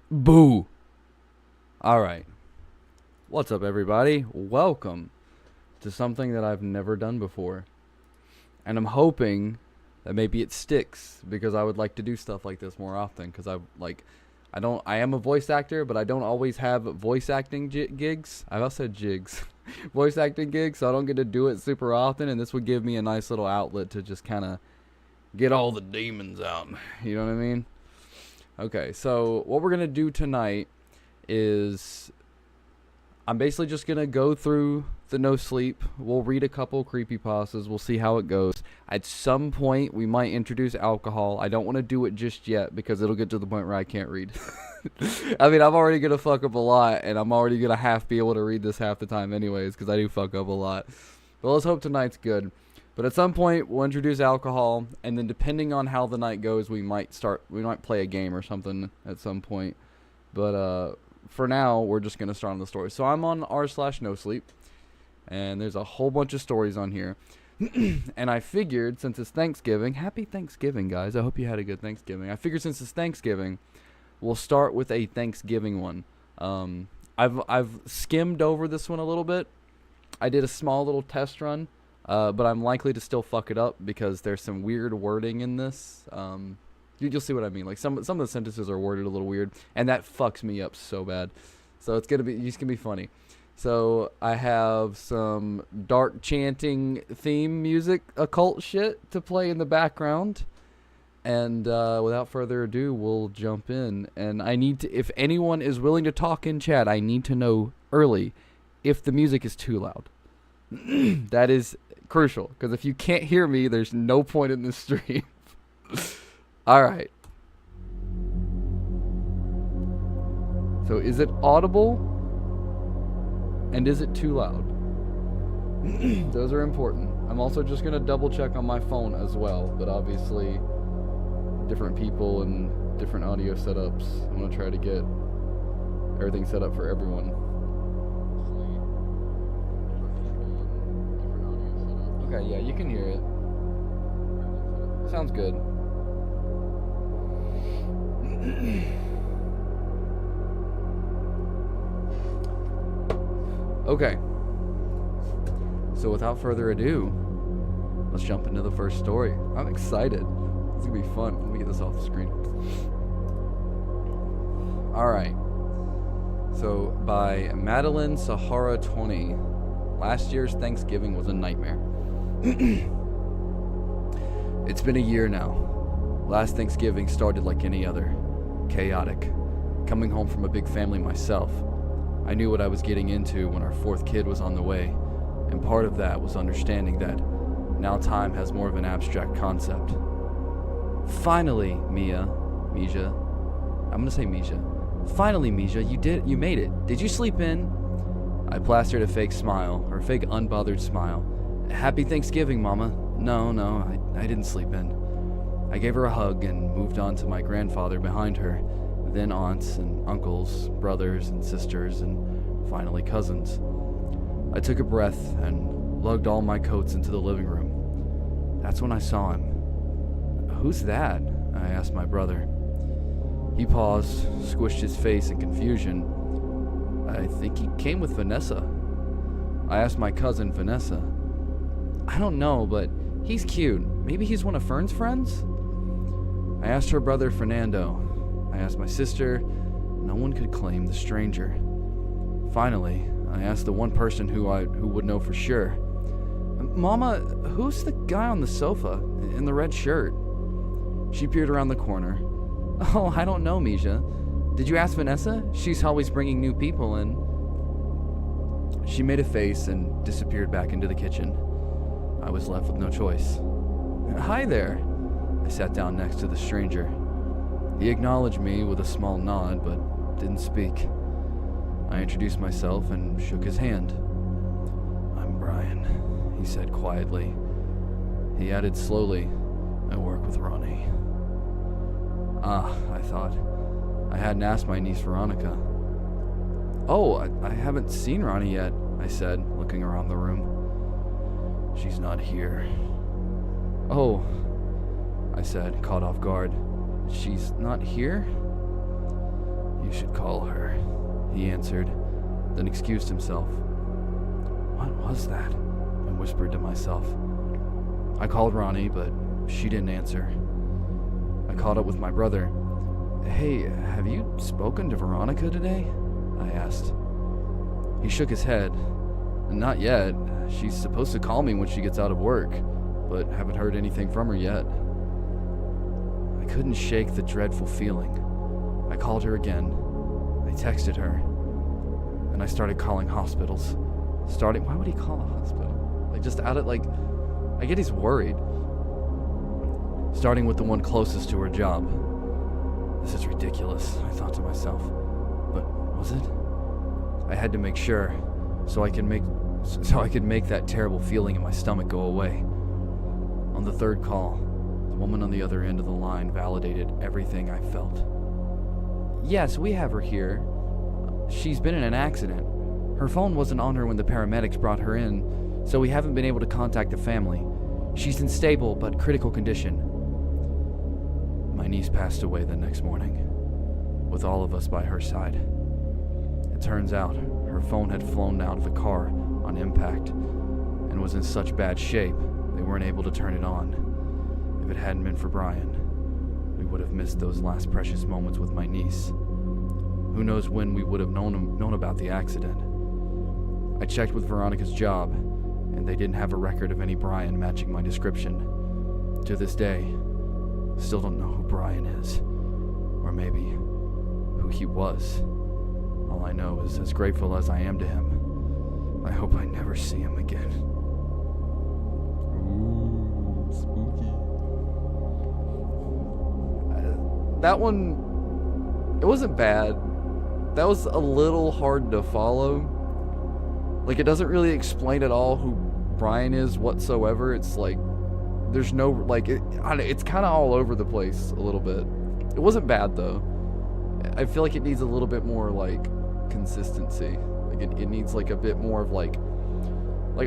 Boo! Alright. What's up, everybody? Welcome to something that I've never done before. And I'm hoping that maybe it sticks, because I would like to do stuff like this more often, because I am a voice actor, but I don't always have voice acting gigs. I also said jigs. Voice acting gigs, so I don't get to do it super often, and this would give me a nice little outlet to just kind of get all the demons out. You know what I mean? Okay, so what we're going to do tonight is I'm basically just going to go through the No Sleep. We'll read a couple creepypastas. We'll see how it goes. At some point, we might introduce alcohol. I don't want to do it just yet because it'll get to the point where I can't read. I mean, I'm already going to fuck up a lot, and I'm already going to half be able to read this half the time anyways because I do fuck up a lot. But let's hope tonight's good. But at some point, we'll introduce alcohol, and then depending on how the night goes, we might play a game or something at some point. But for now, we're just going to start on the story. So I'm on r/nosleep, and there's a whole bunch of stories on here. And I figured, since it's Thanksgiving, happy Thanksgiving, guys. I hope you had a good Thanksgiving. I figured since it's Thanksgiving, we'll start with a Thanksgiving one. I've skimmed over this one a little bit. I did a small little test run. But I'm likely to still fuck it up because there's some weird wording in this. You'll see what I mean. Like some of the sentences are worded a little weird, and that fucks me up so bad. So it's gonna be funny. So I have some dark chanting theme music, occult shit to play in the background. And without further ado, we'll jump in. And I need to, if anyone is willing to talk in chat, I need to know early if the music is too loud. That is crucial, because if you can't hear me, there's no point in this stream. Alright. So is it audible? And is it too loud? Those are important. I'm also just going to double check on my phone as well, but obviously different people and different audio setups. I'm going to try to get everything set up for everyone. Okay, yeah, you can hear it. Sounds good. Okay. So without further ado, let's jump into the first story. I'm excited. It's gonna be fun. Let me get this off the screen. Alright. So by Madeline Sahara 20. Last year's Thanksgiving was a nightmare. It's been a year now. Last Thanksgiving started like any other. Chaotic. Coming home from a big family myself, I knew what I was getting into when our fourth kid was on the way, and part of that was understanding that now time has more of an abstract concept. Finally, Misha. I'm gonna say Misha. Finally, Misha, you made it. Did you sleep in? I plastered a fake smile, or a fake unbothered smile. Happy Thanksgiving, Mama. No, I didn't sleep in. I gave her a hug and moved on to my grandfather behind her, then aunts and uncles, brothers and sisters, and finally cousins. I took a breath and lugged all my coats into the living room. That's when I saw him. Who's that? I asked my brother. He paused, squished his face in confusion. I think he came with Vanessa. I asked my cousin, Vanessa. I don't know, but he's cute. Maybe he's one of Fern's friends? I asked her brother, Fernando. I asked my sister. No one could claim the stranger. Finally, I asked the one person who would know for sure. Mama, who's the guy on the sofa in the red shirt? She peered around the corner. Oh, I don't know, Misha. Did you ask Vanessa? She's always bringing new people in. She made a face and disappeared back into the kitchen. I was left with no choice. Hi there. I sat down next to the stranger. He acknowledged me with a small nod, but didn't speak. I introduced myself and shook his hand. I'm Brian, he said quietly. He added slowly, I work with Ronnie. Ah, I thought. I hadn't asked my niece Veronica. Oh, I haven't seen Ronnie yet, I said, looking around the room. She's not here. Oh, I said, caught off guard. She's not here? "You should call her," he answered, then excused himself. What was that? I whispered to myself. I called Ronnie, but she didn't answer. I caught up with my brother. "Hey, have you spoken to Veronica today?" I asked. He shook his head. "Not yet. She's supposed to call me when she gets out of work, but haven't heard anything from her yet." I couldn't shake the dreadful feeling. I called her again. I texted her. And I started calling hospitals. Why would he call a hospital? I get he's worried. Starting with the one closest to her job. This is ridiculous, I thought to myself. But was it? I had to make sure, so I could make that terrible feeling in my stomach go away. On the third call, the woman on the other end of the line validated everything I felt. "Yes, we have her here. She's been in an accident. Her phone wasn't on her when the paramedics brought her in, so we haven't been able to contact the family. She's in stable but critical condition." My niece passed away the next morning, with all of us by her side. It turns out her phone had flown out of the car on impact and was in such bad shape they weren't able to turn it on. If it hadn't been for Brian, we would have missed those last precious moments with my niece. Who knows when we would have known about the accident. I checked with Veronica's job, and they didn't have a record of any Brian matching my description. To this day, still don't know who Brian is, or maybe who he was. All I know is, as grateful as I am to him, I hope I never see him again. Ooh, spooky. That one, it wasn't bad. That was a little hard to follow. Like, it doesn't really explain at all who Brian is whatsoever. It's like, there's no, like, it's kind of all over the place a little bit. It wasn't bad, though. I feel like it needs a little bit more, like, consistency. Like, it needs, like, a bit more of, like,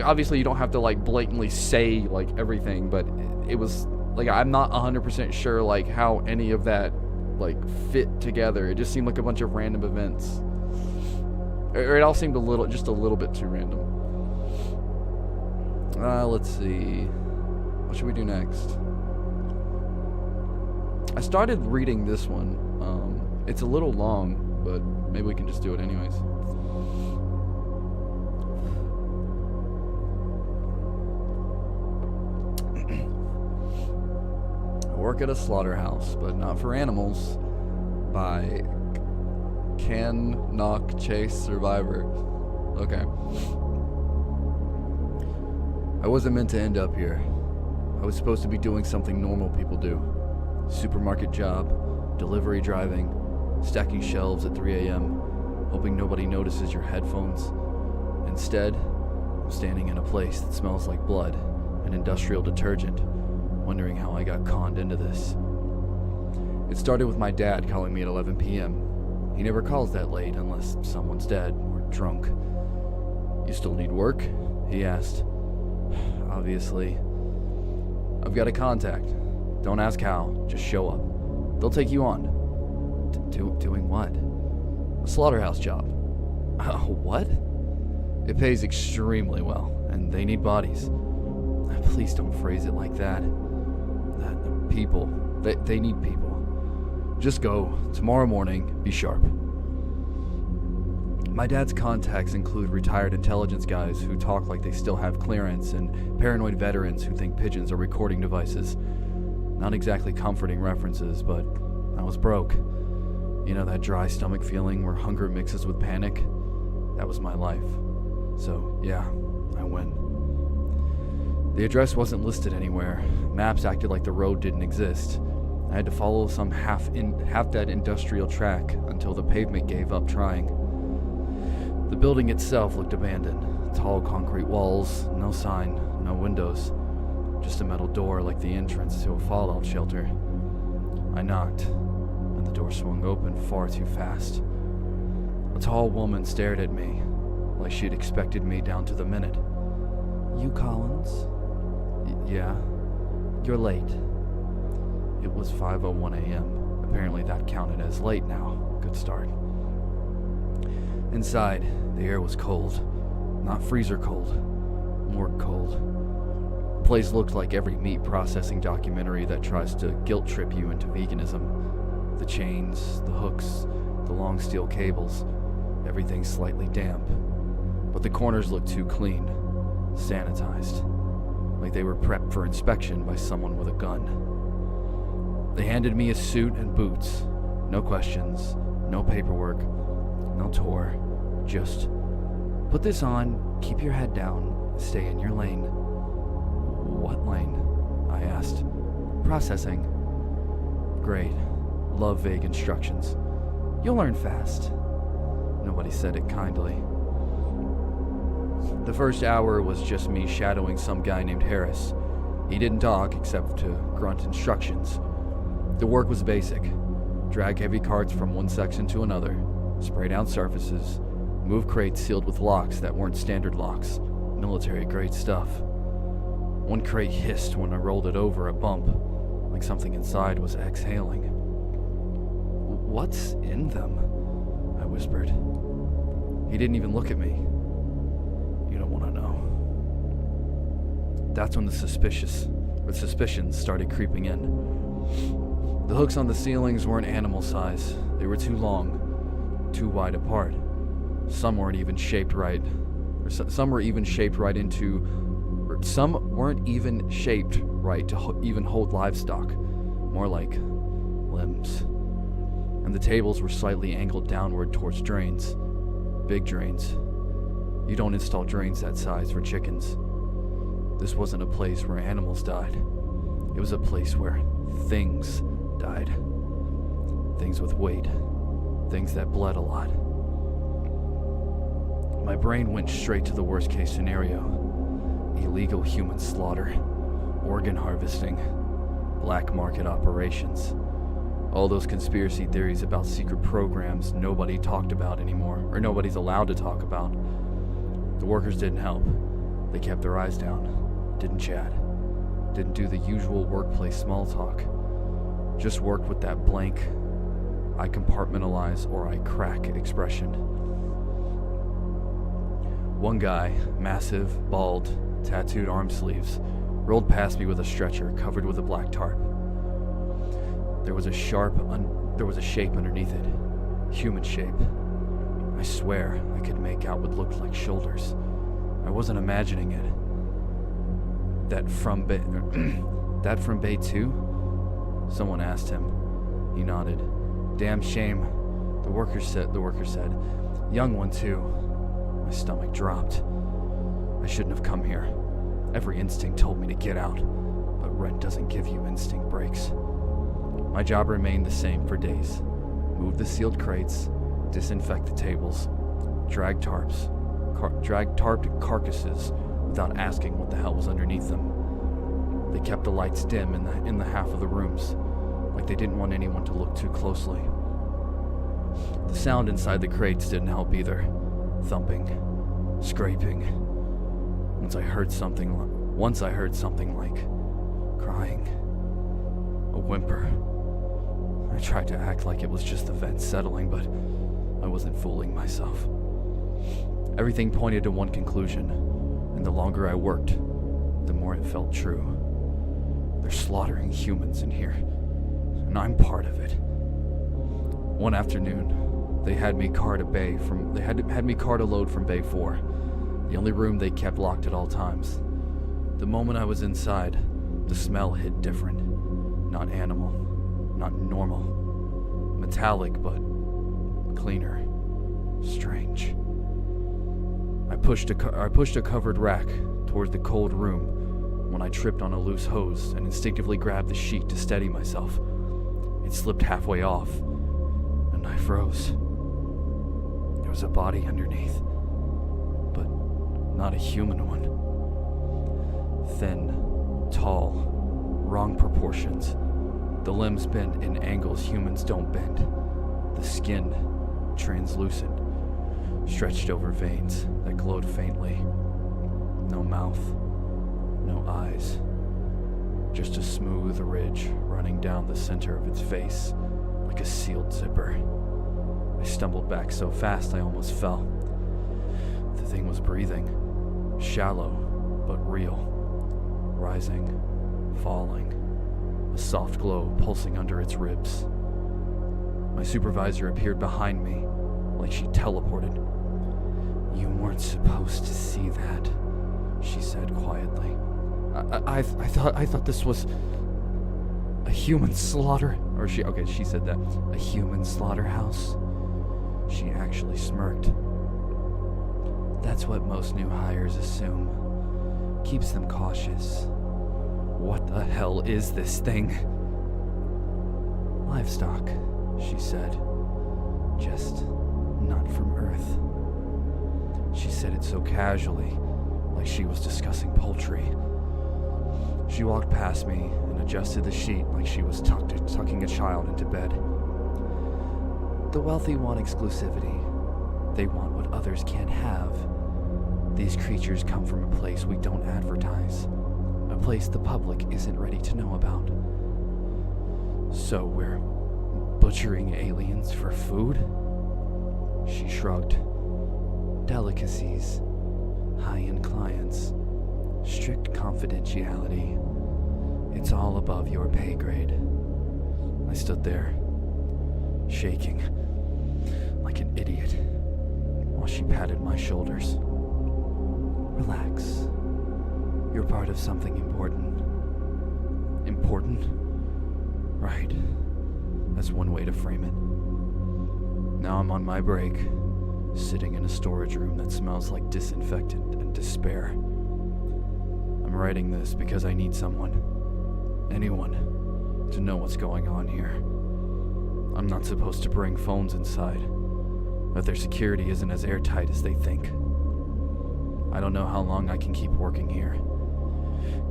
obviously you don't have to, like, blatantly say, like, everything, but it was, like, I'm not 100% sure, like, how any of that, like, fit together. It just seemed like a bunch of random events. Or it all seemed just a little bit too random. Let's see. What should we do next? I started reading this one. It's a little long, but maybe we can just do it anyways. I work at a slaughterhouse, but not for animals, by Can Knock Chase Survivor. Okay. I wasn't meant to end up here. I was supposed to be doing something normal people do. Supermarket job, delivery driving, stacking shelves at 3 a.m., hoping nobody notices your headphones. Instead, I'm standing in a place that smells like blood and industrial detergent, wondering how I got conned into this. It started with my dad calling me at 11 p.m. He never calls that late unless someone's dead or drunk. "You still need work?" he asked. Obviously. "I've got a contact. Don't ask how, just show up. They'll take you on." Doing what? "A slaughterhouse job." What? "It pays extremely well, and they need bodies." Please don't phrase it like that. People. They need people. Just go. Tomorrow morning, be sharp. My dad's contacts include retired intelligence guys who talk like they still have clearance, and paranoid veterans who think pigeons are recording devices. Not exactly comforting references, but I was broke. You know that dry stomach feeling where hunger mixes with panic? That was my life. So, yeah, I went. The address wasn't listed anywhere. Maps acted like the road didn't exist. I had to follow some half-dead industrial track until the pavement gave up trying. The building itself looked abandoned. Tall concrete walls, no sign, no windows. Just a metal door like the entrance to a fallout shelter. I knocked, and the door swung open far too fast. A tall woman stared at me, like she'd expected me down to the minute. "You Collins?" Yeah. "You're late." It was 5:01 a.m. Apparently that counted as late now, good start. Inside, the air was cold. Not freezer cold, morgue cold. The place looked like every meat processing documentary that tries to guilt trip you into veganism. The chains, the hooks, the long steel cables, everything slightly damp. But the corners looked too clean, sanitized, like they were prepped for inspection by someone with a gun. They handed me a suit and boots. No questions, no paperwork, no tour. Just put this on, keep your head down, stay in your lane. What lane? I asked. Processing. Great. Love vague instructions. You'll learn fast. Nobody said it kindly. The first hour was just me shadowing some guy named Harris. He didn't talk except to grunt instructions. The work was basic. Drag heavy carts from one section to another, spray down surfaces, move crates sealed with locks that weren't standard locks, military-grade stuff. One crate hissed when I rolled it over a bump, like something inside was exhaling. What's in them? I whispered. He didn't even look at me. You don't want to know. That's when the suspicions started creeping in. The hooks on the ceilings weren't animal size. They were too long, too wide apart. Some weren't even shaped right. Some weren't even shaped right to even hold livestock. More like limbs. And the tables were slightly angled downward towards drains. Big drains. You don't install drains that size for chickens. This wasn't a place where animals died. It was a place where things died. Things with weight. Things that bled a lot. My brain went straight to the worst case scenario. Illegal human slaughter. Organ harvesting. Black market operations. All those conspiracy theories about secret programs nobody talked about anymore, or nobody's allowed to talk about. The workers didn't help. They kept their eyes down, didn't chat, didn't do the usual workplace small talk. Just worked with that blank, I compartmentalize or I crack expression. One guy, massive, bald, tattooed arm sleeves, rolled past me with a stretcher covered with a black tarp. There was a shape underneath it. Human shape. I swear I could make out what looked like shoulders. I wasn't imagining it. That from Bay 2? Someone asked him. He nodded. Damn shame. The worker said. Young one too. My stomach dropped. I shouldn't have come here. Every instinct told me to get out, but rent doesn't give you instinct breaks. My job remained the same for days. Move the sealed crates, disinfect the tables, drag tarped carcasses without asking what the hell was underneath them. They kept the lights dim in the half of the rooms, like they didn't want anyone to look too closely. The sound inside the crates didn't help either. Thumping, scraping. Once I heard something like crying, a whimper. I tried to act like it was just the vent settling, but I wasn't fooling myself. Everything pointed to one conclusion, and the longer I worked, the more it felt true. They're slaughtering humans in here, and I'm part of it. One afternoon, they had me cart a load from Bay 4, the only room they kept locked at all times. The moment I was inside, the smell hit different. Not animal, not normal. Metallic, but cleaner. Strange. I pushed a covered rack toward the cold room when I tripped on a loose hose and instinctively grabbed the sheet to steady myself. It slipped halfway off, and I froze. There was a body underneath, but not a human one. Thin, tall, wrong proportions. The limbs bent in angles humans don't bend. The skin, translucent, stretched over veins that glowed faintly. No mouth, no eyes. Just a smooth ridge running down the center of its face like a sealed zipper. I stumbled back so fast I almost fell. The thing was breathing, shallow but real, rising, falling, a soft glow pulsing under its ribs. My supervisor appeared behind me, like she teleported. "You weren't supposed to see that," she said quietly. I thought this was a human slaughter, she said that, a human slaughterhouse. She actually smirked. That's what most new hires assume. Keeps them cautious. What the hell is this thing? Livestock, she said. Just not from Earth. She said it so casually, like she was discussing poultry. She walked past me and adjusted the sheet like she was tucking a child into bed. The wealthy want exclusivity. They want what others can't have. These creatures come from a place we don't advertise, a place the public isn't ready to know about. So we're butchering aliens for food? She shrugged. Delicacies, high-end clients, strict confidentiality. It's all above your pay grade. I stood there, shaking like an idiot, while she patted my shoulders. Relax. You're part of something important. Important? Right. That's one way to frame it. Now I'm on my break, sitting in a storage room that smells like disinfectant and despair. I'm writing this because I need someone, anyone, to know what's going on here. I'm not supposed to bring phones inside, but their security isn't as airtight as they think. I don't know how long I can keep working here,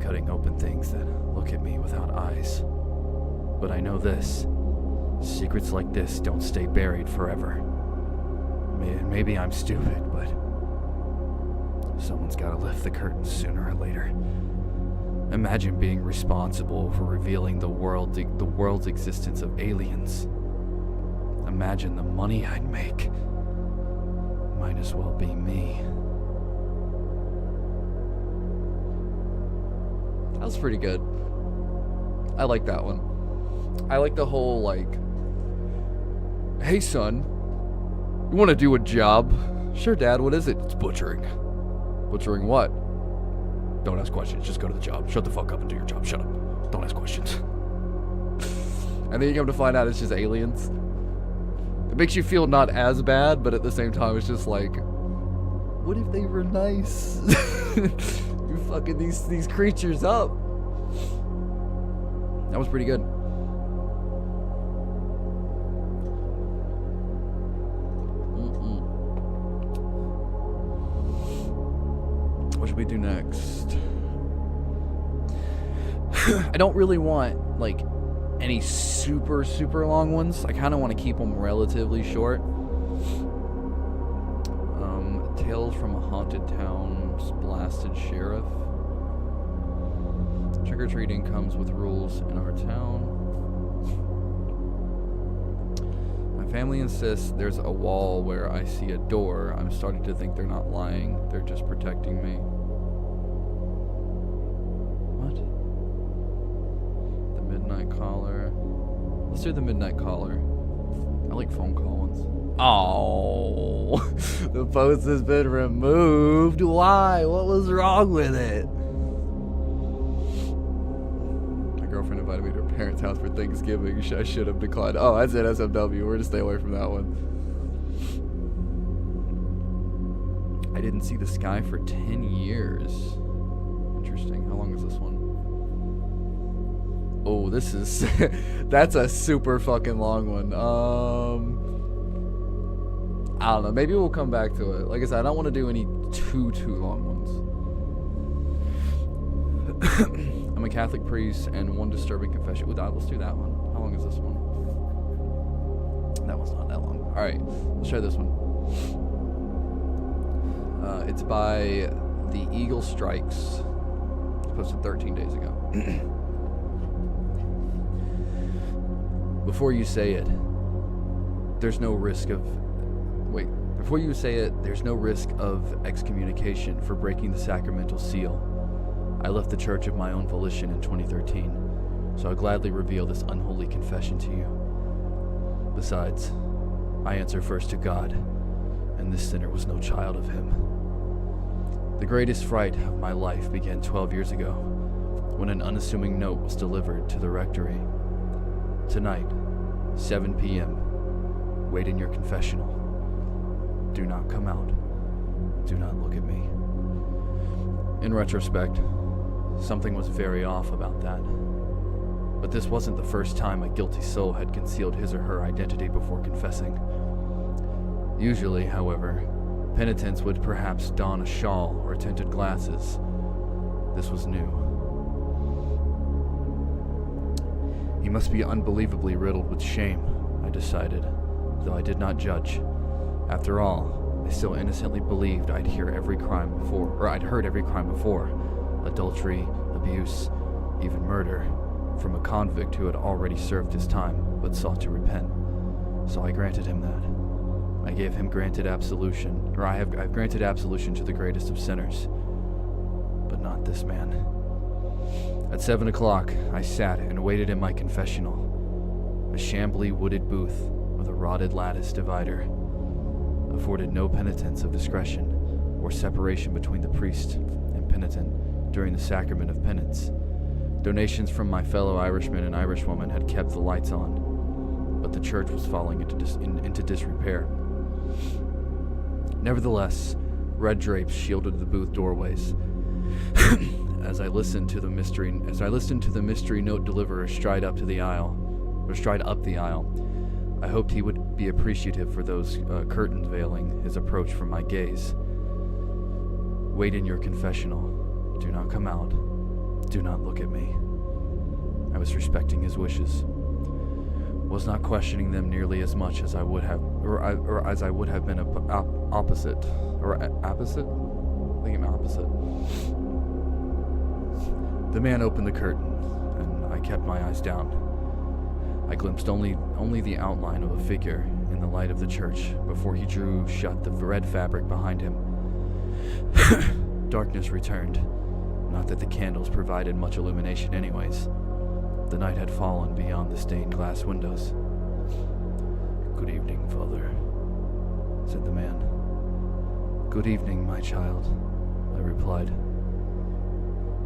cutting open things that look at me without eyes. But I know this. Secrets like this don't stay buried forever. Maybe I'm stupid, but someone's gotta lift the curtain sooner or later. Imagine being responsible for revealing the world's existence of aliens. Imagine the money I'd make. Might as well be me. That was pretty good. I like that one. I like the whole, hey son, you want to do a job? Sure, Dad, what is it? It's butchering. Butchering what? Don't ask questions, just go to the job. Shut the fuck up and do your job. Shut up. Don't ask questions. And then you come to find out it's just aliens. It makes you feel not as bad, but at the same time it's just like, what if they were nice? You're fucking these creatures up. That was pretty good. What should we do next? I don't really want any super long ones. I kind of want to keep them relatively short. Tales from a Haunted Town's Blasted Sheriff. Trick-or-treating comes with rules in our town. My family insists there's a wall where I see a door. I'm starting to think they're not lying. They're just protecting me. What? The Midnight Caller. Let's do the Midnight Caller. I like phone call ones. Oh, the post has been removed. Why? What was wrong with it? My girlfriend invited me to her parents' house for Thanksgiving. I should have declined. Oh, that's it, SMW. We're going to stay away from that one. I didn't see the sky for 10 years. Interesting. How long is this one? Oh, this is... that's a super fucking long one. I don't know. Maybe we'll come back to it. Like I said, I don't want to do any too long ones. I'm a Catholic priest and one disturbing confession. Let's do that one. How long is this one? That one's not that long. Alright, let's try this one. It's by The Eagle Strikes. It's posted 13 days ago. Before you say it, there's no risk of... Wait, before you say it, there's no risk of excommunication for breaking the sacramental seal. I left the church of my own volition in 2013, so I'll gladly reveal this unholy confession to you. Besides, I answer first to God, and this sinner was no child of him. The greatest fright of my life began 12 years ago, when an unassuming note was delivered to the rectory. Tonight, 7 p.m., wait in your confessional. Do not come out. Do not look at me. In retrospect, something was very off about that. But this wasn't the first time a guilty soul had concealed his or her identity before confessing. Usually, however, penitents would perhaps don a shawl or tinted glasses. This was new. He must be unbelievably riddled with shame, I decided, though I did not judge. After all, I still innocently believed I'd heard every crime before. Adultery, abuse, even murder, from a convict who had already served his time, but sought to repent. So I granted him that. I gave him granted absolution, or I've granted absolution to the greatest of sinners. But not this man. At 7 o'clock, I sat and waited in my confessional. A shambly wooded booth with a rotted lattice divider afforded no penitence of discretion or separation between the priest and penitent during the sacrament of penance. Donations from my fellow Irishmen and Irishwomen had kept the lights on, but the church was falling into disrepair. Nevertheless, red drapes shielded the booth doorways. As I listened to the mystery note deliverer stride up the aisle, I hoped he would be appreciative for those curtains veiling his approach from my gaze. Wait in your confessional. Do not come out. Do not look at me. I was respecting his wishes. Was not questioning them nearly as much as I would have, or as I would have been opposite. I think I'm opposite. The man opened the curtain, and I kept my eyes down. I glimpsed only the outline of a figure in the light of the church before he drew shut the red fabric behind him. Darkness returned. Not that the candles provided much illumination anyways. The night had fallen beyond the stained glass windows. "Good evening, Father," said the man. "Good evening, my child," I replied.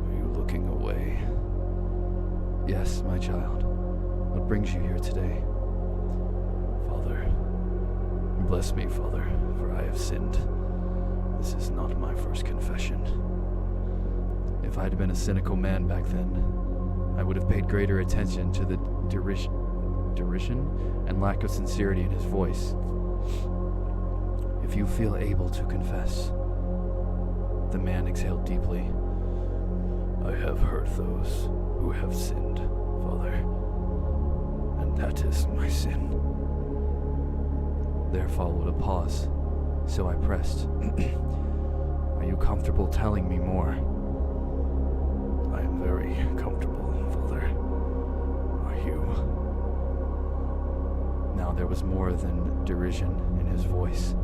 "Are you looking away?" "Yes, my child. What brings you here today?" "Father, bless me, Father, for I have sinned. This is not my first confession." If I had been a cynical man back then, I would have paid greater attention to the derision and lack of sincerity in his voice. "If you feel able to confess," the man exhaled deeply. "I have hurt those who have sinned, Father, and that is my sin." There followed a pause, so I pressed. "Are you comfortable telling me more?" "I am very comfortable, Father. Are you?" Now there was more than derision in his voice.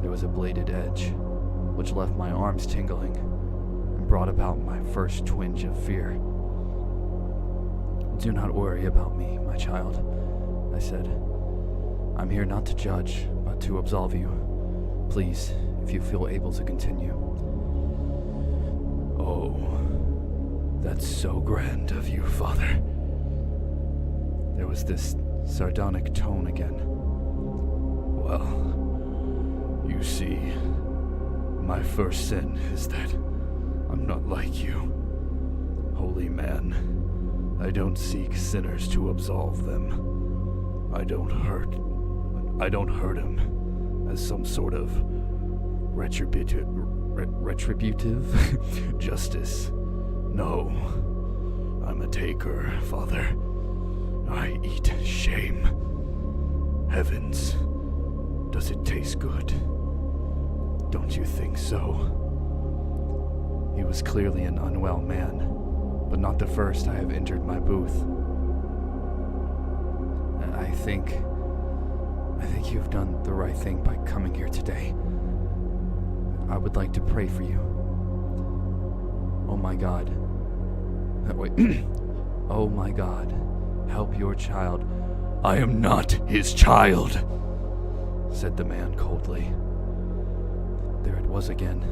There was a bladed edge, which left my arms tingling and brought about my first twinge of fear. "Do not worry about me, my child," I said. "I'm here not to judge, but to absolve you. Please, if you feel able to continue." "Oh, that's so grand of you, Father." There was this sardonic tone again. "Well, you see, my first sin is that I'm not like you. Holy man, I don't seek sinners to absolve them. I don't hurt him as some sort of retributive justice. No, I'm a taker, Father. I eat shame. Heavens, does it taste good? Don't you think so?" He was clearly an unwell man, but not the first I have entered my booth. I think I think you've done the right thing by coming here today. I would like to pray for you. Oh my God. Wait. Oh my God. Help your child. I am not his child, said the man coldly. There it was again.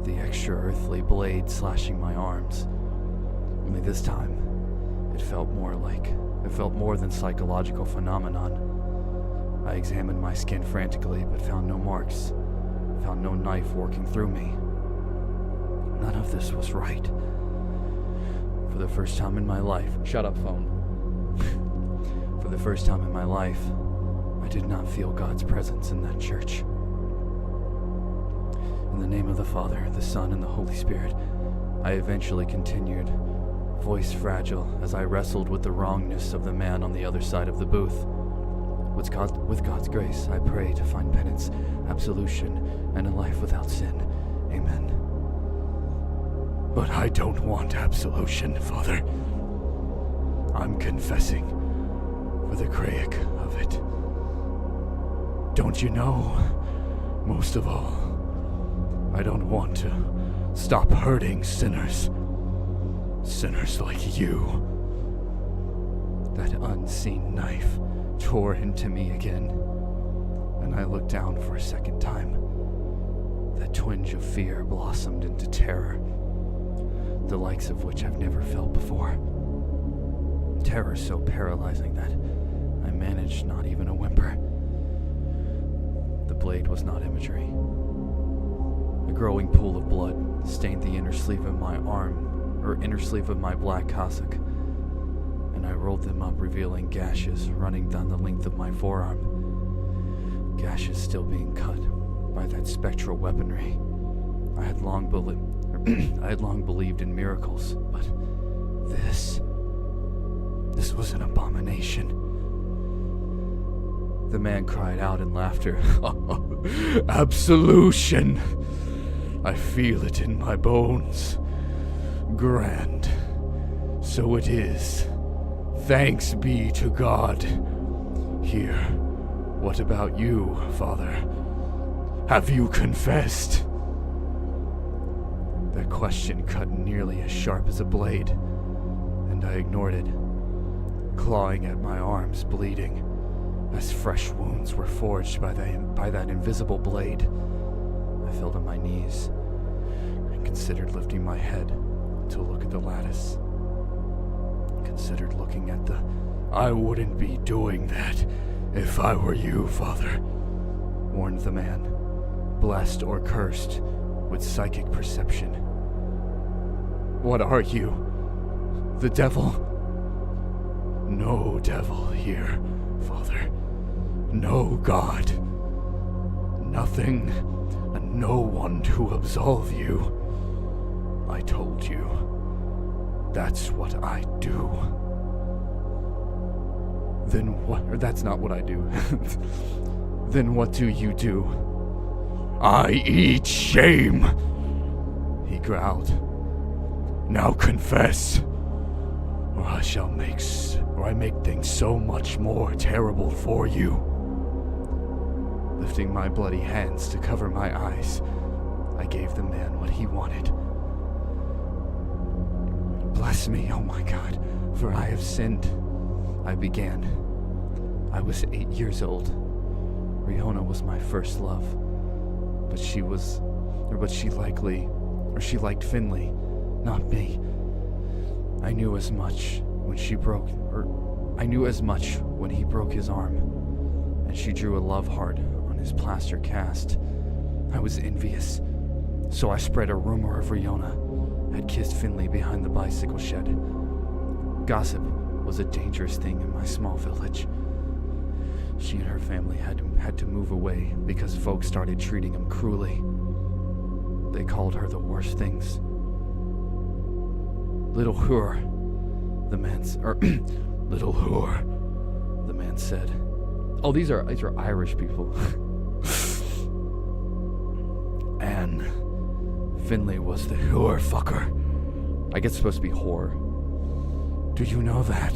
The extra-earthly blade slashing my arms. Only this time, it felt more than psychological phenomenon. I examined my skin frantically, but found no marks. Found no knife working through me. None of this was right. For the first time in my life... Shut up, phone. For the first time in my life, I did not feel God's presence in that church. In the name of the Father, the Son, and the Holy Spirit, I eventually continued, voice fragile, as I wrestled with the wrongness of the man on the other side of the booth. With God's grace, I pray to find penance, absolution, and a life without sin. Amen. But I don't want absolution, Father. I'm confessing for the craic of it. Don't you know, most of all, I don't want to stop hurting sinners. Sinners like you. That unseen knife tore into me again, and I looked down for a second time. That twinge of fear blossomed into terror, the likes of which I've never felt before. Terror so paralyzing that I managed not even a whimper. The blade was not imagery. A growing pool of blood stained the inner sleeve of my black cassock, and I rolled them up, revealing gashes running down the length of my forearm. Gashes still being cut by that spectral weaponry. I had long believed in miracles, but this was an abomination. The man cried out in laughter. Absolution! I feel it in my bones. Grand. So it is. Thanks be to God. Here, what about you, Father? Have you confessed? That question cut nearly as sharp as a blade, and I ignored it, clawing at my arms, bleeding, as fresh wounds were forged by that invisible blade. I fell to my knees and considered lifting my head to look at the lattice. Considered looking at the... I wouldn't be doing that if I were you, Father, warned the man, blessed or cursed with psychic perception. What are you? The devil? No devil here, Father. No God. Nothing and no one to absolve you. I told you. That's what I do. Then what? Or that's not what I do. Then what do you do? I eat shame, he growled. Now confess, or I make things so much more terrible for you. Lifting my bloody hands to cover my eyes, I gave the man what he wanted. Bless me, oh my God, for I have sinned. I began. I was 8 years old. Rihanna was my first love, but she liked Finley, not me. I knew as much when he broke his arm, and she drew a love heart on his plaster cast. I was envious, so I spread a rumor of Rihanna had kissed Finley behind the bicycle shed. Gossip was a dangerous thing in my small village. She and her family had to move away because folks started treating him cruelly. They called her the worst things. Little whore, the man said. Oh, these are Irish people. And Finley was the whore fucker. I guess it's supposed to be whore. Do you know that?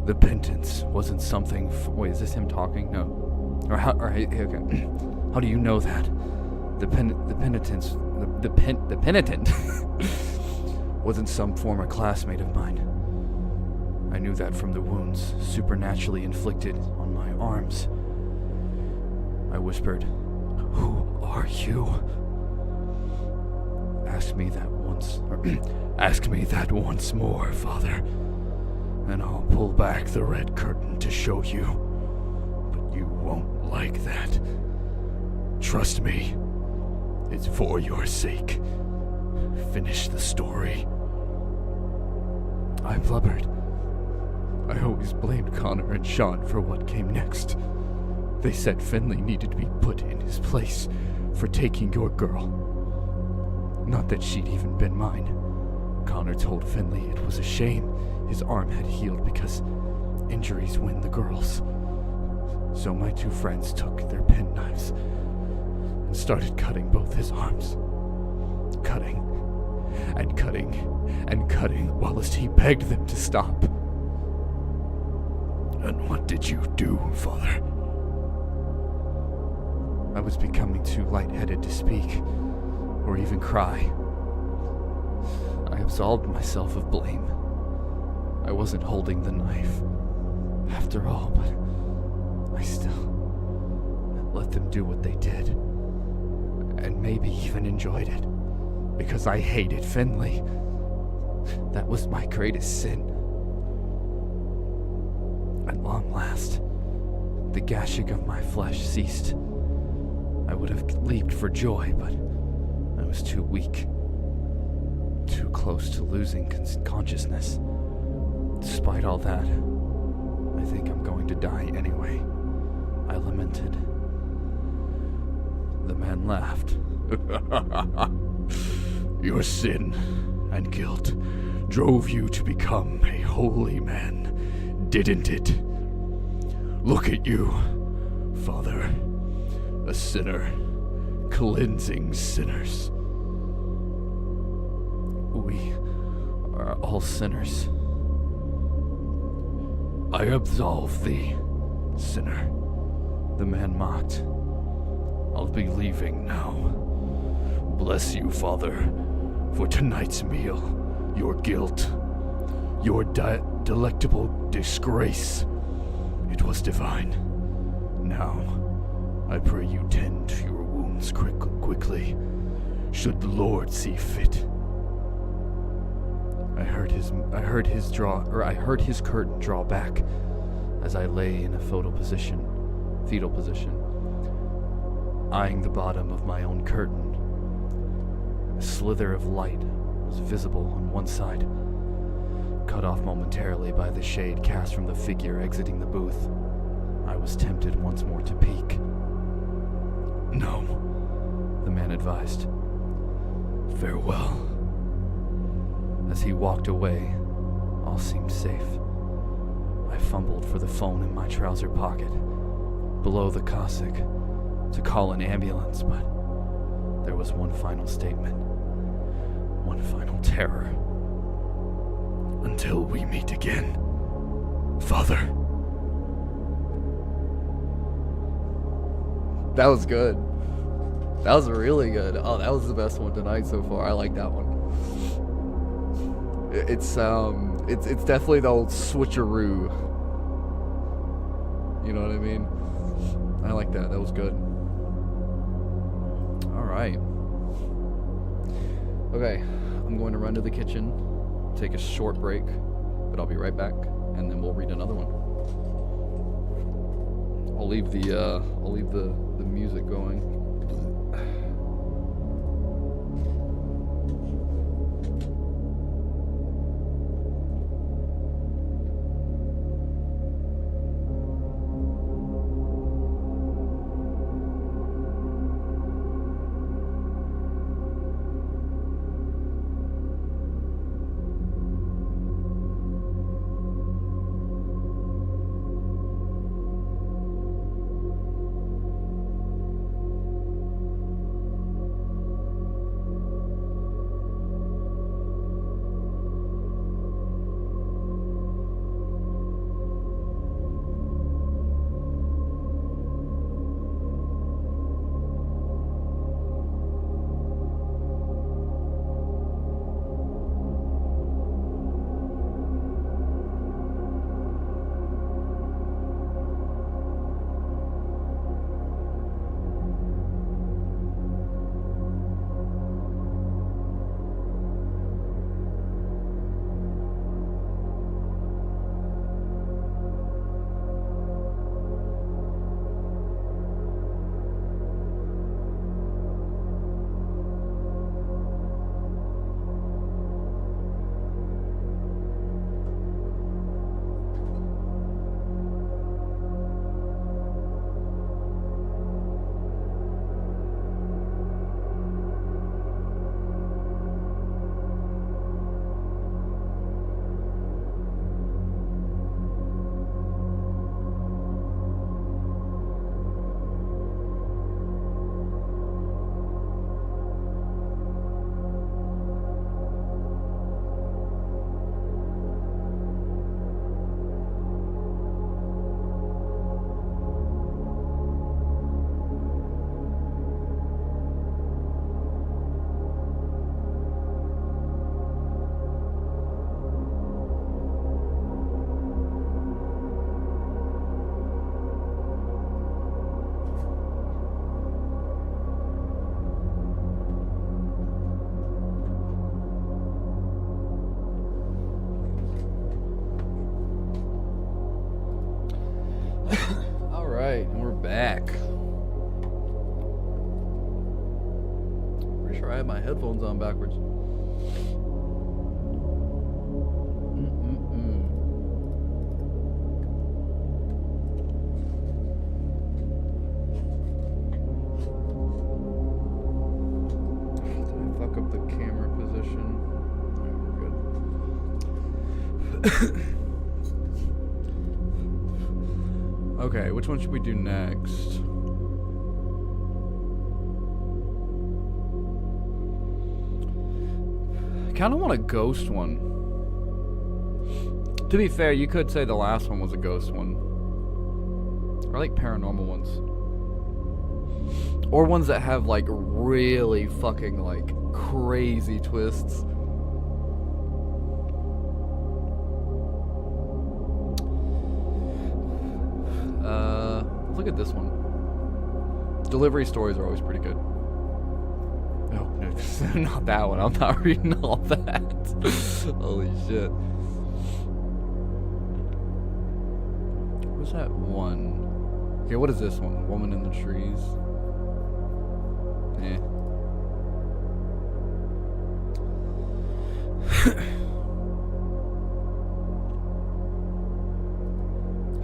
The penance wasn't something. Wait, is this him talking? No. Or how? Or hey, okay. How do you know that? The penitent wasn't some former classmate of mine. I knew that from the wounds supernaturally inflicted on my arms. I whispered, "Who are you?" Ask me that once more, Father, and I'll pull back the red curtain to show you. But you won't like that. Trust me, it's for your sake. Finish the story. I blubbered. I always blamed Connor and Sean for what came next. They said Finley needed to be put in his place for taking your girl. Not that she'd even been mine. Connor told Finley it was a shame his arm had healed because injuries win the girls. So my two friends took their penknives and started cutting both his arms. Cutting and cutting and cutting whilst he begged them to stop. And what did you do, Father? I was becoming too lightheaded to speak or even cry. I absolved myself of blame. I wasn't holding the knife, after all, but I still let them do what they did, and maybe even enjoyed it, because I hated Finley. That was my greatest sin. At long last, the gashing of my flesh ceased. I would have leaped for joy, but I was too weak, too close to losing consciousness. Despite all that, I think I'm going to die anyway, I lamented. The man laughed. Your sin and guilt drove you to become a holy man, didn't it? Look at you, Father, a sinner, cleansing sinners. We are all sinners. I absolve thee, sinner, the man mocked. I'll be leaving now. Bless you, Father, for tonight's meal, your guilt, your delectable disgrace. It was divine. Now, I pray you tend to your wounds quickly, should the Lord see fit. I heard his curtain draw back as I lay in a fetal position, eyeing the bottom of my own curtain. A slither of light was visible on one side, cut off momentarily by the shade cast from the figure exiting the booth. I was tempted once more to peek. No, the man advised. Farewell. As he walked away, all seemed safe. I fumbled for the phone in my trouser pocket, below the cassock, to call an ambulance, but there was one final statement, one final terror. Until we meet again, Father. That was good. That was really good. Oh, that was the best one tonight so far. I like that one. It's definitely the old switcheroo. You know what I mean? I like that. That was good. All right. Okay, I'm going to run to the kitchen, take a short break, but I'll be right back, and then we'll read another one. I'll leave the music going. headphones on backwards. Okay, which one should we do next? I kind of want a ghost one. To be fair, you could say the last one was a ghost one. I like paranormal ones. Or ones that have like really fucking like crazy twists. Look at this one. Delivery stories are always pretty good. Oh, no, not that one. I'm not reading all that. Holy shit. What's that one? Okay, what is this one? Woman in the trees.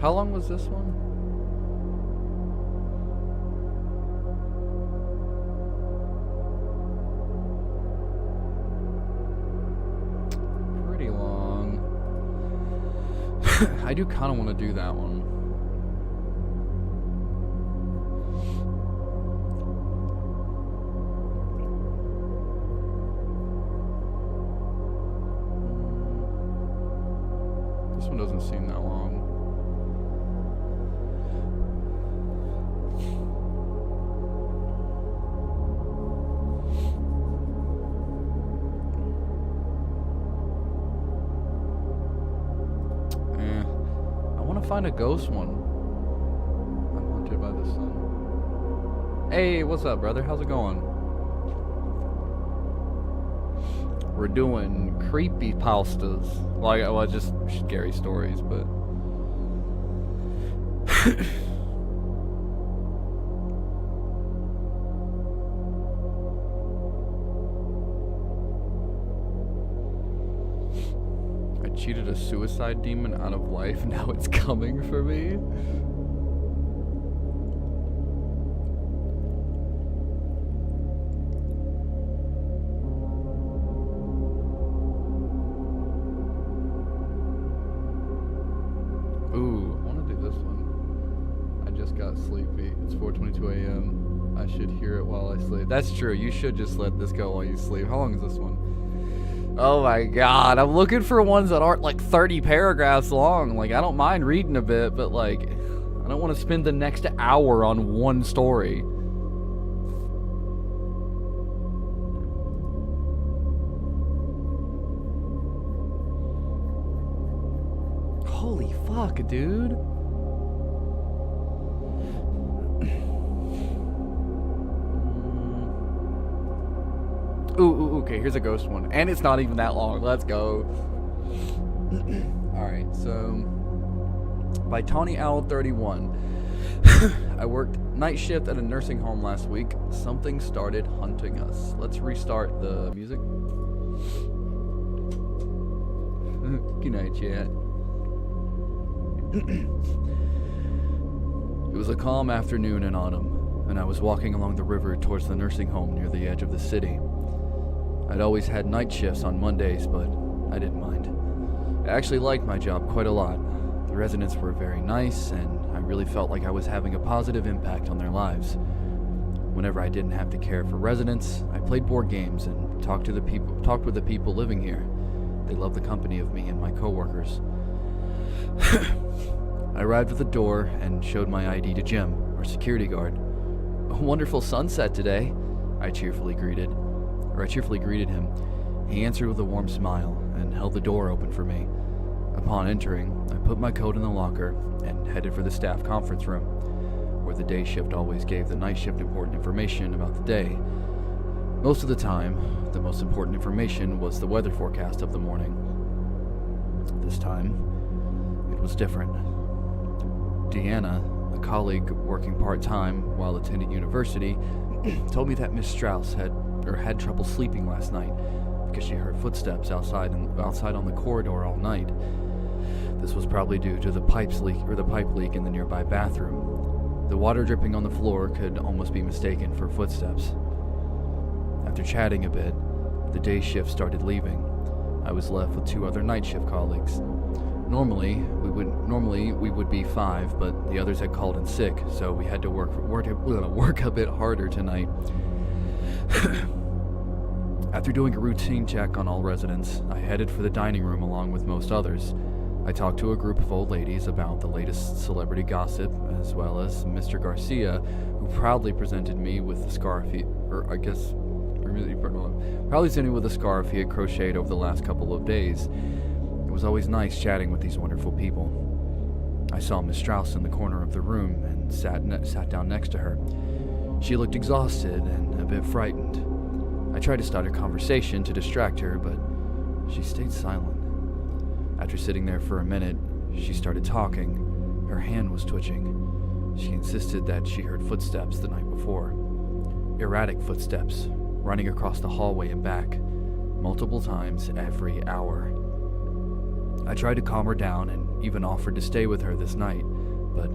How long was this one? Pretty long. I do kind of want to do that one. This one doesn't seem that long. Find a ghost one. I'm haunted by the sun. Hey, what's up, brother? How's it going? We're doing creepy pastas. Well, just scary stories, but cheated a suicide demon out of life. Now it's coming for me. Ooh, I want to do this one. I just got sleepy. It's 4:22 a.m. I should hear it while I sleep. That's true. You should just let this go while you sleep. How long is this one? Oh my god, I'm looking for ones that aren't like 30 paragraphs long. Like, I don't mind reading a bit, but like, I don't want to spend the next hour on one story. Holy fuck, dude. Ooh, okay, here's a ghost one. And it's not even that long. Let's go. Alright, so by Tawny Owl 31. I worked night shift at a nursing home last week. Something started hunting us. Let's restart the music. Good night, chat. It was a calm afternoon in autumn, and I was walking along the river towards the nursing home near the edge of the city. I'd always had night shifts on Mondays, but I didn't mind. I actually liked my job quite a lot. The residents were very nice, and I really felt like I was having a positive impact on their lives. Whenever I didn't have to care for residents, I played board games and talked with the people living here. They loved the company of me and my coworkers. I arrived at the door and showed my ID to Jim, our security guard. A wonderful sunset today, I cheerfully greeted him. He answered with a warm smile and held the door open for me. Upon entering, I put my coat in the locker and headed for the staff conference room, where the day shift always gave the night shift important information about the day. Most of the time, the most important information was the weather forecast of the morning. This time, it was different. Deanna, a colleague working part-time while attending university, told me that Miss Strauss had had trouble sleeping last night because she heard footsteps outside on the corridor all night. This was probably due to the pipe leak in the nearby bathroom. The water dripping on the floor could almost be mistaken for footsteps. After chatting a bit, the day shift started leaving. I was left with 2 other night shift colleagues. Normally we would be 5, but the others had called in sick, so we had to work a bit harder tonight. After doing a routine check on all residents, I headed for the dining room along with most others. I talked to a group of old ladies about the latest celebrity gossip, as well as Mr. Garcia, who proudly presented me with the scarf he had crocheted over the last couple of days. It was always nice chatting with these wonderful people. I saw Miss Strauss in the corner of the room and sat down next to her. She looked exhausted and a bit frightened. I tried to start a conversation to distract her, but she stayed silent. After sitting there for a minute, she started talking. Her hand was twitching. She insisted that she heard footsteps the night before. Erratic footsteps, running across the hallway and back, multiple times every hour. I tried to calm her down and even offered to stay with her this night, but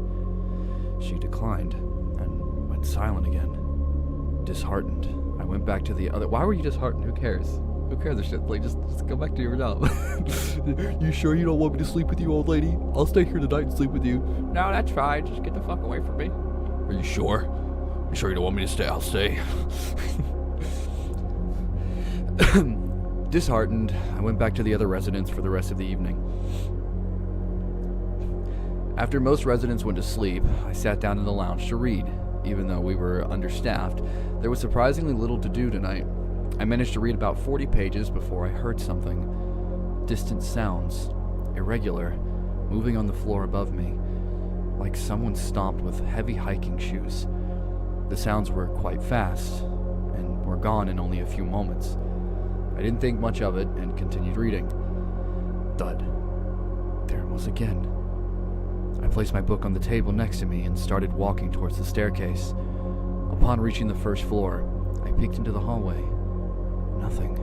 she declined and went silent again. Disheartened, I went back to the other. Why were you disheartened? Who cares? Who cares of shit? Like, just go back to your job. You sure you don't want me to sleep with you, old lady? I'll stay here tonight and sleep with you. No, that's fine. Just get the fuck away from me. Are you sure? You sure you don't want me to stay? I'll stay. Disheartened, I went back to the other residents for the rest of the evening. After most residents went to sleep, I sat down in the lounge to read. Even though we were understaffed, there was surprisingly little to do tonight. I managed to read about 40 pages before I heard something. Distant sounds, irregular, moving on the floor above me, like someone stomped with heavy hiking shoes. The sounds were quite fast, and were gone in only a few moments. I didn't think much of it and continued reading. Thud. There it was again. I placed my book on the table next to me and started walking towards the staircase. Upon reaching the first floor, I peeked into the hallway. Nothing.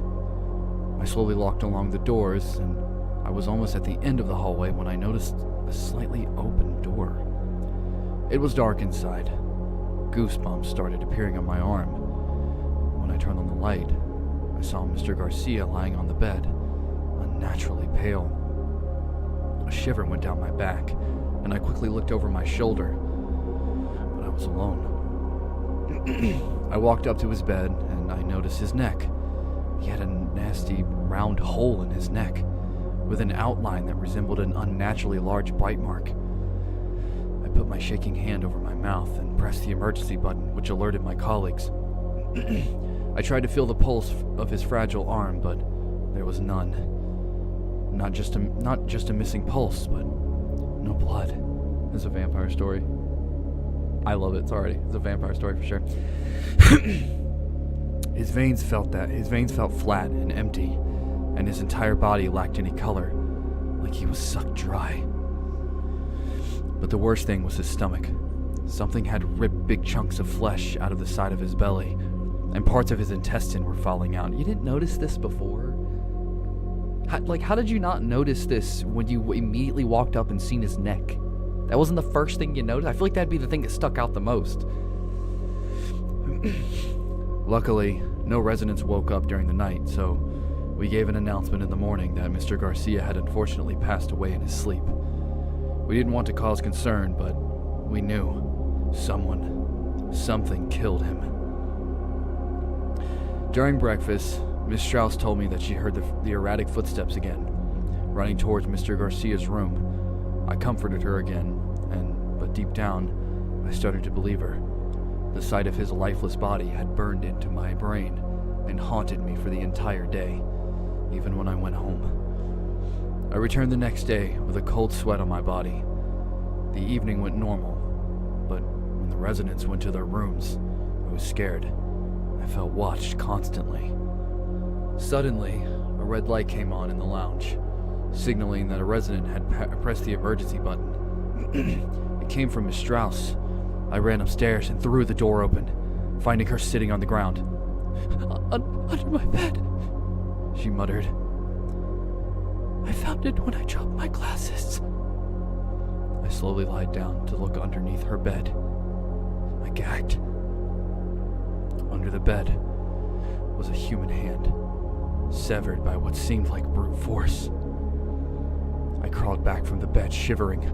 I slowly walked along the doors, and I was almost at the end of the hallway when I noticed a slightly open door. It was dark inside. Goosebumps started appearing on my arm. When I turned on the light, I saw Mr. Garcia lying on the bed, unnaturally pale. A shiver went down my back, and I quickly looked over my shoulder, but I was alone. I walked up to his bed, and I noticed his neck. He had a nasty, round hole in his neck, with an outline that resembled an unnaturally large bite mark. I put my shaking hand over my mouth and pressed the emergency button, which alerted my colleagues. I tried to feel the pulse of his fragile arm, but there was none. Not just a missing pulse, but no blood. It's a vampire story. I love it. It's a vampire story for sure. His veins felt flat and empty, and his entire body lacked any color, like he was sucked dry. But the worst thing was his stomach. Something had ripped big chunks of flesh out of the side of his belly, and parts of his intestine were falling out. You didn't notice this before? How did you not notice this when you immediately walked up and seen his neck? That wasn't the first thing you noticed? I feel like that'd be the thing that stuck out the most. Luckily, no residents woke up during the night, so we gave an announcement in the morning that Mr. Garcia had unfortunately passed away in his sleep. We didn't want to cause concern, but we knew something killed him. During breakfast, Miss Strauss told me that she heard the erratic footsteps again, running towards Mr. Garcia's room. I comforted her again, but deep down, I started to believe her. The sight of his lifeless body had burned into my brain and haunted me for the entire day, even when I went home. I returned the next day with a cold sweat on my body. The evening went normal, but when the residents went to their rooms, I was scared. I felt watched constantly. Suddenly, a red light came on in the lounge, signaling that a resident had pressed the emergency button. It came from Miss Strauss. I ran upstairs and threw the door open, finding her sitting on the ground. Under my bed, she muttered. I found it when I dropped my glasses. I slowly lied down to look underneath her bed. I gagged. Under the bed was a human hand, severed by what seemed like brute force. I crawled back from the bed, shivering.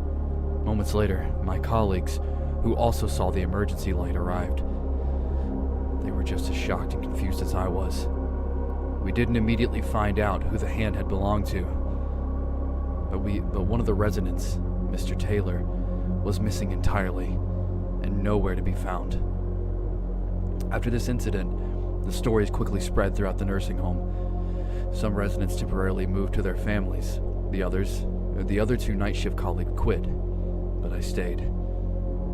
Moments later, my colleagues, who also saw the emergency light, arrived. They were just as shocked and confused as I was. We didn't immediately find out who the hand had belonged to, but one of the residents, Mr. Taylor, was missing entirely and nowhere to be found. After this incident, the stories quickly spread throughout the nursing home. Some residents temporarily moved to their families. The other two night shift colleagues quit, but I stayed.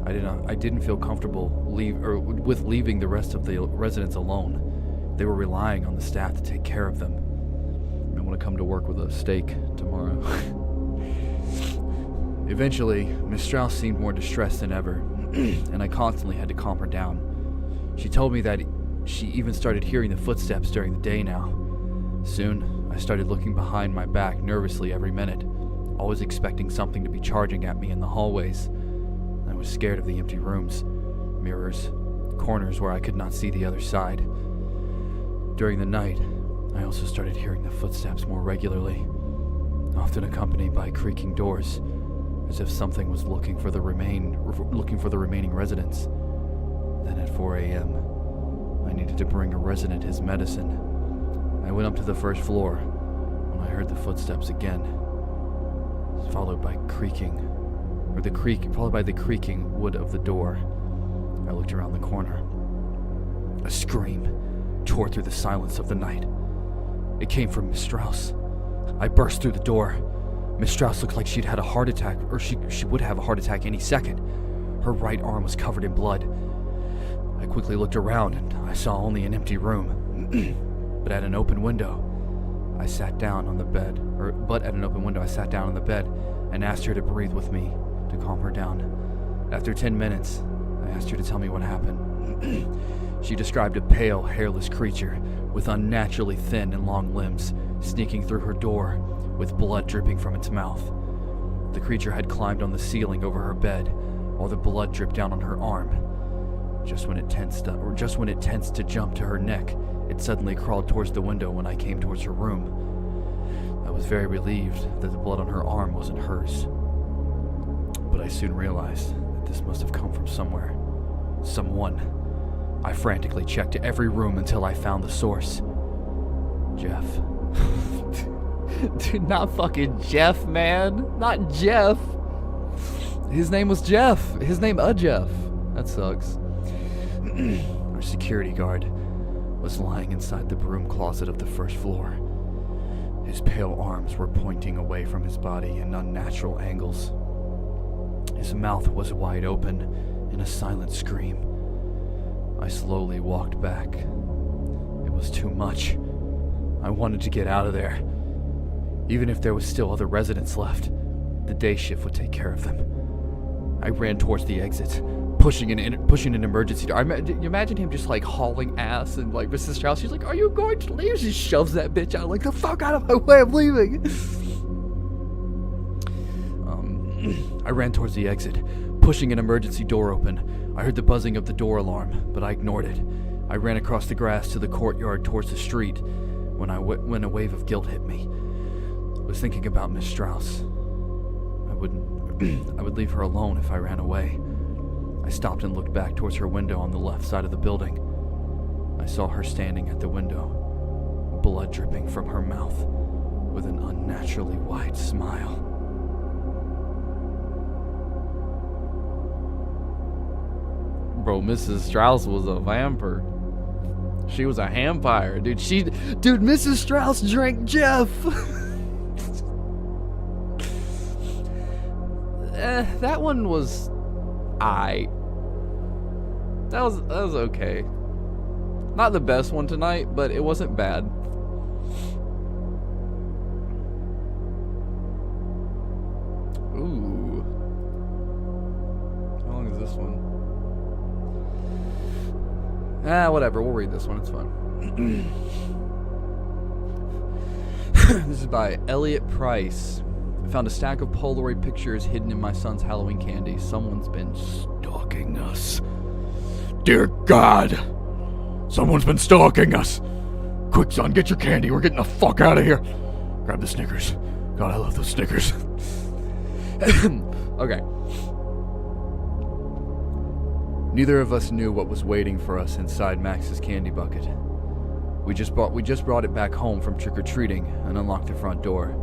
I didn't feel comfortable with leaving the rest of the residents alone. They were relying on the staff to take care of them. I want to come to work with a steak tomorrow. Eventually, Miss Strauss seemed more distressed than ever, and I constantly had to calm her down. She told me that she even started hearing the footsteps during the day now. Soon, I started looking behind my back nervously every minute, always expecting something to be charging at me in the hallways. I was scared of the empty rooms, mirrors, corners where I could not see the other side. During the night, I also started hearing the footsteps more regularly, often accompanied by creaking doors, as if something was looking for the remaining residents. Then at 4 a.m., I needed to bring a resident his medicine. I went up to the first floor when I heard the footsteps again, followed by the creaking wood of the door. I looked around the corner. A scream tore through the silence of the night. It came from Miss Strauss. I burst through the door. Miss Strauss looked like she'd had a heart attack, or she would have a heart attack any second. Her right arm was covered in blood. I quickly looked around and I saw only an empty room. But at an open window, I sat down on the bed and asked her to breathe with me to calm her down. After 10 minutes, I asked her to tell me what happened. She described a pale, hairless creature with unnaturally thin and long limbs sneaking through her door with blood dripping from its mouth. The creature had climbed on the ceiling over her bed while the blood dripped down on her arm. Just when it tensed to jump to her neck, it suddenly crawled towards the window when I came towards her room. I was very relieved that the blood on her arm wasn't hers. But I soon realized that this must have come from somewhere. Someone. I frantically checked every room until I found the source. Jeff. Dude, not fucking Jeff, man. Not Jeff. His name was Jeff. His name Jeff. That sucks. Our security guard was lying inside the broom closet of the first floor. His pale arms were pointing away from his body in unnatural angles. His mouth was wide open in a silent scream. I slowly walked back. It was too much. I wanted to get out of there. Even if there was still other residents left, the day shift would take care of them. I ran towards the exit, pushing an emergency door. You imagine him just like hauling ass, and like Mrs. Strauss, she's like, "Are you going to leave?" She shoves that bitch out, like, "The fuck out of my way, I'm leaving." I ran towards the exit, pushing an emergency door open. I heard the buzzing of the door alarm, but I ignored it. I ran across the grass to the courtyard towards the street when a wave of guilt hit me. I was thinking about Miss Strauss. I would leave her alone if I ran away. I stopped and looked back towards her window on the left side of the building. I saw her standing at the window, blood dripping from her mouth, with an unnaturally wide smile. Bro, Mrs. Strauss was a vampire. She was a vampire, dude. Dude, Mrs. Strauss drank Jeff. That one was That was okay. Not the best one tonight, but it wasn't bad. Ooh. How long is this one? Whatever, we'll read this one, it's fun. This is by Elliot Price. I found a stack of Polaroid pictures hidden in my son's Halloween candy. Someone's been stalking us. Dear God, someone's been stalking us. Quick, son, get your candy. We're getting the fuck out of here. Grab the Snickers. God, I love those Snickers. Okay. Neither of us knew what was waiting for us inside Max's candy bucket. We just brought it back home from trick-or-treating and unlocked the front door.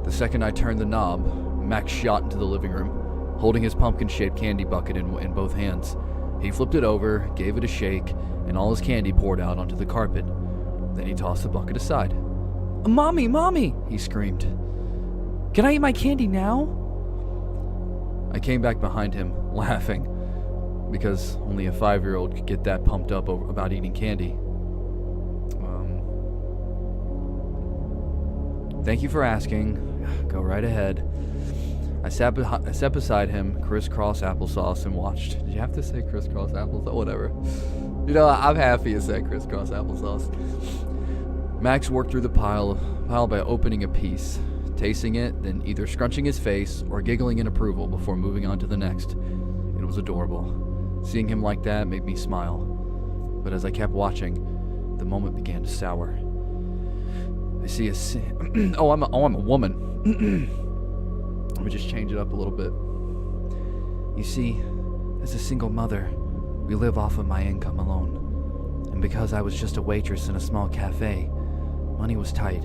The second I turned the knob, Max shot into the living room, holding his pumpkin-shaped candy bucket in both hands. He flipped it over, gave it a shake, and all his candy poured out onto the carpet. Then he tossed the bucket aside. Mommy, Mommy, he screamed. Can I eat my candy now? I came back behind him, laughing, because only a 5-year-old could get that pumped up about eating candy. Thank you for asking. Go right ahead. I sat beside him, crisscross applesauce, and watched. Did you have to say crisscross applesauce? Whatever. You know, I'm happy you said crisscross applesauce. Max worked through the pile by opening a piece, tasting it, then either scrunching his face or giggling in approval before moving on to the next. It was adorable. Seeing him like that made me smile. But as I kept watching, the moment began to sour. I see a oh, I'm a woman. Let me just change it up a little bit. You see, as a single mother, we live off of my income alone. And because I was just a waitress in a small cafe, money was tight.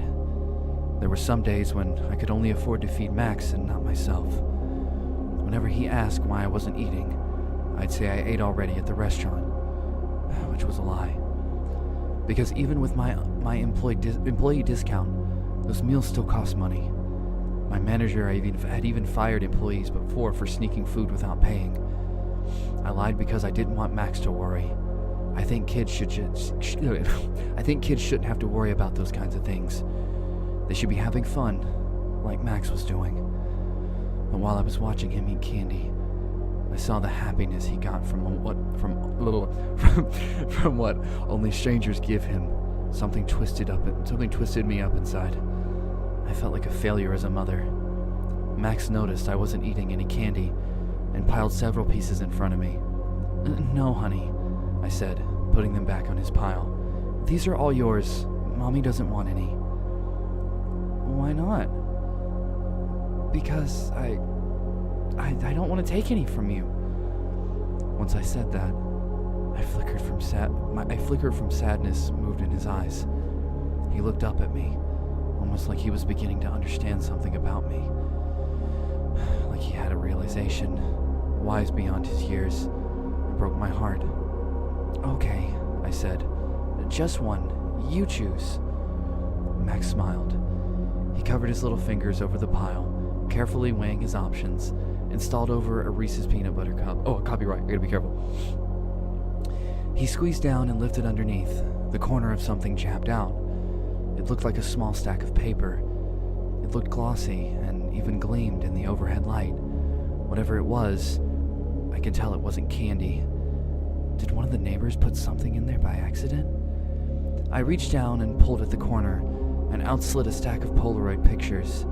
There were some days when I could only afford to feed Max and not myself. Whenever he asked why I wasn't eating, I'd say I ate already at the restaurant, which was a lie. Because even with my employee discount, those meals still cost money. My manager had even fired employees before for sneaking food without paying. I lied because I didn't want Max to worry. I think kids shouldn't have to worry about those kinds of things. They should be having fun, like Max was doing. But while I was watching him eat candy, I saw the happiness he got from what only strangers give him. Something twisted me up inside. I felt like a failure as a mother. Max noticed I wasn't eating any candy and piled several pieces in front of me. No, honey, I said, putting them back on his pile. These are all yours. Mommy doesn't want any. Why not? Because I don't want to take any from you. Once I said that, I flickered from sadness moved in his eyes. He looked up at me, almost like he was beginning to understand something about me. Like he had a realization, wise beyond his years. It broke my heart. Okay, I said. Just one. You choose. Max smiled. He covered his little fingers over the pile, carefully weighing his options, and stalled over a Reese's peanut butter cup. Oh, copyright. I gotta be careful. He squeezed down and lifted underneath, the corner of something jabbed out. It looked like a small stack of paper. It looked glossy and even gleamed in the overhead light. Whatever it was, I could tell it wasn't candy. Did one of the neighbors put something in there by accident? I reached down and pulled at the corner, and out slid a stack of Polaroid pictures.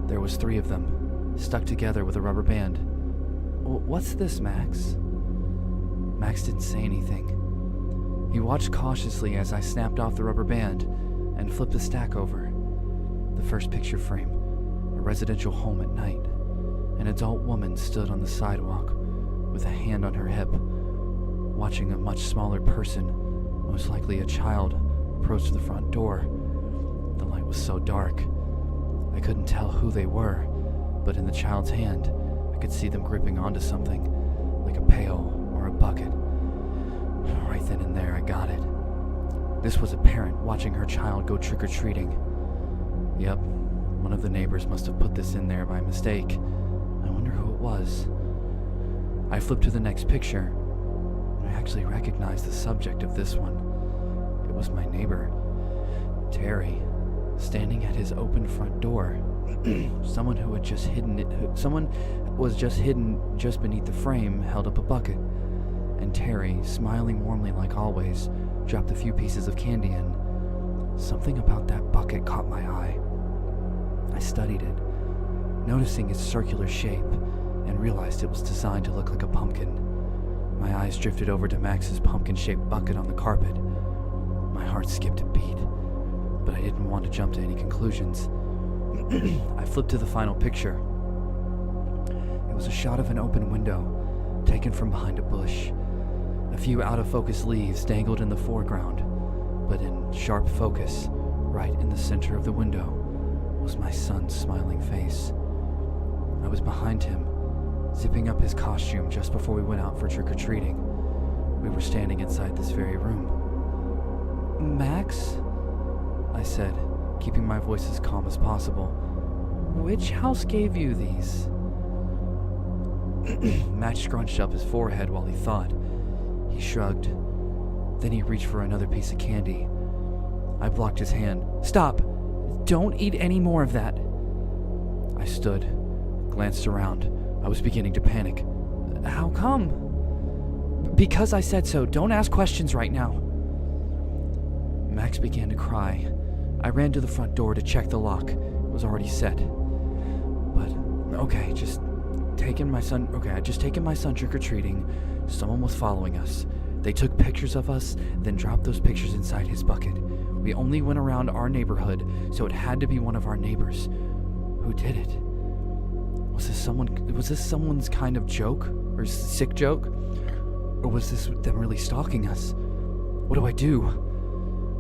There was 3 of them, stuck together with a rubber band. What's this, Max? Max didn't say anything. He watched cautiously as I snapped off the rubber band and flipped the stack over. The first picture frame, a residential home at night. An adult woman stood on the sidewalk with a hand on her hip, watching a much smaller person, most likely a child, approach the front door. The light was so dark, I couldn't tell who they were, but in the child's hand, I could see them gripping onto something, like a pail or a bucket. Right then and there, I got it. This was a parent watching her child go trick-or-treating. Yep, one of the neighbors must have put this in there by mistake. I wonder who it was. I flipped to the next picture. I actually recognized the subject of this one. It was my neighbor, Terry, standing at his open front door. Someone was just hidden just beneath the frame held up a bucket, and Terry, smiling warmly like always, dropped a few pieces of candy in. Something about that bucket caught my eye. I studied it, noticing its circular shape, and realized it was designed to look like a pumpkin. My eyes drifted over to Max's pumpkin-shaped bucket on the carpet. My heart skipped a beat, but I didn't want to jump to any conclusions. I flipped to the final picture. It was a shot of an open window, taken from behind a bush. A few out-of-focus leaves dangled in the foreground, but in sharp focus, right in the center of the window, was my son's smiling face. I was behind him, zipping up his costume just before we went out for trick-or-treating. We were standing inside this very room. "Max?" I said, keeping my voice as calm as possible. "Which house gave you these?" Max scrunched up his forehead while he thought. He shrugged. Then he reached for another piece of candy. I blocked his hand. "Stop! Don't eat any more of that!" I stood, glanced around. I was beginning to panic. "How come?" "Because I said so. Don't ask questions right now." Max began to cry. I ran to the front door to check the lock. It was already set. But, I just taken my son trick-or-treating. Someone was following us. They took pictures of us, then dropped those pictures inside his bucket. We only went around our neighborhood, so it had to be one of our neighbors. Who did it? Was this someone's kind of joke? Or sick joke? Or was this them really stalking us? What do I do?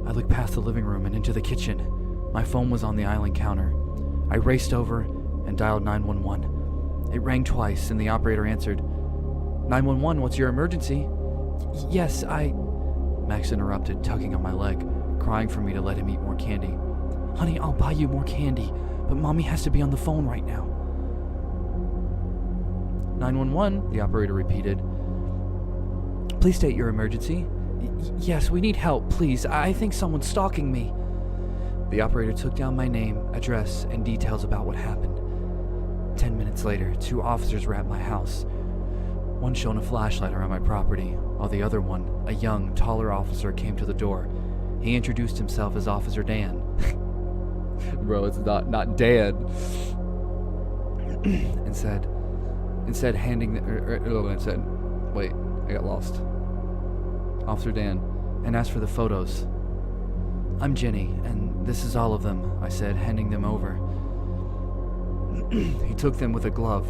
I looked past the living room and into the kitchen. My phone was on the island counter. I raced over and dialed 911. It rang twice and the operator answered. 911, what's your emergency? Yes, Max interrupted, tugging on my leg, crying for me to let him eat more candy. Honey, I'll buy you more candy, but Mommy has to be on the phone right now. 911, the operator repeated. Please state your emergency. Yes, we need help, please. I think someone's stalking me. The operator took down my name, address, and details about what happened. 10 minutes later, 2 officers were at my house. One shone a flashlight around my property, while the other one, a young, taller officer, came to the door. He introduced himself as Officer Dan. Bro, it's not Dan. and said, wait, I got lost. Officer Dan, and asked for the photos. I'm Jenny, and this is all of them, I said, handing them over. He took them with a glove,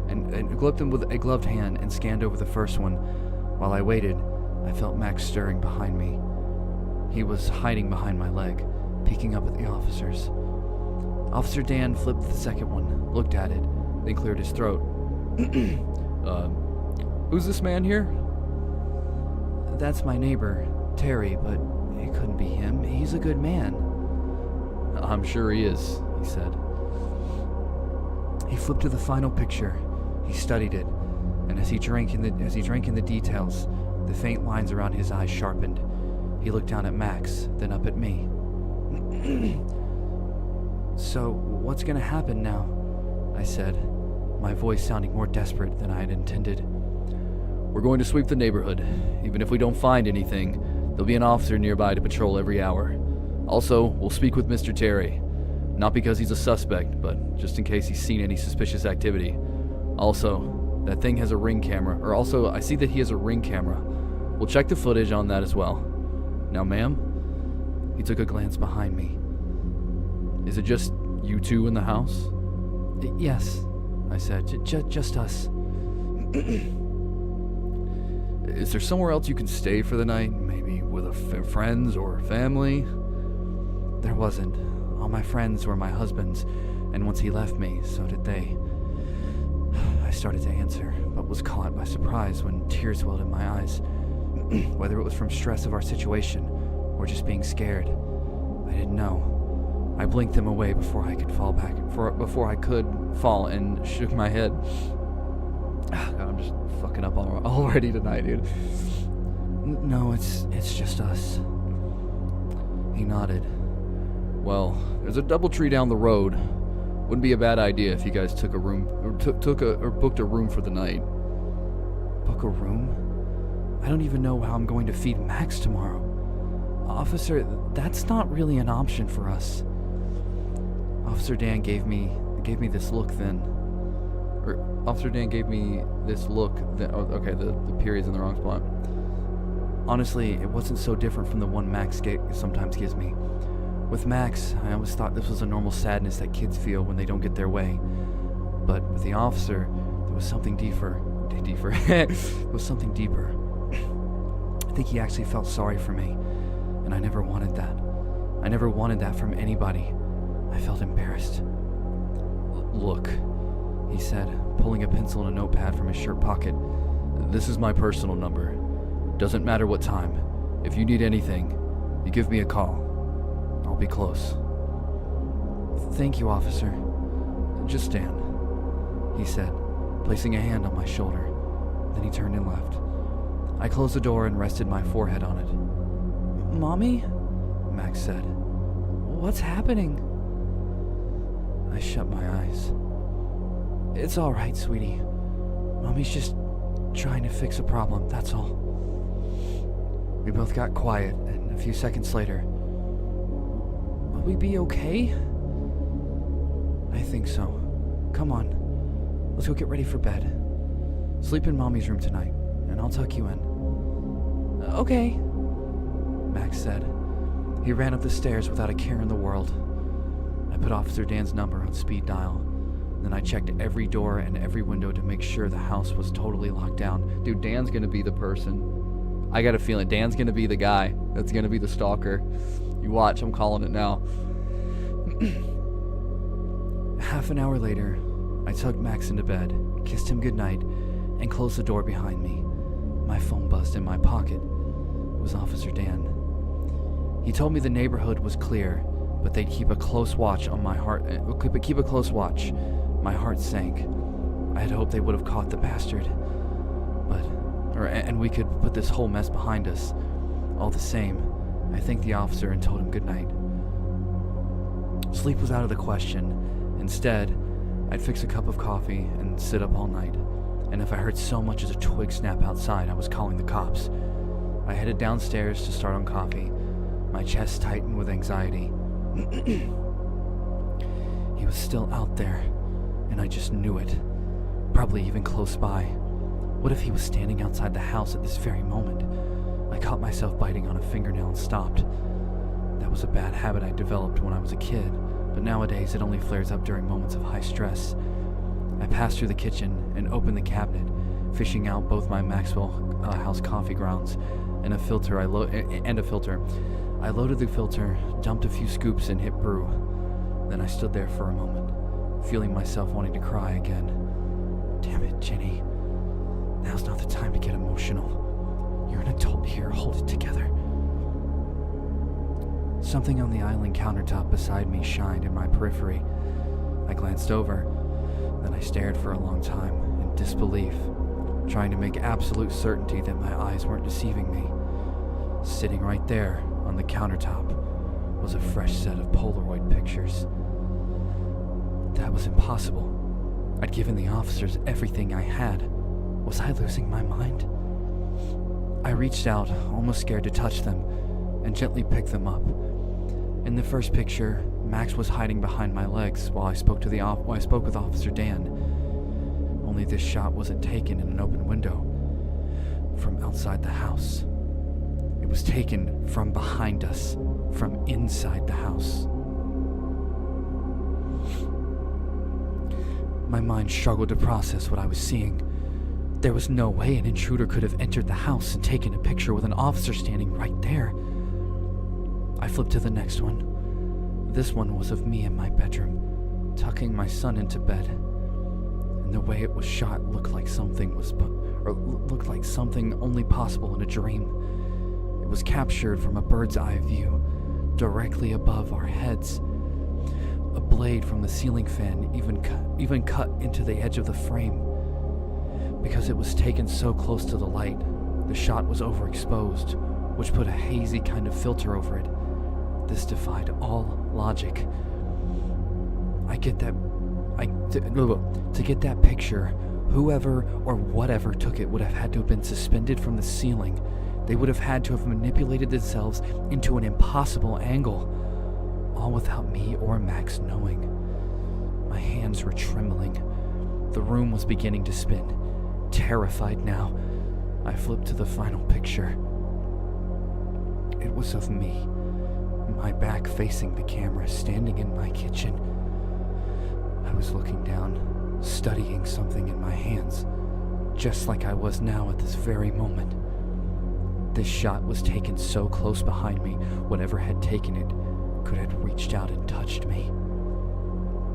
and gloved them with a gloved hand and scanned over the first one. While I waited, I felt Max stirring behind me. He was hiding behind my leg, peeking up at the officers. Officer Dan flipped the second one, looked at it, then cleared his throat. Who's this man here? That's my neighbor, Terry, but it couldn't be him. He's a good man. I'm sure he is, he said. He flipped to the final picture. He studied it, and as he drank in the details, the faint lines around his eyes sharpened. He looked down at Max, then up at me. So, what's gonna happen now? I said, my voice sounding more desperate than I had intended. We're going to sweep the neighborhood. Even if we don't find anything, there'll be an officer nearby to patrol every hour. Also, we'll speak with Mr. Terry. Not because he's a suspect, but just in case he's seen any suspicious activity. Also, that thing has a ring camera, I see that he has a ring camera. We'll check the footage on that as well. Now, ma'am? He took a glance behind me. Is it just you two in the house? Yes, I said. Just us. Is there somewhere else you can stay for the night? Maybe with friends or family? There wasn't. All my friends were my husband's, and once he left me, so did they. I started to answer, but was caught by surprise when tears welled in my eyes. Whether it was from stress of our situation, or just being scared, I didn't know. I blinked them away before I could fall and shook my head. God, I'm just fucking up already tonight, dude. No, it's just us. He nodded. Well, there's a DoubleTree down the road. Wouldn't be a bad idea if you guys took a room or booked a room for the night. Book a room? I don't even know how I'm going to feed Max tomorrow. Officer, that's not really an option for us. Officer Dan gave me this look then. Officer Dan gave me this look then. Oh, okay, the period's in the wrong spot. Honestly, it wasn't so different from the one Max sometimes gives me. With Max, I always thought this was a normal sadness that kids feel when they don't get their way. But with the officer, there was something deeper. There was something deeper. I think he actually felt sorry for me, and I never wanted that. I never wanted that from anybody. I felt embarrassed. Look, he said, pulling a pencil and a notepad from his shirt pocket. This is my personal number. Doesn't matter what time. If you need anything, you give me a call. I'll be close. Thank you, officer. Just stand, he said, placing a hand on my shoulder. Then he turned and left. I closed the door and rested my forehead on it. Mommy? Max said. What's happening? I shut my eyes. It's all right, sweetie. Mommy's just trying to fix a problem, that's all. We both got quiet, and a few seconds later, will we be okay? I think so. Come on, let's go get ready for bed. Sleep in Mommy's room tonight, and I'll tuck you in. Okay, Max said. He ran up the stairs without a care in the world. I put Officer Dan's number on speed dial. Then I checked every door and every window to make sure the house was totally locked down. Dude, Dan's gonna be the person. I got a feeling Dan's gonna be the guy that's gonna be the stalker. You watch, I'm calling it now. Half an hour later, I tucked Max into bed, kissed him goodnight, and closed the door behind me. My phone buzzed in my pocket. It was Officer Dan. He told me the neighborhood was clear, but they'd keep a close watch on my heart. Keep a close watch. My heart sank. I had hoped they would have caught the bastard, and we could put this whole mess behind us. All the same, I thanked the officer and told him goodnight. Sleep was out of the question. Instead, I'd fix a cup of coffee and sit up all night. And if I heard so much as a twig snap outside, I was calling the cops. I headed downstairs to start on coffee. My chest tightened with anxiety. He was still out there, and I just knew it. Probably even close by. What if he was standing outside the house at this very moment? I caught myself biting on a fingernail and stopped. That was a bad habit I developed when I was a kid, but nowadays it only flares up during moments of high stress. I passed through the kitchen and opened the cabinet, fishing out both my Maxwell House coffee grounds and a filter. I loaded the filter, dumped a few scoops, and hit brew. Then I stood there for a moment, feeling myself wanting to cry again. Damn it, Jenny. Now's not the time to get emotional. You're an adult here, hold it together. Something on the island countertop beside me shined in my periphery. I glanced over, then I stared for a long time in disbelief, trying to make absolute certainty that my eyes weren't deceiving me. Sitting right there on the countertop was a fresh set of Polaroid pictures. That was impossible. I'd given the officers everything I had. Was I losing my mind? I reached out, almost scared to touch them, and gently picked them up. In the first picture, Max was hiding behind my legs while I spoke with Officer Dan. Only this shot wasn't taken in an open window. From outside the house. It was taken from behind us, from inside the house. My mind struggled to process what I was seeing. There was no way an intruder could have entered the house and taken a picture with an officer standing right there. I flipped to the next one. This one was of me in my bedroom, tucking my son into bed. And the way it was shot looked like something only possible in a dream. It was captured from a bird's eye view, directly above our heads. A blade from the ceiling fan even cut into the edge of the frame. Because it was taken so close to the light, the shot was overexposed, which put a hazy kind of filter over it. This defied all logic. To get that picture Whoever or whatever took it would have had to have been suspended from the ceiling. They would have had to have manipulated themselves into an impossible angle, all without me or Max knowing. My hands were trembling. The room was beginning to spin. Terrified now, I flipped to the final picture. It was of me, my back facing the camera, standing in my kitchen. I was looking down, studying something in my hands, just like I was now at this very moment. This shot was taken so close behind me, whatever had taken it could have reached out and touched me.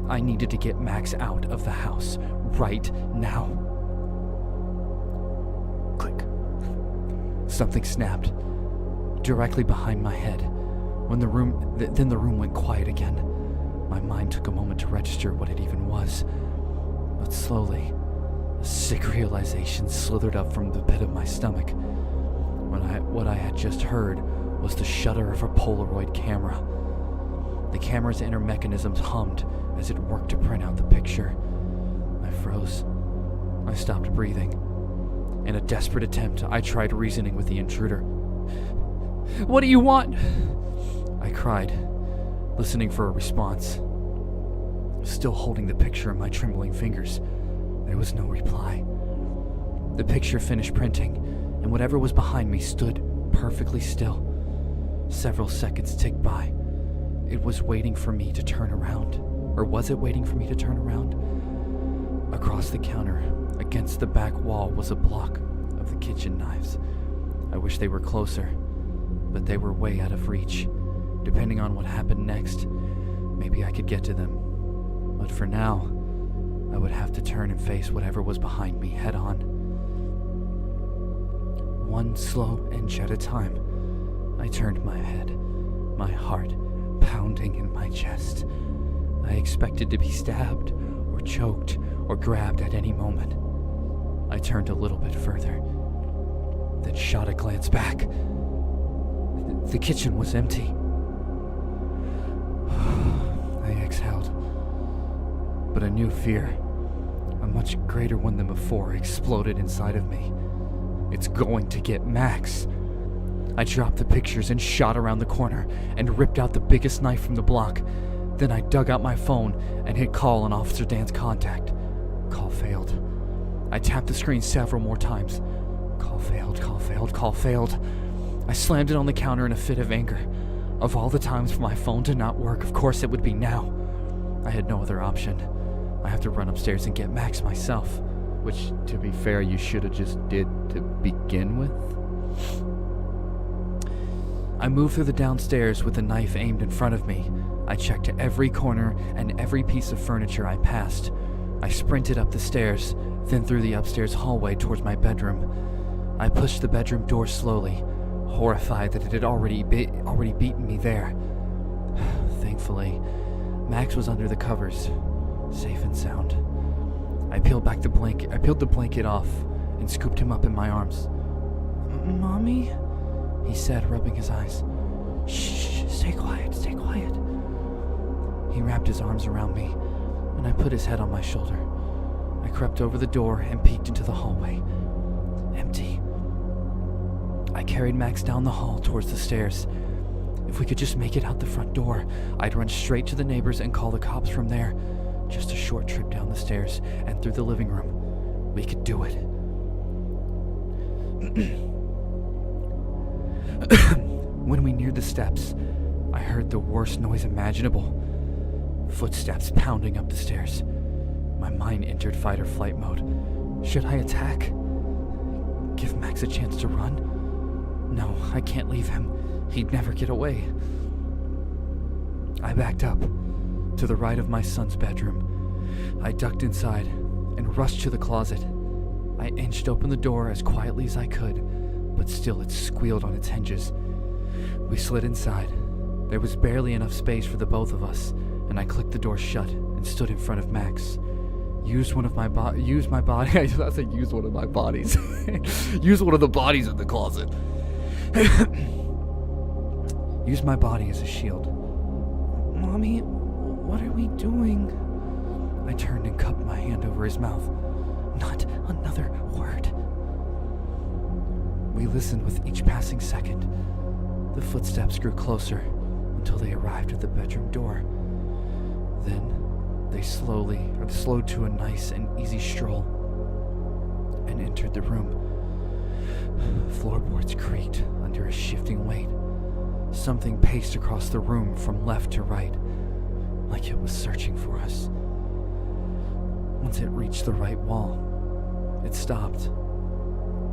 I needed to get Max out of the house, right now. Click. Something snapped, directly behind my head. Then the room went quiet again. My mind took a moment to register what it even was. But slowly, a sick realization slithered up from the pit of my stomach. What I had just heard was the shudder of a Polaroid camera. The camera's inner mechanisms hummed as it worked to print out the picture. I froze. I stopped breathing. In a desperate attempt, I tried reasoning with the intruder. "What do you want?" I cried, listening for a response. Still holding the picture in my trembling fingers, there was no reply. The picture finished printing, and whatever was behind me stood perfectly still. Several seconds ticked by. It was waiting for me to turn around. Or was it waiting for me to turn around? Across the counter, against the back wall, was a block of the kitchen knives. I wish they were closer, but they were way out of reach. Depending on what happened next, maybe I could get to them. But for now, I would have to turn and face whatever was behind me head on. One slow inch at a time, I turned my head, my heart pounding in my chest. I expected to be stabbed, or choked, or grabbed at any moment. I turned a little bit further, then shot a glance back. The kitchen was empty. I exhaled, but a new fear, a much greater one than before, exploded inside of me. It's going to get Max. I dropped the pictures and shot around the corner and ripped out the biggest knife from the block. Then I dug out my phone and hit call on Officer Dan's contact. Call failed. I tapped the screen several more times. Call failed, call failed, call failed. I slammed it on the counter in a fit of anger. Of all the times for my phone to not work, of course it would be now. I had no other option. I have to run upstairs and get Max myself. Which, to be fair, you should have just did to begin with. I moved through the downstairs with the knife aimed in front of me. I checked every corner and every piece of furniture I passed. I sprinted up the stairs, then through the upstairs hallway towards my bedroom. I pushed the bedroom door slowly, horrified that it had already beaten me there. Thankfully, Max was under the covers, safe and sound. I peeled the blanket off and scooped him up in my arms. "Mommy?" he said, rubbing his eyes. "Shh, stay quiet, stay quiet." He wrapped his arms around me, and I put his head on my shoulder. I crept over the door and peeked into the hallway. Empty. I carried Max down the hall towards the stairs. If we could just make it out the front door, I'd run straight to the neighbors and call the cops from there. Just a short trip down the stairs and through the living room. We could do it. When we neared the steps, I heard the worst noise imaginable. Footsteps pounding up the stairs. My mind entered fight or flight mode. Should I attack? Give Max a chance to run? No, I can't leave him. He'd never get away. I backed up to the right of my son's bedroom. I ducked inside and rushed to the closet. I inched open the door as quietly as I could, but still it squealed on its hinges. We slid inside. There was barely enough space for the both of us, and I clicked the door shut and stood in front of Max. Used one of the bodies in the closet. Used my body as a shield. "Mommy, what are we doing?" I turned and cupped my hand over his mouth. Not another word. We listened with each passing second. The footsteps grew closer until they arrived at the bedroom door. Then they slowed to a nice and easy stroll and entered the room. Floorboards creaked under a shifting weight. Something paced across the room from left to right, like it was searching for us. Once it reached the right wall, it stopped,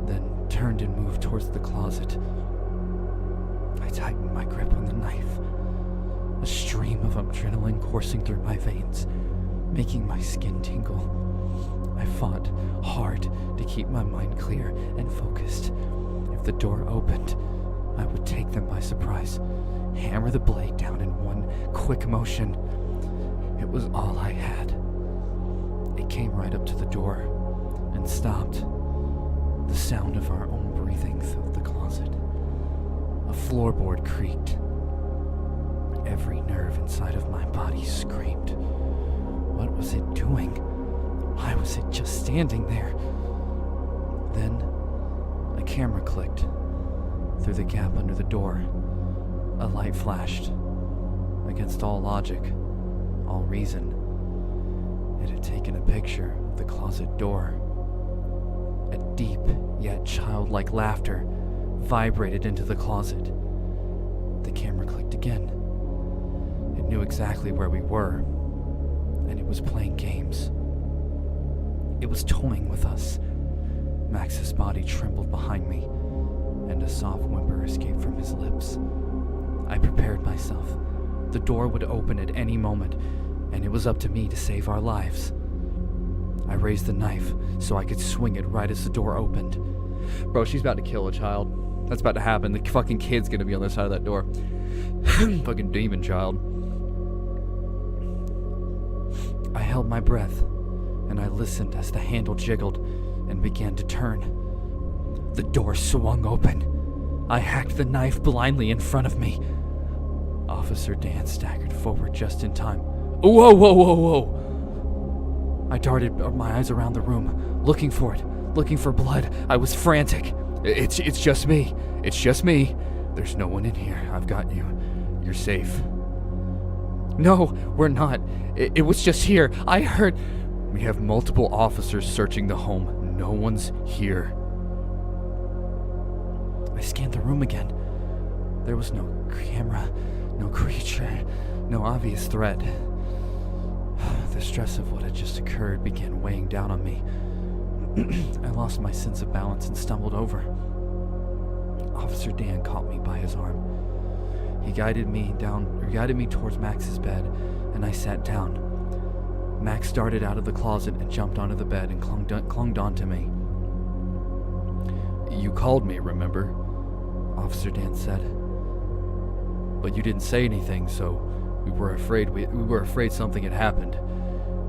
then turned and moved towards the closet. I tightened my grip on the knife, a stream of adrenaline coursing through my veins, making my skin tingle. I fought hard to keep my mind clear and focused. If the door opened, I would take them by surprise, hammer the blade down in one quick motion. It was all I had. It came right up to the door and stopped. The sound of our own breathing filled the closet. A floorboard creaked. Every nerve inside of my body screamed. What was it doing? Why was it just standing there? Then, a camera clicked. Through the gap under the door, a light flashed. Against all logic, all reason, it had taken a picture of the closet door. A deep yet childlike laughter vibrated into the closet. The camera clicked again. It knew exactly where we were, and it was playing games. It was toying with us. Max's body trembled behind me, and a soft whimper escaped from his lips. I prepared myself. The door would open at any moment, and it was up to me to save our lives. I raised the knife so I could swing it right as the door opened. Bro, she's about to kill a child. That's about to happen. The fucking kid's gonna be on the other side of that door. Fucking demon child. I held my breath, and I listened as the handle jiggled and began to turn. The door swung open. I hacked the knife blindly in front of me. Officer Dan staggered forward just in time. Whoa, whoa, whoa, whoa! I darted my eyes around the room, looking for it, looking for blood. I was frantic. It's just me. It's just me. There's no one in here. I've got you. You're safe. No, we're not. It was just here. I heard... We have multiple officers searching the home. No one's here. I scanned the room again. There was no camera, no creature, no obvious threat. The stress of what had just occurred began weighing down on me. I lost my sense of balance and stumbled over. Officer Dan caught me by his arm. He guided me towards Max's bed, and I sat down. Max darted out of the closet and jumped onto the bed and clung onto me. You called me, remember? Officer Dan said. But you didn't say anything, so we were afraid. We were afraid something had happened.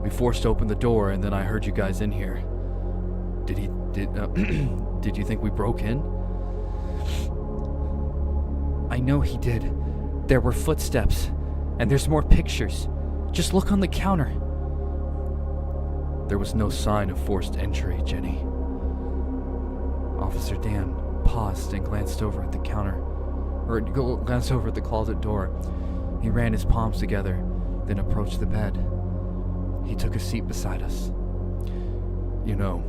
We forced open the door, and then I heard you guys in here. Did you think we broke in? I know he did. There were footsteps, and there's more pictures. Just look on the counter. There was no sign of forced entry, Jenny. Officer Dan paused and glanced over at the closet door. He ran his palms together, then approached the bed. He took a seat beside us. You know,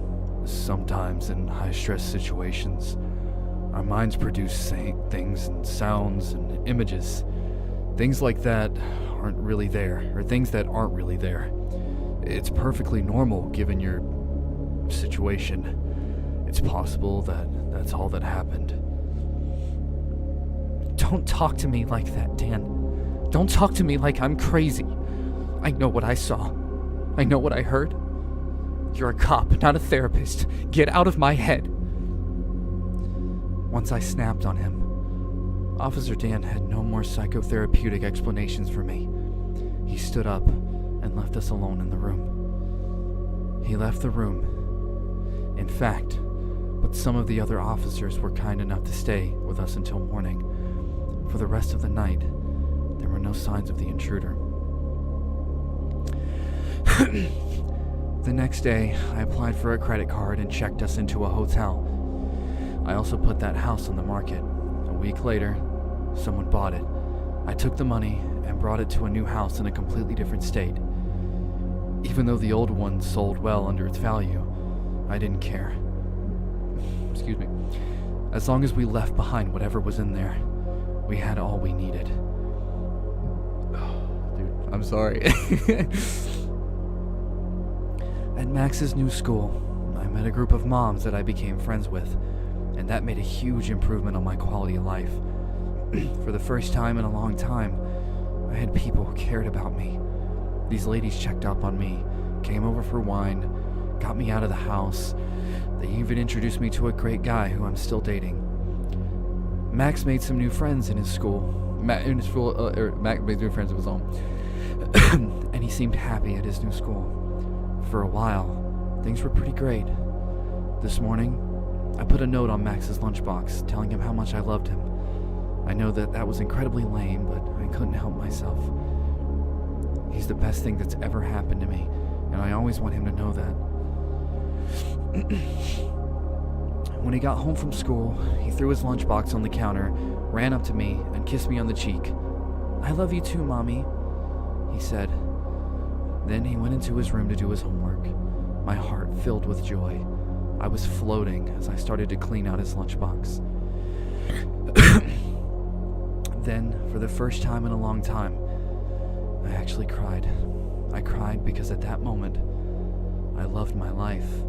sometimes in high-stress situations, our minds produce things and sounds and images. Things like that aren't really there, or things that aren't really there. It's perfectly normal given your situation. It's possible that that's all that happened. Don't talk to me like that, Dan. Don't talk to me like I'm crazy. I know what I saw. I know what I heard. You're a cop, not a therapist. Get out of my head. Once I snapped on him, Officer Dan had no more psychotherapeutic explanations for me. He stood up and left us alone in the room. He left the room, in fact, but some of the other officers were kind enough to stay with us until morning. For the rest of the night, there were no signs of the intruder. The next day, I applied for a credit card and checked us into a hotel. I also put that house on the market. A week later, someone bought it. I took the money and brought it to a new house in a completely different state. Even though the old one sold well under its value, I didn't care. Excuse me. As long as we left behind whatever was in there, we had all we needed. Dude, I'm sorry. At Max's new school, I met a group of moms that I became friends with, and that made a huge improvement on my quality of life. For the first time in a long time, I had people who cared about me. These ladies checked up on me, came over for wine, got me out of the house. They even introduced me to a great guy who I'm still dating. Max made some new friends in his school. Max made new friends of his own. And he seemed happy at his new school. For a while, things were pretty great. This morning, I put a note on Max's lunchbox telling him how much I loved him. I know that was incredibly lame, but I couldn't help myself. He's the best thing that's ever happened to me, and I always want him to know that. When he got home from school, he threw his lunchbox on the counter, ran up to me, and kissed me on the cheek. "I love you too, Mommy," he said. Then he went into his room to do his homework. My heart filled with joy. I was floating as I started to clean out his lunchbox. Then, for the first time in a long time, I actually cried. I cried because at that moment, I loved my life.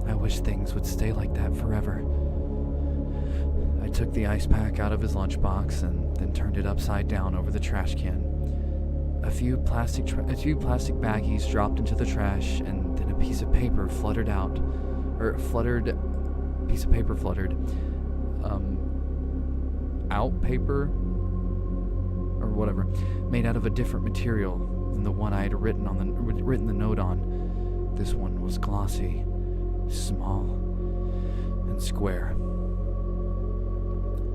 I wish things would stay like that forever. I took the ice pack out of his lunchbox and then turned it upside down over the trash can. A few plastic baggies dropped into the trash, and then a piece of paper fluttered out. Out paper? Or whatever. Made out of a different material than the one I had written the note on. This one was glossy, small, and square.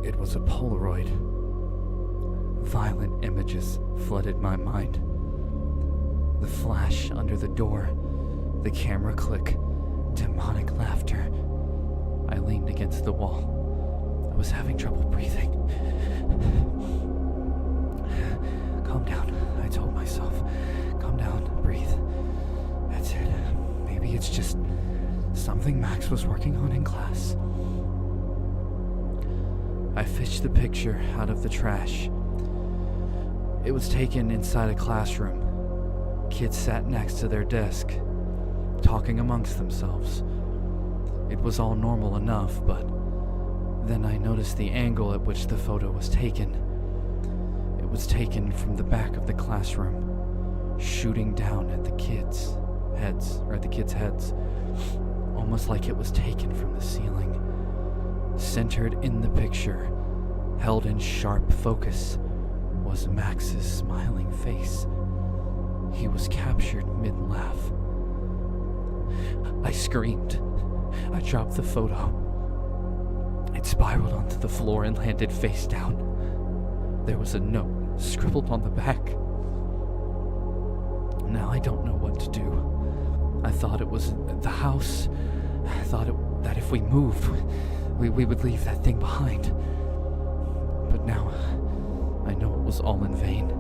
It was a Polaroid. Violent images flooded my mind. The flash under the door, the camera click, demonic laughter. I leaned against the wall. I was having trouble breathing. Calm down, I told myself. Calm down, breathe. That's it. Maybe it's just something Max was working on in class. I fished the picture out of the trash. It was taken inside a classroom. Kids sat next to their desk, talking amongst themselves. It was all normal enough, but then I noticed the angle at which the photo was taken. It was taken from the back of the classroom, shooting down at the kids' heads, almost like it was taken from the ceiling. Centered in the picture, held in sharp focus, was Max's smiling face. He was captured mid-laugh. I screamed. I dropped the photo. It spiraled onto the floor and landed face down. There was a note scribbled on the back. Now I don't know what to do. I thought it was the house. I thought that if we moved, we would leave that thing behind. But now I know it was all in vain,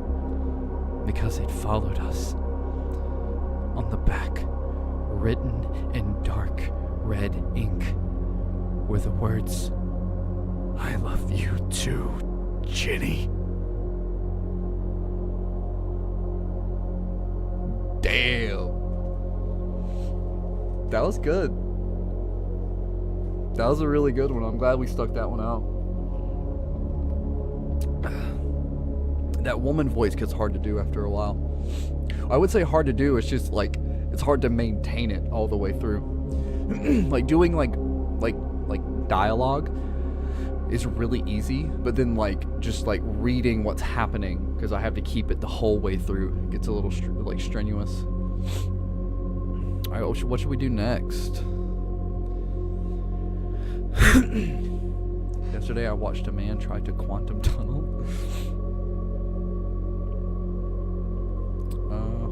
because it followed us. On the back, written in dark red ink, were the words, "I love you too, Ginny." Damn. That was good. That was a really good one. I'm glad we stuck that one out. That woman voice gets hard to do after a while. I would say hard to do, it's just like, it's hard to maintain it all the way through. Like doing like dialogue is really easy, but then just reading what's happening, because I have to keep it the whole way through, it gets a little strenuous. Alright, what should we do next? Yesterday I watched a man try to quantum tunnel.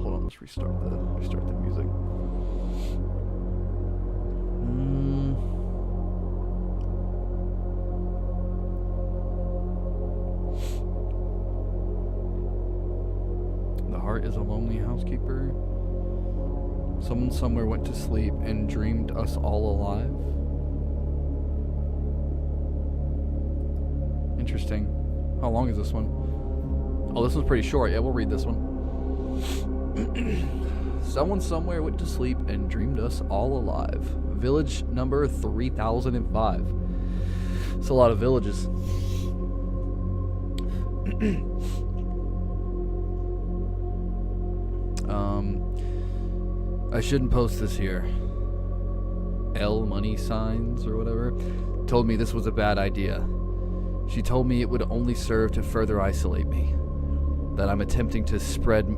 Hold on, let's restart the music. The heart is a lonely housekeeper. Someone somewhere went to sleep and dreamed us all alive. Interesting. How long is this one? Oh, this one's pretty short. Yeah, we'll read this one. Someone somewhere went to sleep and dreamed us all alive. Village number 3005. It's a lot of villages. I shouldn't post this here. L money signs or whatever told me this was a bad idea. She told me it would only serve to further isolate me. That I'm attempting to spread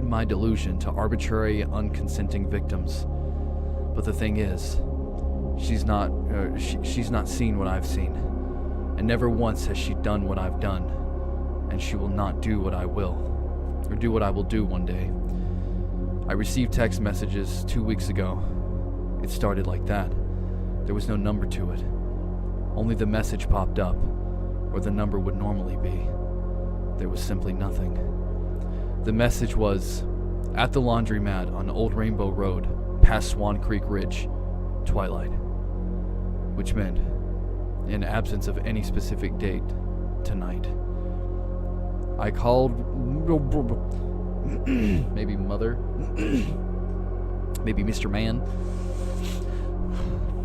my delusion to arbitrary, unconsenting victims. But the thing is, she's not seen what I've seen, and never once has she done what I've done, and she will not do what I will, or do what I will do one day. I received text messages 2 weeks ago. It started like that. There was no number to it. Only the message popped up, where the number would normally be. There was simply nothing. The message was, at the laundromat on Old Rainbow Road, past Swan Creek Ridge, twilight. Which meant, in absence of any specific date, tonight. I called maybe Mother, maybe Mr. Man.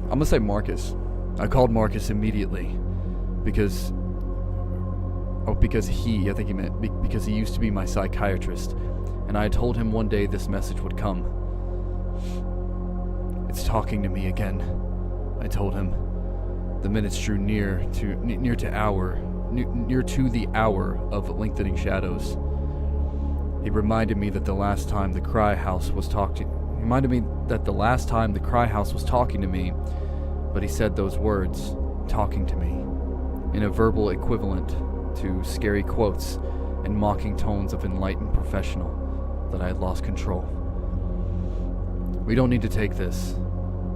I'm gonna say Marcus. I called Marcus immediately because he used to be my psychiatrist, and I had told him one day this message would come. It's talking to me again, I told him. The minutes drew near to the hour of lengthening shadows. He reminded me that the last time the Cry House was talking to me, but he said those words, talking to me, in a verbal equivalent to scary quotes and mocking tones of enlightened professional, that I had lost control. We don't need to take this.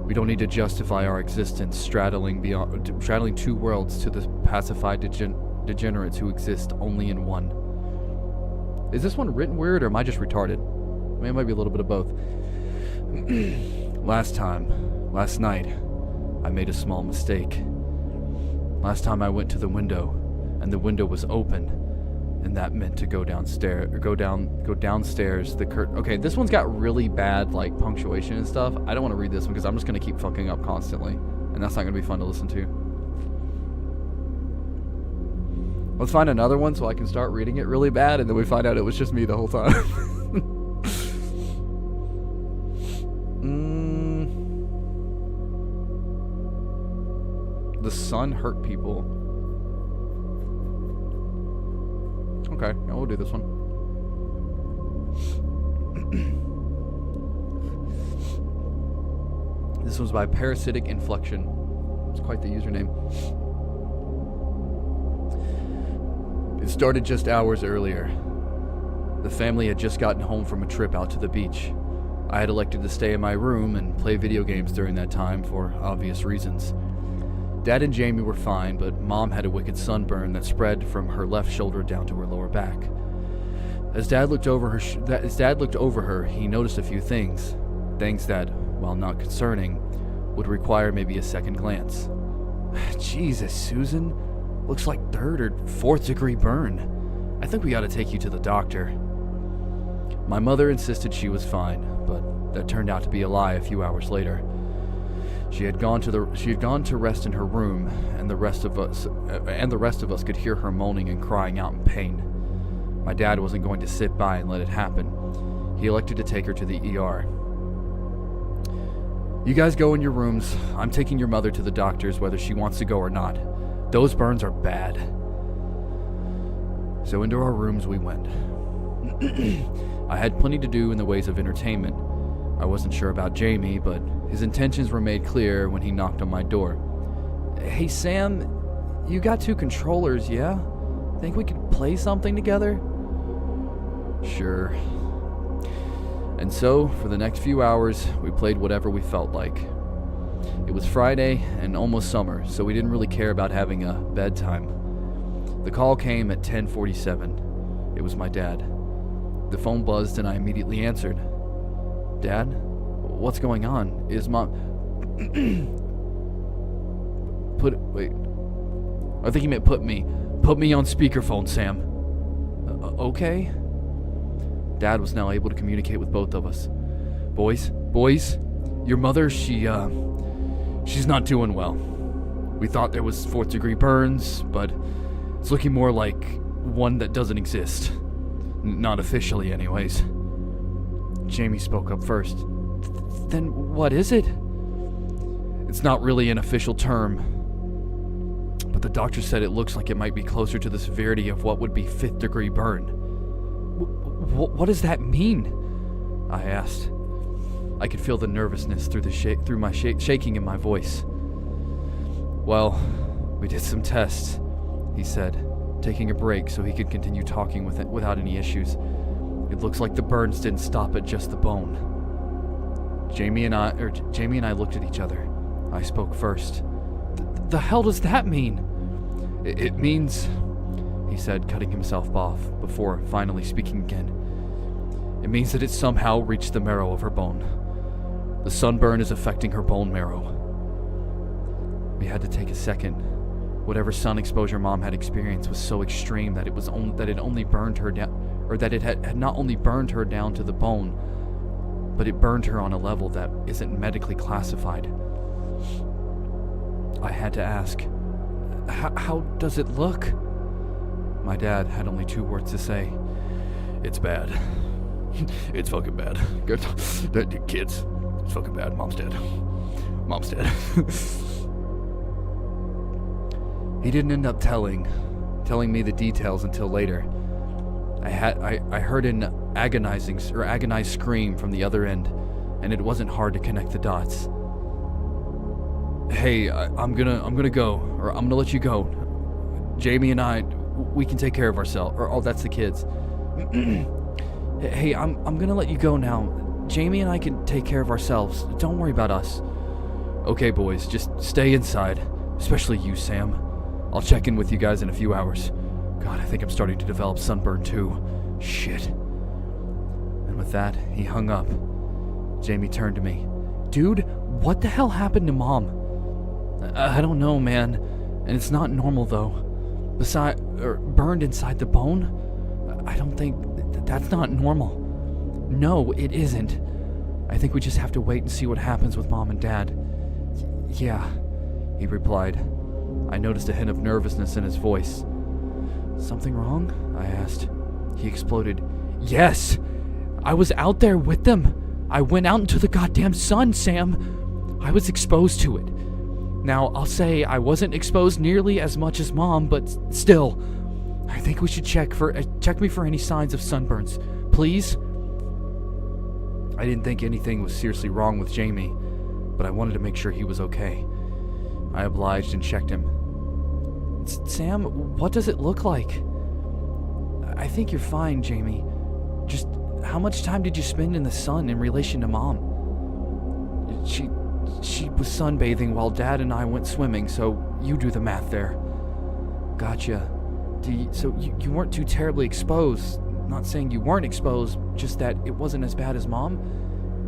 We don't need to justify our existence straddling two worlds to the pacified degenerates who exist only in one. Is this one written weird, or am I just retarded? I mean, it might be a little bit of both. Last night, I made a small mistake. Last time I went to the window, and the window was open, and that meant to go downstairs. Okay, this one's got really bad like punctuation and stuff. I don't want to read this one because I'm just gonna keep fucking up constantly, and that's not gonna be fun to listen to. Let's find another one so I can start reading it really bad, and then we find out it was just me the whole time. The sun hurt people. Okay, yeah, we'll do this one. This was by Parasitic Inflection. It's quite the username. It started just hours earlier. The family had just gotten home from a trip out to the beach. I had elected to stay in my room and play video games during that time for obvious reasons. Dad and Jamie were fine, but Mom had a wicked sunburn that spread from her left shoulder down to her lower back. As Dad looked over her, he noticed a few things that, while not concerning, would require maybe a second glance. Jesus, Susan, looks like 3rd or 4th degree burn. I think we ought to take you to the doctor. My mother insisted she was fine, but that turned out to be a lie a few hours later. She had gone to rest in her room, and the rest of us could hear her moaning and crying out in pain. My dad wasn't going to sit by and let it happen. He elected to take her to the ER. You guys go in your rooms. I'm taking your mother to the doctors whether she wants to go or not. Those burns are bad. So into our rooms we went. I had plenty to do in the ways of entertainment. I wasn't sure about Jamie, but his intentions were made clear when he knocked on my door. Hey Sam, you got 2 controllers, yeah? Think we could play something together? Sure. And so, for the next few hours, we played whatever we felt like. It was Friday and almost summer, so we didn't really care about having a bedtime. The call came at 10:47. It was my dad. The phone buzzed and I immediately answered. Dad? What's going on? Is Mom... Wait. I think he meant put me on speakerphone, Sam. Okay? Dad was now able to communicate with both of us. Boys, your mother, she's not doing well. We thought there was 4th degree burns, but it's looking more like one that doesn't exist. Not officially, anyways. Jamie spoke up first. Then what is it? It's not really an official term, but the doctor said it looks like it might be closer to the severity of what would be 5th degree burn. What does that mean? I asked. I could feel the nervousness through my shaking in my voice. Well, we did some tests, he said, taking a break so he could continue talking without any issues. It looks like the burns didn't stop at just the bone. Jamie and I looked at each other. I spoke first. The hell does that mean? It means, he said, cutting himself off before finally speaking again. It means that it somehow reached the marrow of her bone. The sunburn is affecting her bone marrow. We had to take a second. Whatever sun exposure Mom had experienced was so extreme that it only burned her down, or that it had not only burned her down to the bone, but it burned her on a level that isn't medically classified. I had to ask, how does it look? My dad had only 2 words to say. It's bad. It's fucking bad. Good. Kids, it's fucking bad. Mom's dead. He didn't end up telling me the details until later. I heard an agonized scream from the other end, and it wasn't hard to connect the dots. Hey, I'm gonna go, or I'm gonna let you go. Jamie and I, we can take care of ourselves. Or, oh, that's the kids. Hey, I'm gonna let you go now. Jamie and I can take care of ourselves. Don't worry about us. Okay, boys, just stay inside. Especially you, Sam. I'll check in with you guys in a few hours. God, I think I'm starting to develop sunburn too. Shit. And with that, he hung up. Jamie turned to me. Dude, what the hell happened to Mom? I don't know, man. And it's not normal, though. Burned inside the bone? I don't think... that's not normal. No, it isn't. I think we just have to wait and see what happens with Mom and Dad. Yeah, he replied. I noticed a hint of nervousness in his voice. Something wrong? I asked. He exploded. Yes! I was out there with them. I went out into the goddamn sun, Sam. I was exposed to it. Now, I'll say I wasn't exposed nearly as much as Mom, but still, I think we should check me for any signs of sunburns. Please? I didn't think anything was seriously wrong with Jamie, but I wanted to make sure he was okay. I obliged and checked him. Sam, what does it look like? I think you're fine, Jamie. Just how much time did you spend in the sun in relation to Mom? She was sunbathing while Dad and I went swimming, so you do the math there. Gotcha. So you weren't too terribly exposed. Not saying you weren't exposed, just that it wasn't as bad as Mom?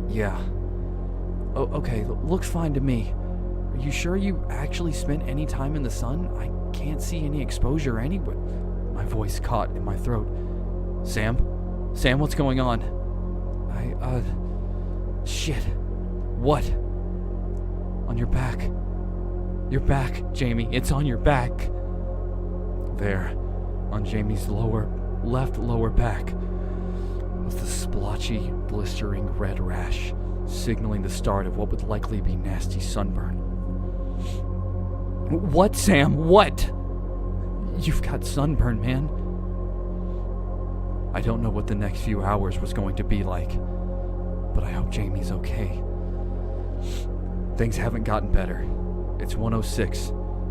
Yeah. Oh, okay, looks fine to me. Are you sure you actually spent any time in the sun? I can't see any exposure anywhere. My voice caught in my throat. Sam, what's going on? Shit. What? On your back. Your back, Jamie. It's on your back. There, on Jamie's left lower back, was the splotchy, blistering red rash, signaling the start of what would likely be nasty sunburn. What, Sam? What? You've got sunburn, man. I don't know what the next few hours was going to be like, but I hope Jamie's okay. Things haven't gotten better. It's 1:06,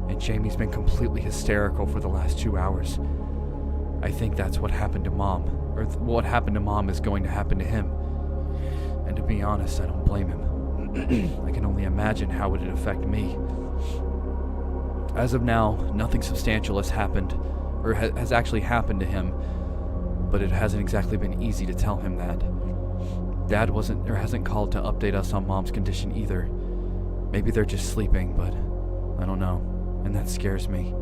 and Jamie's been completely hysterical for the last 2 hours. I think that's what happened to Mom, or what happened to Mom is going to happen to him. And to be honest, I don't blame him. I can only imagine how it'd affect me. As of now, nothing substantial has happened, or has actually happened to him, but it hasn't exactly been easy to tell him that. Dad hasn't called to update us on Mom's condition either. Maybe they're just sleeping, but I don't know, and that scares me.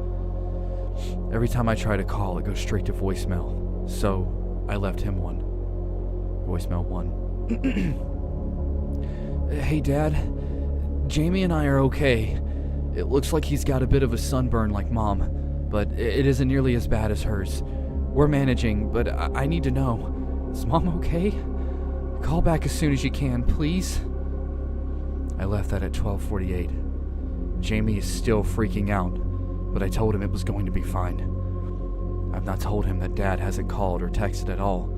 Every time I try to call, it goes straight to voicemail, so I left him one. Voicemail 1. Hey Dad, Jamie and I are okay. It looks like he's got a bit of a sunburn like Mom, but it isn't nearly as bad as hers. We're managing, but I need to know, is Mom okay? Call back as soon as you can, please. I left that at 12:48. Jamie is still freaking out, but I told him it was going to be fine. I've not told him that Dad hasn't called or texted at all.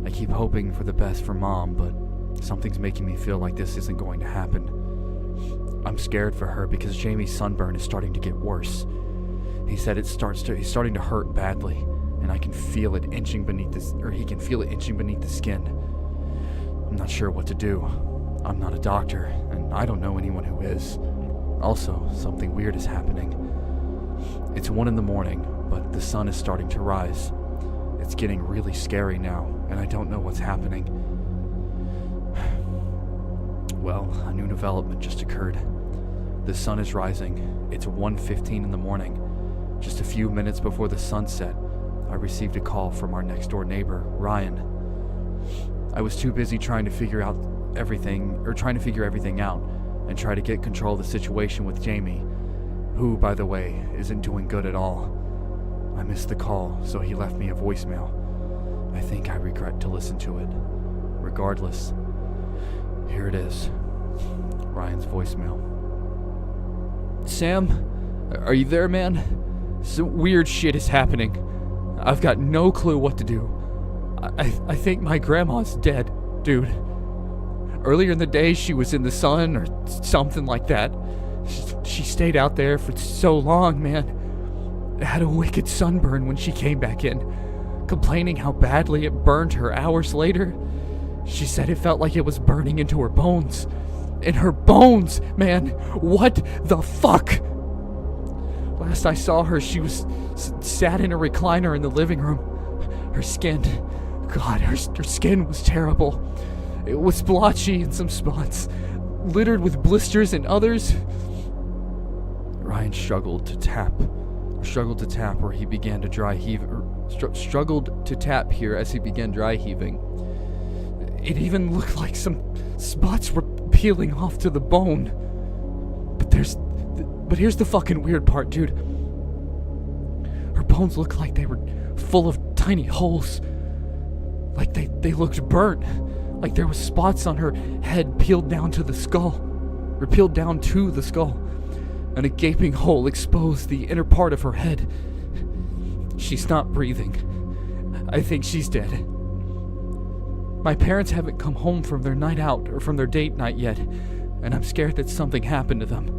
I keep hoping for the best for Mom, but something's making me feel like this isn't going to happen. I'm scared for her because Jamie's sunburn is starting to get worse. He said he's starting to hurt badly, and I can feel it inching beneath he can feel it inching beneath the skin. I'm not sure what to do. I'm not a doctor, and I don't know anyone who is. Also, something weird is happening. It's 1 a.m, but the sun is starting to rise. It's getting really scary now, and I don't know what's happening. Well, a new development just occurred. The sun is rising. It's 1:15 in. Just a few minutes before the sunset, I received a call from our next-door neighbor, Ryan. I was too busy trying to figure everything out, and try to get control of the situation with Jamie, who, by the way, isn't doing good at all. I missed the call, so he left me a voicemail. I think I regret to listen to it. Regardless, here it is. Ryan's voicemail. Sam, are you there, man? Some weird shit is happening. I've got no clue what to do. I think my grandma's dead, dude. Earlier in the day, she was in the sun or something like that. She stayed out there for so long, man. Had a wicked sunburn when she came back in, complaining how badly it burned her hours later. She said it felt like it was burning into her bones. In her bones, man. What the fuck? Last I saw her, she was sat in a recliner in the living room. Her skin, God, her skin was terrible. It was splotchy in some spots, littered with blisters in others. Ryan struggled to tap where he began to dry heave, struggled to tap here as he began dry heaving. It even looked like some spots were peeling off to the bone. But here's the fucking weird part, dude. Her bones looked like they were full of tiny holes. Like they looked burnt. Like there was spots on her head peeled down to the skull. And a gaping hole exposed the inner part of her head. She's not breathing. I think she's dead. My parents haven't come home from their night out or from their date night yet, and I'm scared that something happened to them.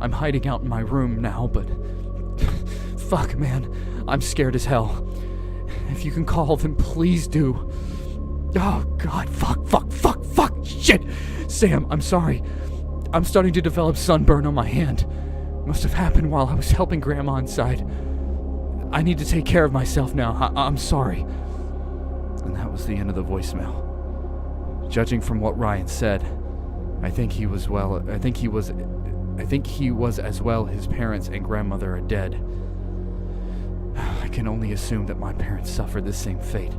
I'm hiding out in my room now, but fuck, man, I'm scared as hell. If you can call, then please do. Oh, God, fuck, shit. Sam, I'm sorry. I'm starting to develop sunburn on my hand. Must have happened while I was helping Grandma inside. I need to take care of myself now. I'm sorry. And that was the end of the voicemail. Judging from what Ryan said, I think he was as well. His parents and grandmother are dead. I can only assume that my parents suffered the same fate.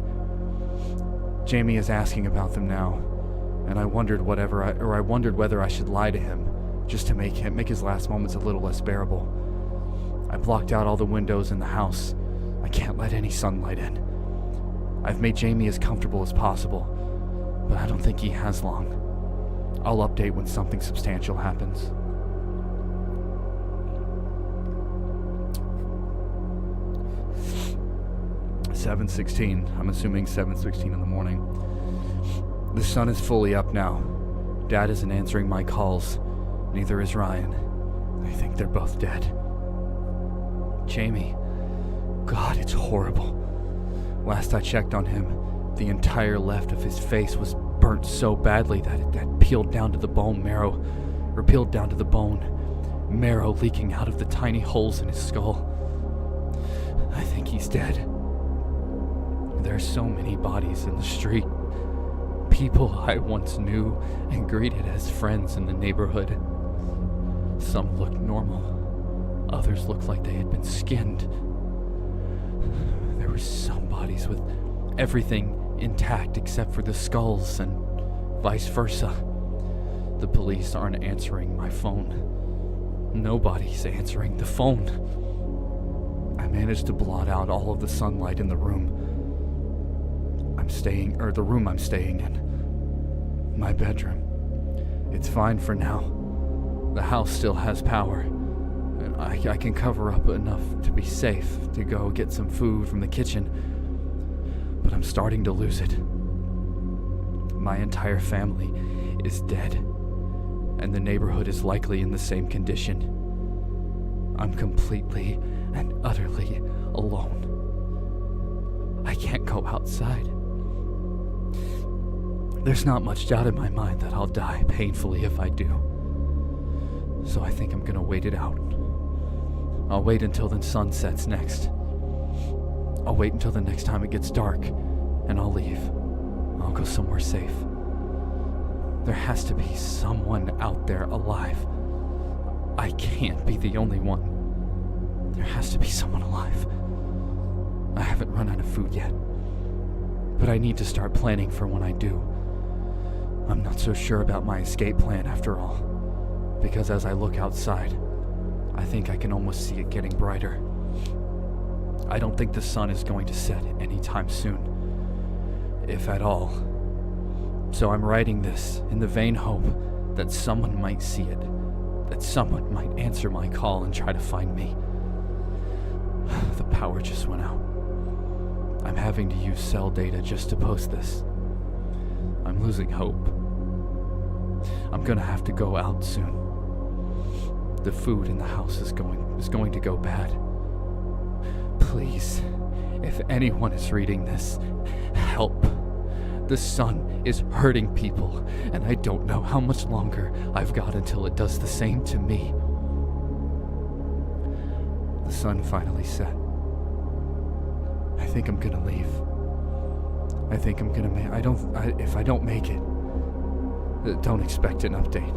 Jamie is asking about them now, and I wondered whether I should lie to him, just to make his last moments a little less bearable. I blocked out all the windows in the house. I can't let any sunlight in. I've made Jamie as comfortable as possible, but I don't think he has long. I'll update when something substantial happens. "7:16. I'm assuming 7:16 in the morning. The sun is fully up now. Dad isn't answering my calls. Neither is Ryan. I think they're both dead. Jamie. God, it's horrible. Last I checked on him, the entire left of his face was burnt burnt so badly that it peeled down to the bone marrow, or peeled down to the bone, marrow leaking out of the tiny holes in his skull. I think he's dead. There are so many bodies in the street. People I once knew and greeted as friends in the neighborhood. Some looked normal. Others looked like they had been skinned. There were some bodies with everything intact except for the skulls, and vice versa. The police aren't answering my phone. Nobody's answering the phone. I managed to blot out all of the sunlight in the room the room I'm staying in. My bedroom. It's fine for now. The house still has power, and I can cover up enough to be safe to go get some food from the kitchen. But I'm starting to lose it. My entire family is dead, and the neighborhood is likely in the same condition. I'm completely and utterly alone. I can't go outside. There's not much doubt in my mind that I'll die painfully if I do. So I think I'm gonna wait it out. I'll wait until the sun sets next. I'll wait until the next time it gets dark, and I'll leave. I'll go somewhere safe. There has to be someone out there alive. I can't be the only one. There has to be someone alive. I haven't run out of food yet, but I need to start planning for when I do. I'm not so sure about my escape plan after all, because as I look outside, I think I can almost see it getting brighter. I don't think the sun is going to set anytime soon, if at all. So I'm writing this in the vain hope that someone might see it, that someone might answer my call and try to find me. The power just went out. I'm having to use cell data just to post this. I'm losing hope. I'm gonna have to go out soon. The food in the house is going to go bad. Please, if anyone is reading this, help. The sun is hurting people, and I don't know how much longer I've got until it does the same to me. The sun finally set. I think I'm gonna leave. I think I'm gonna if I don't make it, don't expect an update.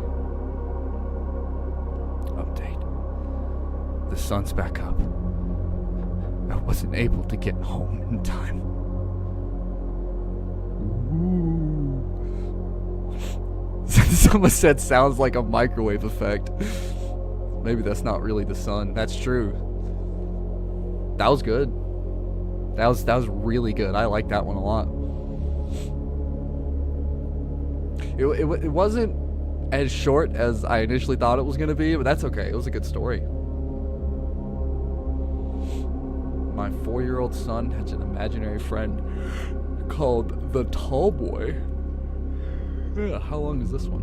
The sun's back up. I wasn't able to get home in time. Someone said sounds like a microwave effect. Maybe that's not really the sun. That's true. That was good. That was really good. I like that one a lot. It wasn't as short as I initially thought it was going to be, but that's okay. It was a good story. My 4-year-old son has an imaginary friend called the Tall Boy. Yeah, how long is this one?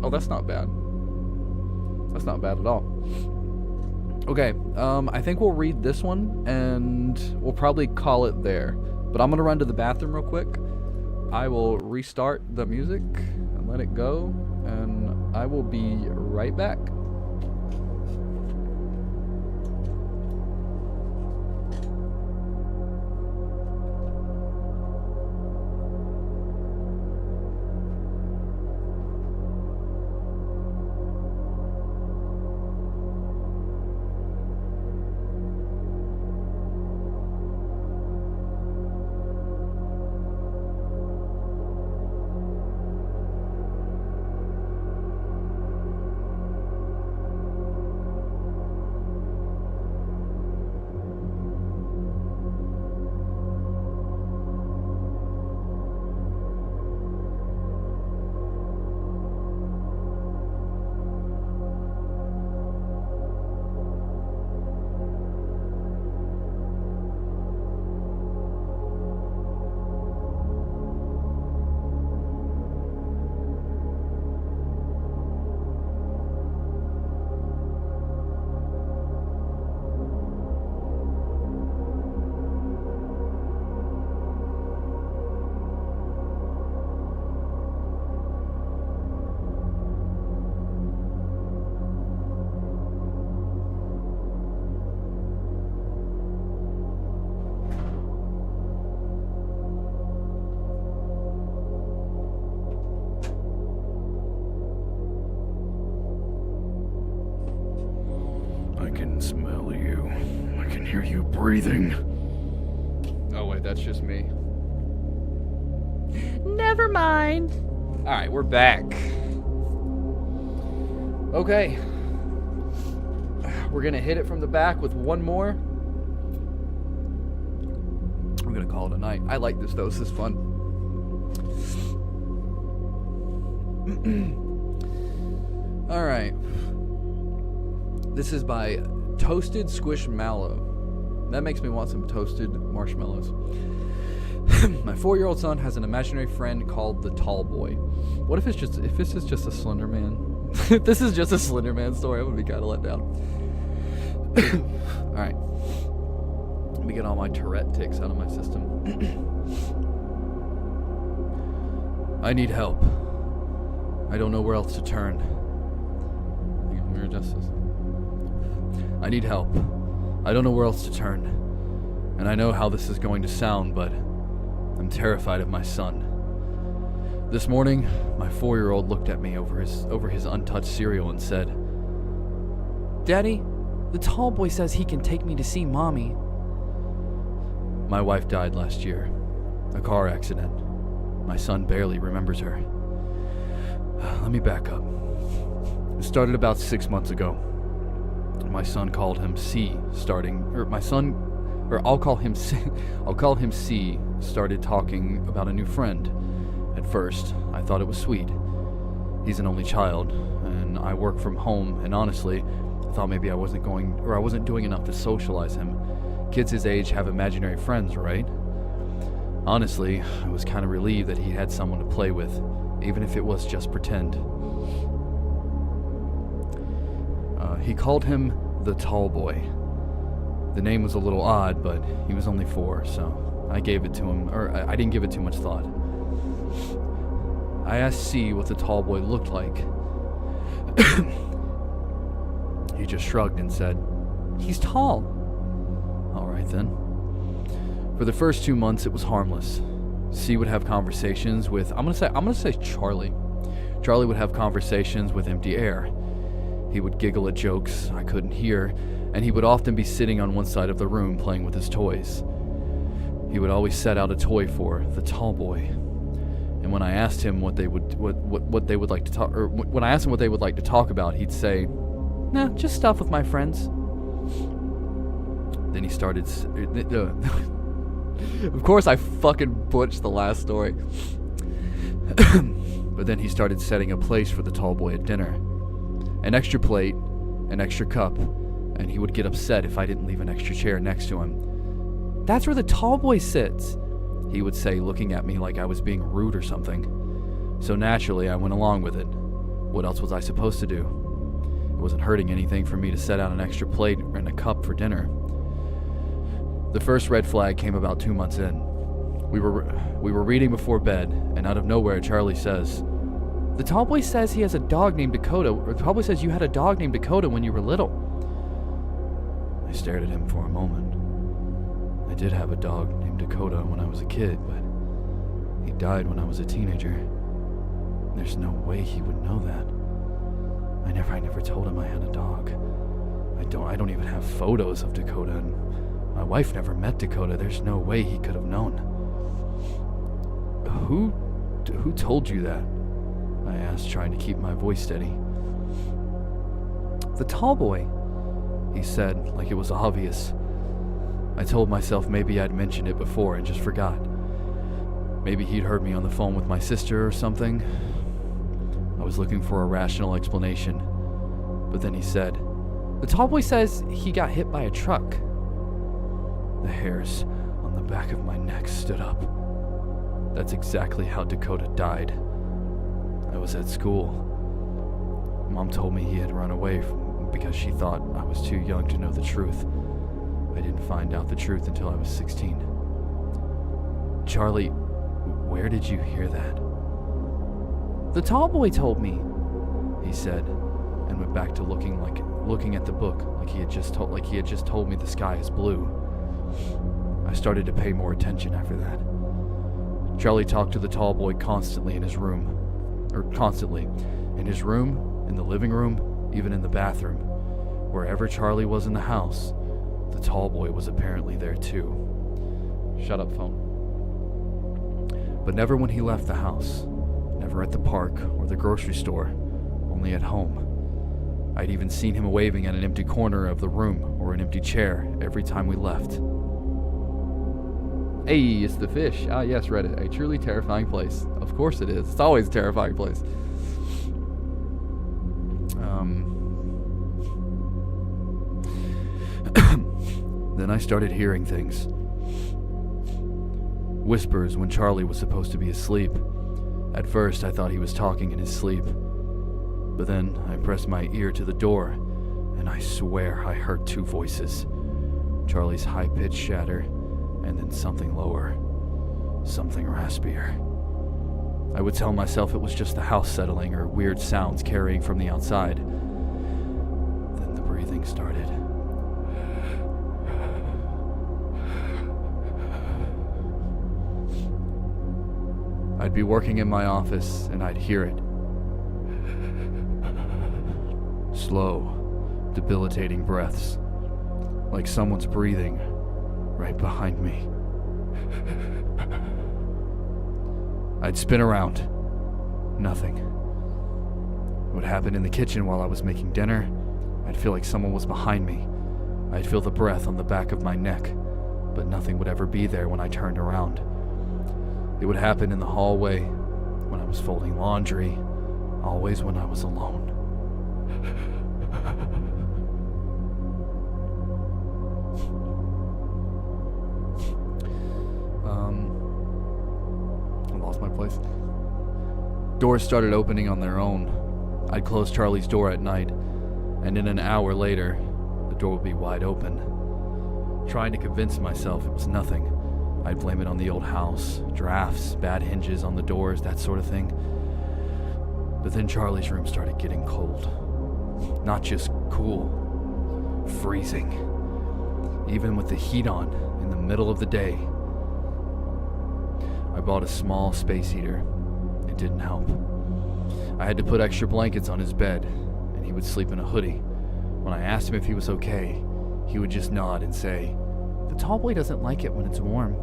Oh, that's not bad. That's not bad at all. Okay, I think we'll read this one, and we'll probably call it there. But I'm going to run to the bathroom real quick. I will restart the music and let it go, and I will be right back. breathing. Oh, wait, that's just me. Never mind. Alright, we're back. Okay. We're gonna hit it from the back with one more. I'm gonna call it a night. I like this, though. This is fun. Alright. This is by Toasted Squishmallow. That makes me want some toasted marshmallows. My 4-year-old son has an imaginary friend called the Tall Boy. What if this is just a Slender Man? If this is just a Slender Man story, I would be kind of let down. Alright. Let me get all my Tourette tics out of my system. I need help. I don't know where else to turn. Let me adjust this. I need help. I don't know where else to turn. And I know how this is going to sound, but I'm terrified of my son. This morning, my 4-year-old looked at me over his untouched cereal and said, Daddy, the Tall Boy says he can take me to see Mommy. My wife died last year. A car accident. My son barely remembers her. Let me back up. It started about 6 months ago. My son called him C, I'll call him C, started talking about a new friend. At first, I thought it was sweet. He's an only child, and I work from home, and honestly, I thought maybe I wasn't doing enough to socialize him. Kids his age have imaginary friends, right? Honestly, I was kind of relieved that he had someone to play with, even if it was just pretend. He called him the Tall Boy. The name was a little odd, but he was only 4, so I gave it to him, or I didn't give it too much thought. I asked C what the Tall Boy looked like. He just shrugged and said, "He's tall." All right then. For the first 2 months, it was harmless. C would have conversations with, I'm gonna say Charlie. Charlie would have conversations with empty air. He would giggle at jokes I couldn't hear, and he would often be sitting on one side of the room playing with his toys. He would always set out a toy for the Tall Boy. And when I asked him what they would like to talk, or when I asked him what they would like to talk about, he'd say, "Nah, just stuff with my friends." Then he started. Of course, I fucking butched the last story. But then he started setting a place for the Tall Boy at dinner. An extra plate, an extra cup, and he would get upset if I didn't leave an extra chair next to him. "That's where the Tall Boy sits," he would say, looking at me like I was being rude or something. So naturally, I went along with it. What else was I supposed to do? It wasn't hurting anything for me to set out an extra plate and a cup for dinner. The first red flag came about 2 months in. We were reading before bed, and out of nowhere, Charlie says, "The Tall Boy says he has a dog named Dakota, or the Tall Boy says you had a dog named Dakota when you were little." I stared at him for a moment. I did have a dog named Dakota when I was a kid, but he died when I was a teenager. There's no way he would know that. I never told him I had a dog. I don't even have photos of Dakota, and my wife never met Dakota. There's no way he could have known. Who told you that?" I asked, trying to keep my voice steady. "The Tall Boy," he said, like it was obvious. I told myself maybe I'd mentioned it before and just forgot. Maybe he'd heard me on the phone with my sister or something. I was looking for a rational explanation, but then he said, "The Tall Boy says he got hit by a truck." The hairs on the back of my neck stood up. That's exactly how Dakota died. I was at school. Mom told me he had run away because she thought I was too young to know the truth. I didn't find out the truth until I was 16. "Charlie, where did you hear that?" "The Tall Boy told me," he said, and went back to looking at the book like he had just told me the sky is blue. I started to pay more attention after that. Charlie talked to the Tall Boy constantly in his room, in the living room, even in the bathroom. Wherever Charlie was in the house, The tall boy was apparently there too. Shut up, phone. But never when he left the house. Never at the park or the grocery store. Only at home. I'd even seen him waving at an empty corner of the room or an empty chair every time we left. Hey, it's the fish. Ah, yes, Reddit. A truly terrifying place. Of course it is. It's always a terrifying place. Then I started hearing things. Whispers when Charlie was supposed to be asleep. At first, I thought he was talking in his sleep. But then I pressed my ear to the door, and I swear I heard two voices. Charlie's high-pitched chatter, and then something lower. Something raspier. I would tell myself it was just the house settling or weird sounds carrying from the outside. Then the breathing started. I'd be working in my office, and I'd hear it. Slow, debilitating breaths, like someone's breathing right behind me. I'd spin around. Nothing. It would happen in the kitchen while I was making dinner. I'd feel like someone was behind me. I'd feel the breath on the back of my neck, but nothing would ever be there when I turned around. It would happen in the hallway, when I was folding laundry, always when I was alone. I lost my place. Doors started opening on their own. I'd close Charlie's door at night, and in an hour later, the door would be wide open. Trying to convince myself it was nothing. I'd blame it on the old house, drafts, bad hinges on the doors, that sort of thing. But then Charlie's room started getting cold. Not just cool, freezing. Even with the heat on in the middle of the day. I bought a small space heater. It didn't help. I had to put extra blankets on his bed, and he would sleep in a hoodie. When I asked him if he was okay, he would just nod and say, "The tall boy doesn't like it when it's warm."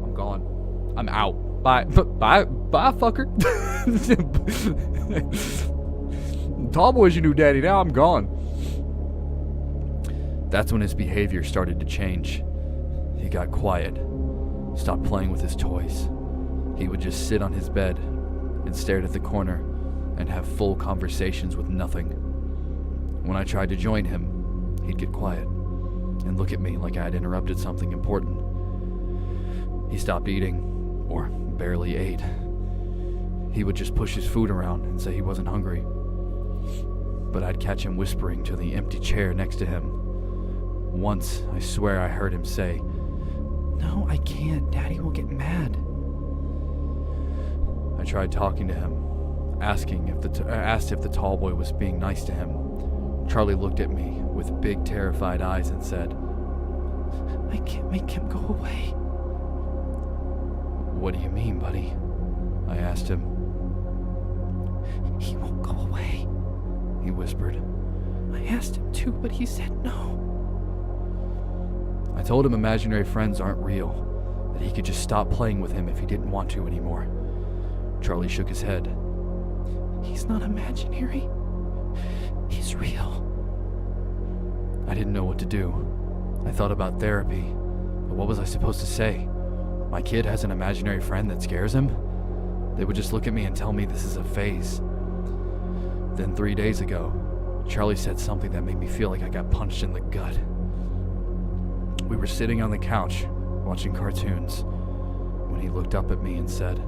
I'm gone. I'm out. Bye, fucker. Tall boy's your new daddy. Now I'm gone. That's when his behavior started to change. He got quiet, stopped playing with his toys. He would just sit on his bed and stare at the corner and have full conversations with nothing. When I tried to join him, he'd get quiet and look at me like I had interrupted something important. He stopped eating, or barely ate. He would just push his food around and say he wasn't hungry. But I'd catch him whispering to the empty chair next to him. Once, I swear I heard him say, "No, I can't. Daddy will get mad." I tried talking to him, asked if the tall boy was being nice to him. Charlie looked at me with big, terrified eyes and said, "I can't make him go away." "What do you mean, buddy?" I asked him. "He won't go away," he whispered. "I asked him to, but he said no." I told him imaginary friends aren't real, that he could just stop playing with him if he didn't want to anymore. Charlie shook his head. "He's not imaginary. He's real." I didn't know what to do. I thought about therapy, but what was I supposed to say? My kid has an imaginary friend that scares him? They would just look at me and tell me this is a phase. Then 3 days ago, Charlie said something that made me feel like I got punched in the gut. We were sitting on the couch, watching cartoons, when he looked up at me and said,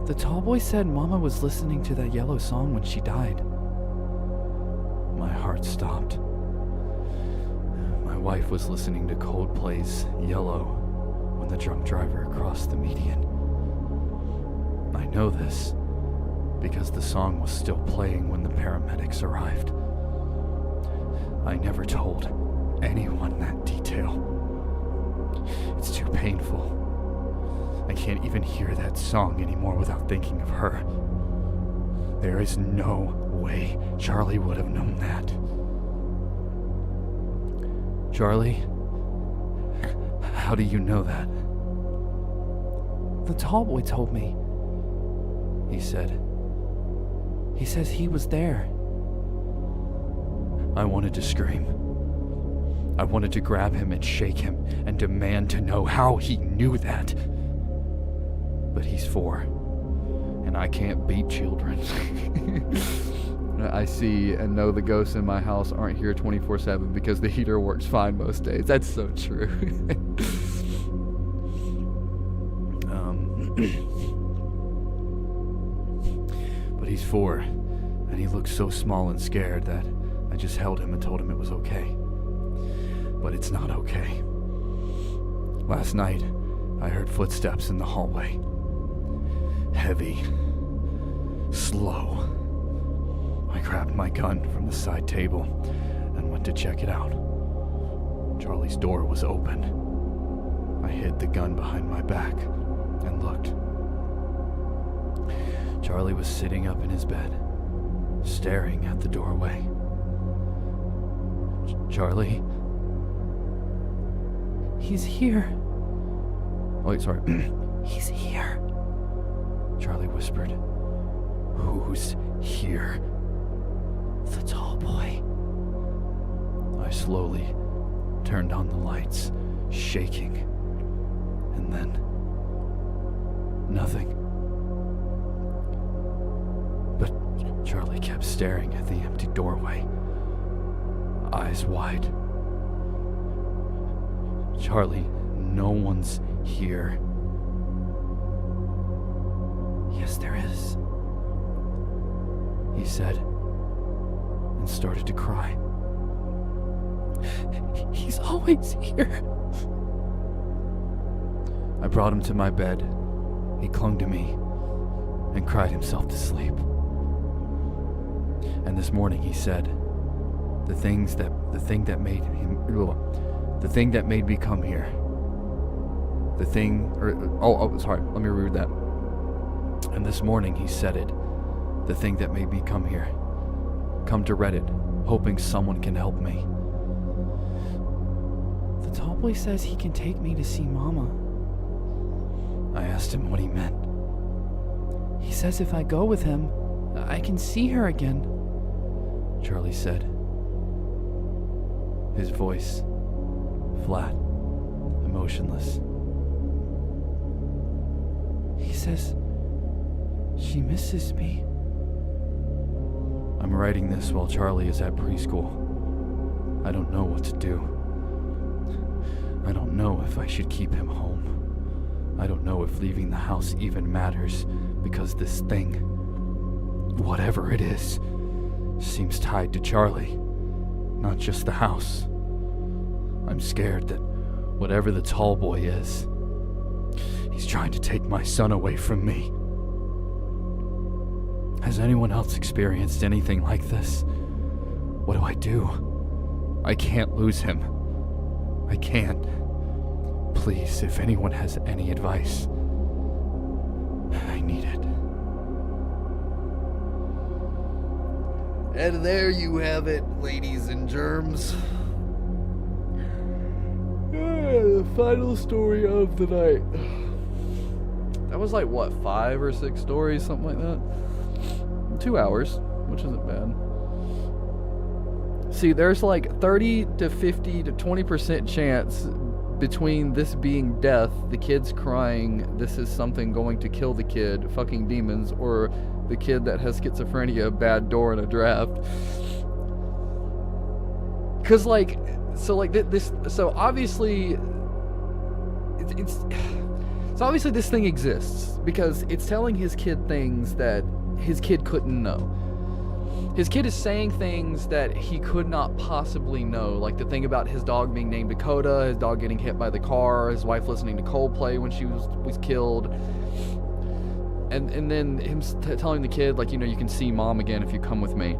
"The tall boy said Mama was listening to that yellow song when she died." My heart stopped. My wife was listening to Coldplay's Yellow when the drunk driver crossed the median. I know this because the song was still playing when the paramedics arrived. I never told anyone that detail. It's too painful. I can't even hear that song anymore without thinking of her. There is no way Charlie would have known that. Charlie, how do you know that? The tall boy told me. He said. He says he was there. I wanted to scream. I wanted to grab him and shake him and demand to know how he knew that. But he's 4, and I can't beat children. I see and know the ghosts in my house aren't here 24/7 because the heater works fine most days. That's so true. But he's 4, and he looks so small and scared that I just held him and told him it was okay. But it's not okay. Last night, I heard footsteps in the hallway. Heavy. Slow. I grabbed my gun from the side table and went to check it out. Charlie's door was open. I hid the gun behind my back and looked. Charlie was sitting up in his bed, staring at the doorway. Charlie? He's here. Oh, wait, sorry. He's here. Charlie whispered. Who's here? The tall boy. I slowly turned on the lights, shaking, and then nothing. But Charlie kept staring at the empty doorway, eyes wide. Charlie, no one's here. Yes, there is. He said, and started to cry. He's always here. I brought him to my bed. He clung to me and cried himself to sleep. And this morning he said, the thing that made me come here. Sorry, let me reread that. And this morning he said it, the thing that made me come here. Come to Reddit, hoping someone can help me. The tall boy says he can take me to see Mama. I asked him what he meant. He says if I go with him, I can see her again. Charlie said. His voice, flat, emotionless. He says she misses me. I'm writing this while Charlie is at preschool. I don't know what to do. I don't know if I should keep him home. I don't know if leaving the house even matters because this thing, whatever it is, seems tied to Charlie, not just the house. I'm scared that whatever the tall boy is, he's trying to take my son away from me. Has anyone else experienced anything like this? What do I do? I can't lose him. I can't. Please, if anyone has any advice, I need it. And there you have it, ladies and germs. The final story of the night. That was like, what, 5 or 6 stories, something like that? 2 hours, which isn't bad. See, there's like 30 to 50 to 20% chance between this being death, the kid's crying, this is something going to kill the kid, fucking demons, or the kid that has schizophrenia, bad door in a draft. Cause so obviously so obviously this thing exists because it's telling his kid things that his kid couldn't know. His kid is saying things that he could not possibly know, like the thing about his dog being named Dakota, his dog getting hit by the car, his wife listening to Coldplay when she was killed, and then him telling the kid, like, you know, you can see mom again if you come with me.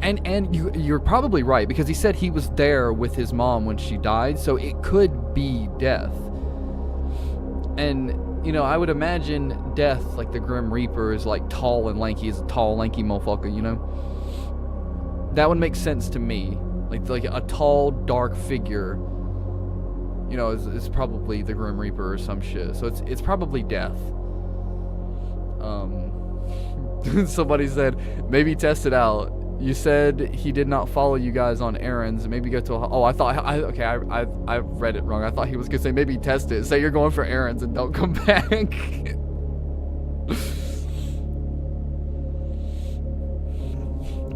And you're probably right, because he said he was there with his mom when she died, so it could be death. And, you know, I would imagine death, like the Grim Reaper, is like tall and lanky, is a tall, lanky motherfucker, you know? That would make sense to me. Like a tall, dark figure, you know, is probably the Grim Reaper or some shit. So it's probably death. Somebody said, maybe test it out. You said he did not follow you guys on errands. Maybe go to I read it wrong. I thought he was gonna say maybe test it. Say you're going for errands and don't come back.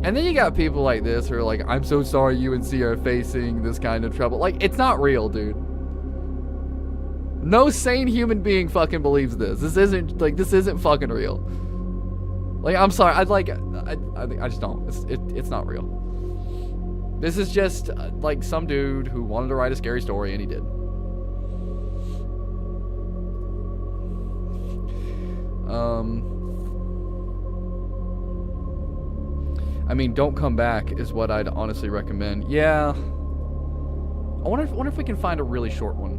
And then you got people like this who are like, I'm so sorry UNC are facing this kind of trouble. Like, it's not real, dude. No sane human being fucking believes this. This isn't fucking real. Like, I'm sorry. I just don't. It's not real. This is just like some dude who wanted to write a scary story and he did. I mean, don't come back is what I'd honestly recommend. Yeah. I wonder if we can find a really short one.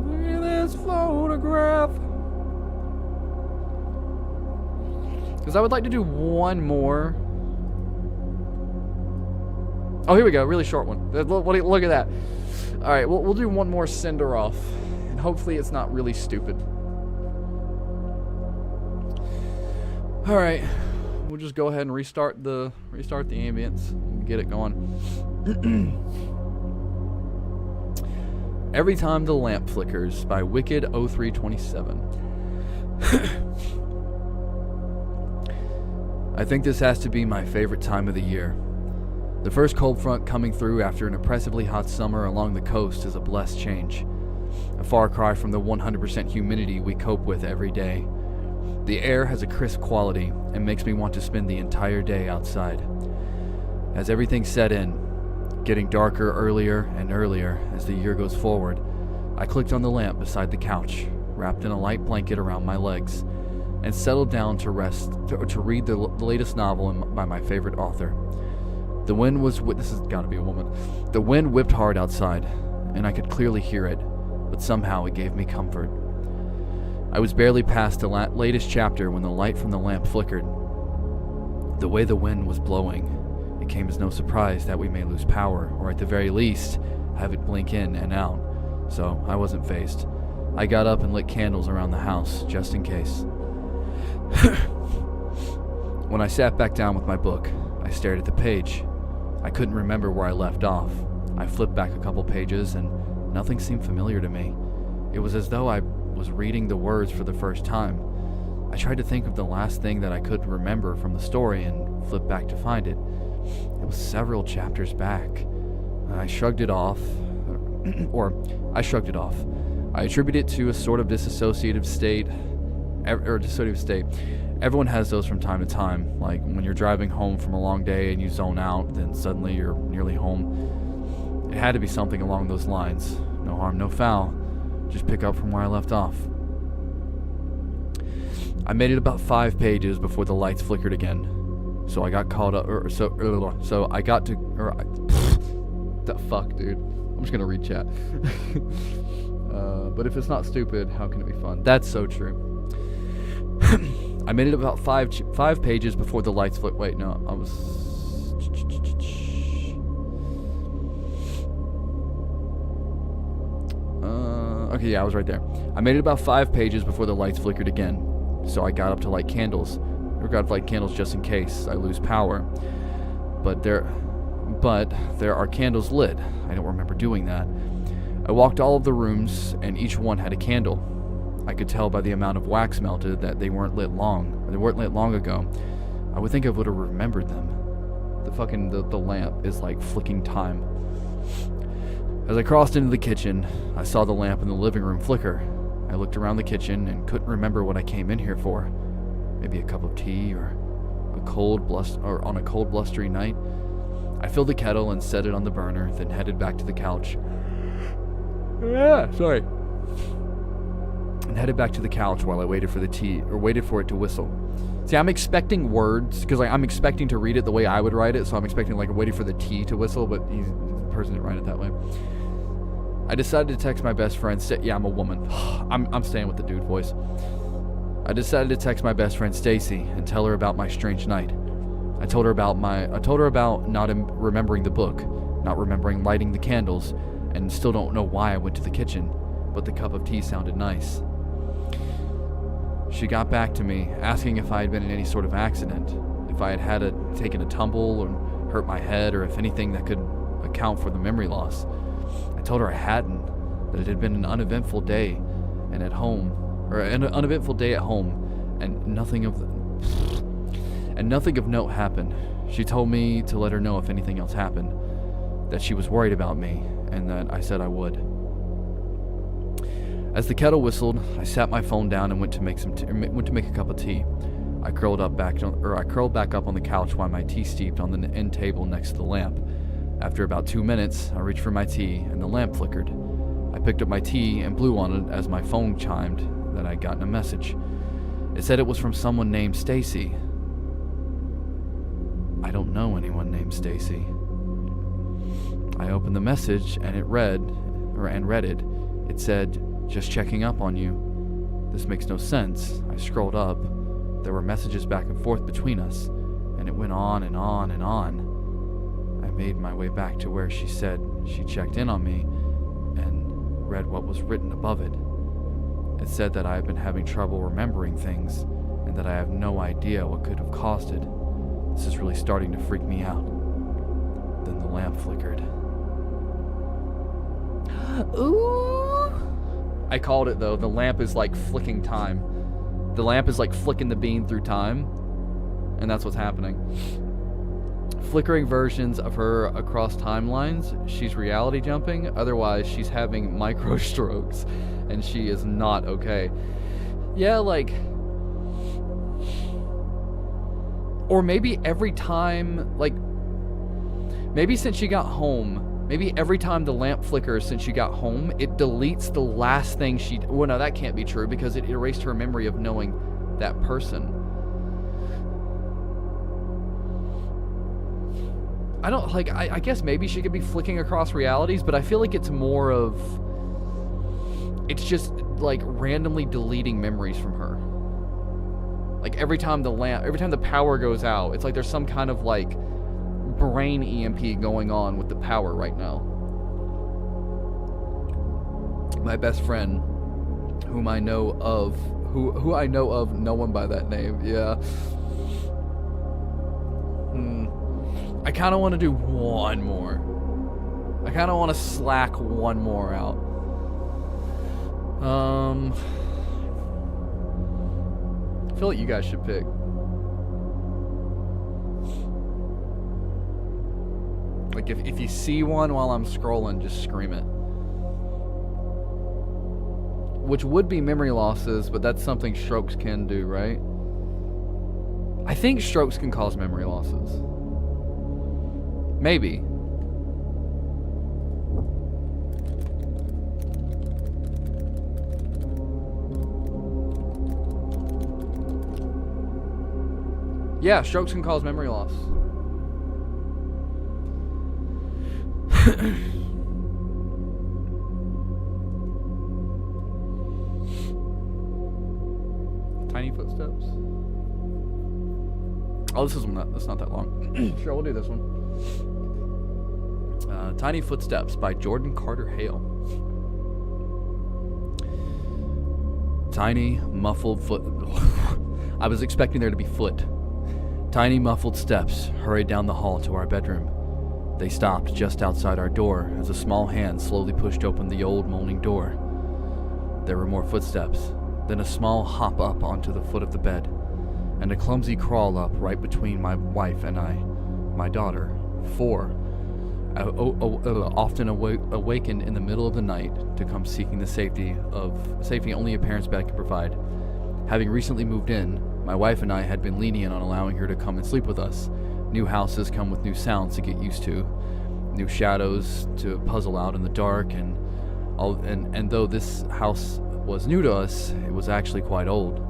Look at this photograph. Because I would like to do one more. Oh, here we go. Really short one. Look at that. All right, we'll do one more sender off. And hopefully it's not really stupid. All right, we'll just go ahead and restart the ambience and get it going. Every Time the Lamp Flickers by Wicked 0327. I think this has to be my favorite time of the year. The first cold front coming through after an oppressively hot summer along the coast is a blessed change. A far cry from the 100% humidity we cope with every day. The air has a crisp quality and makes me want to spend the entire day outside. As everything set in, getting darker earlier and earlier as the year goes forward, I clicked on the lamp beside the couch, wrapped in a light blanket around my legs, and settled down to rest to read the latest novel by my favorite author. The wind was this has got to be a woman. The wind whipped hard outside, and I could clearly hear it, but somehow it gave me comfort. I was barely past the latest chapter when the light from the lamp flickered. The way the wind was blowing, it came as no surprise that we may lose power, or at the very least, have it blink in and out. So I wasn't fazed. I got up and lit candles around the house, just in case. When I sat back down with my book, I stared at the page. I couldn't remember where I left off. I flipped back a couple pages, and nothing seemed familiar to me. It was as though I was reading the words for the first time. I tried to think of the last thing that I could remember from the story and flipped back to find it. It was several chapters back. I shrugged it off. I attribute it to a sort of dissociative state. Everyone has those from time to time, like when you're driving home from a long day and you zone out, then suddenly you're nearly home. It had to be something along those lines. No harm, no foul. Just pick up from where I left off. I made it about 5 pages before the lights flickered again. So I got caught up, the fuck, dude. I'm just gonna read chat. But if it's not stupid, how can it be fun? That's so true. I made it about 5 pages before the lights flickered. Wait, no, I was... Okay, yeah, I was right there. I made it about 5 pages before the lights flickered again. So I got up to light candles. Just in case I lose power. But there are candles lit. I don't remember doing that. I walked all of the rooms, and each one had a candle. I could tell by the amount of wax melted that they weren't lit long ago. I would think I would have remembered them. The lamp is like flicking time. As I crossed into the kitchen, I saw the lamp in the living room flicker. I looked around the kitchen and couldn't remember what I came in here for. Maybe a cup of tea or on a cold blustery night. I filled the kettle and set it on the burner, then headed back to the couch. And headed back to the couch while I waited for it to whistle. See, I'm expecting words, because I'm expecting to read it the way I would write it, so I'm expecting waiting for the tea to whistle, but the person didn't write it that way. I decided to text my best friend. Yeah, I'm a woman. I'm staying with the dude voice. I decided to text my best friend Stacy and tell her about my strange night. I told her about not remembering the book, not remembering lighting the candles, and still don't know why I went to the kitchen, but the cup of tea sounded nice. She got back to me, asking if I had been in any sort of accident, if I had taken a tumble or hurt my head, or if anything that could account for the memory loss. I told her I hadn't, that it had been an uneventful day and at home, and nothing of note happened. She told me to let her know if anything else happened, that she was worried about me, and that I said I would. As the kettle whistled, I sat my phone down and went to make a cup of tea. I curled back up on the couch while my tea steeped on the end table next to the lamp. After about 2 minutes, I reached for my tea and the lamp flickered. I picked up my tea and blew on it as my phone chimed that I'd gotten a message. It said it was from someone named Stacy. I don't know anyone named Stacy. I opened the message and read it. It said, "Just checking up on you." This makes no sense. I scrolled up. There were messages back and forth between us, and it went on and on and on. I made my way back to where she said she checked in on me and read what was written above it. It said that I have been having trouble remembering things and that I have no idea what could have caused it. This is really starting to freak me out. Then the lamp flickered. Ooh. I called it though. The lamp is like flicking time. The lamp is like flicking the bean through time, and that's what's happening. Flickering versions of her across timelines. She's reality jumping. Otherwise, she's having micro strokes, and she is not okay. Yeah, like, or maybe every time, like, maybe since she got home. Maybe every time the lamp flickers since she got home, it deletes the last thing she... Well, no, that can't be true because it erased her memory of knowing that person. I don't... Like, I guess maybe she could be flicking across realities, but I feel like it's more of... It's just, like, randomly deleting memories from her. Like, every time the power goes out, it's like there's some kind of, like... brain EMP going on with the power right now. My best friend, who I know of no one by that name, yeah. I kind of want to do one more. I kind of want to slack one more out. I feel like you guys should pick. Like, if you see one while I'm scrolling, just scream it. Which would be memory losses, but that's something strokes can do, right? I think strokes can cause memory losses. Maybe. Yeah, strokes can cause memory loss. Tiny footsteps. Oh, that's not that long. Sure, we'll do this one. Tiny Footsteps by Jordan Carter Hale. Tiny, muffled foot... I was expecting there to be foot. Tiny, muffled steps hurried down the hall to our bedroom. They stopped just outside our door as a small hand slowly pushed open the old moaning door. There were more footsteps, then a small hop up onto the foot of the bed, and a clumsy crawl up right between my wife and I, my daughter, 4, often awakened in the middle of the night to come seeking the safety only a parent's bed can provide. Having recently moved in, my wife and I had been lenient on allowing her to come and sleep with us. New houses come with new sounds to get used to, new shadows to puzzle out in the dark, and though this house was new to us, it was actually quite old.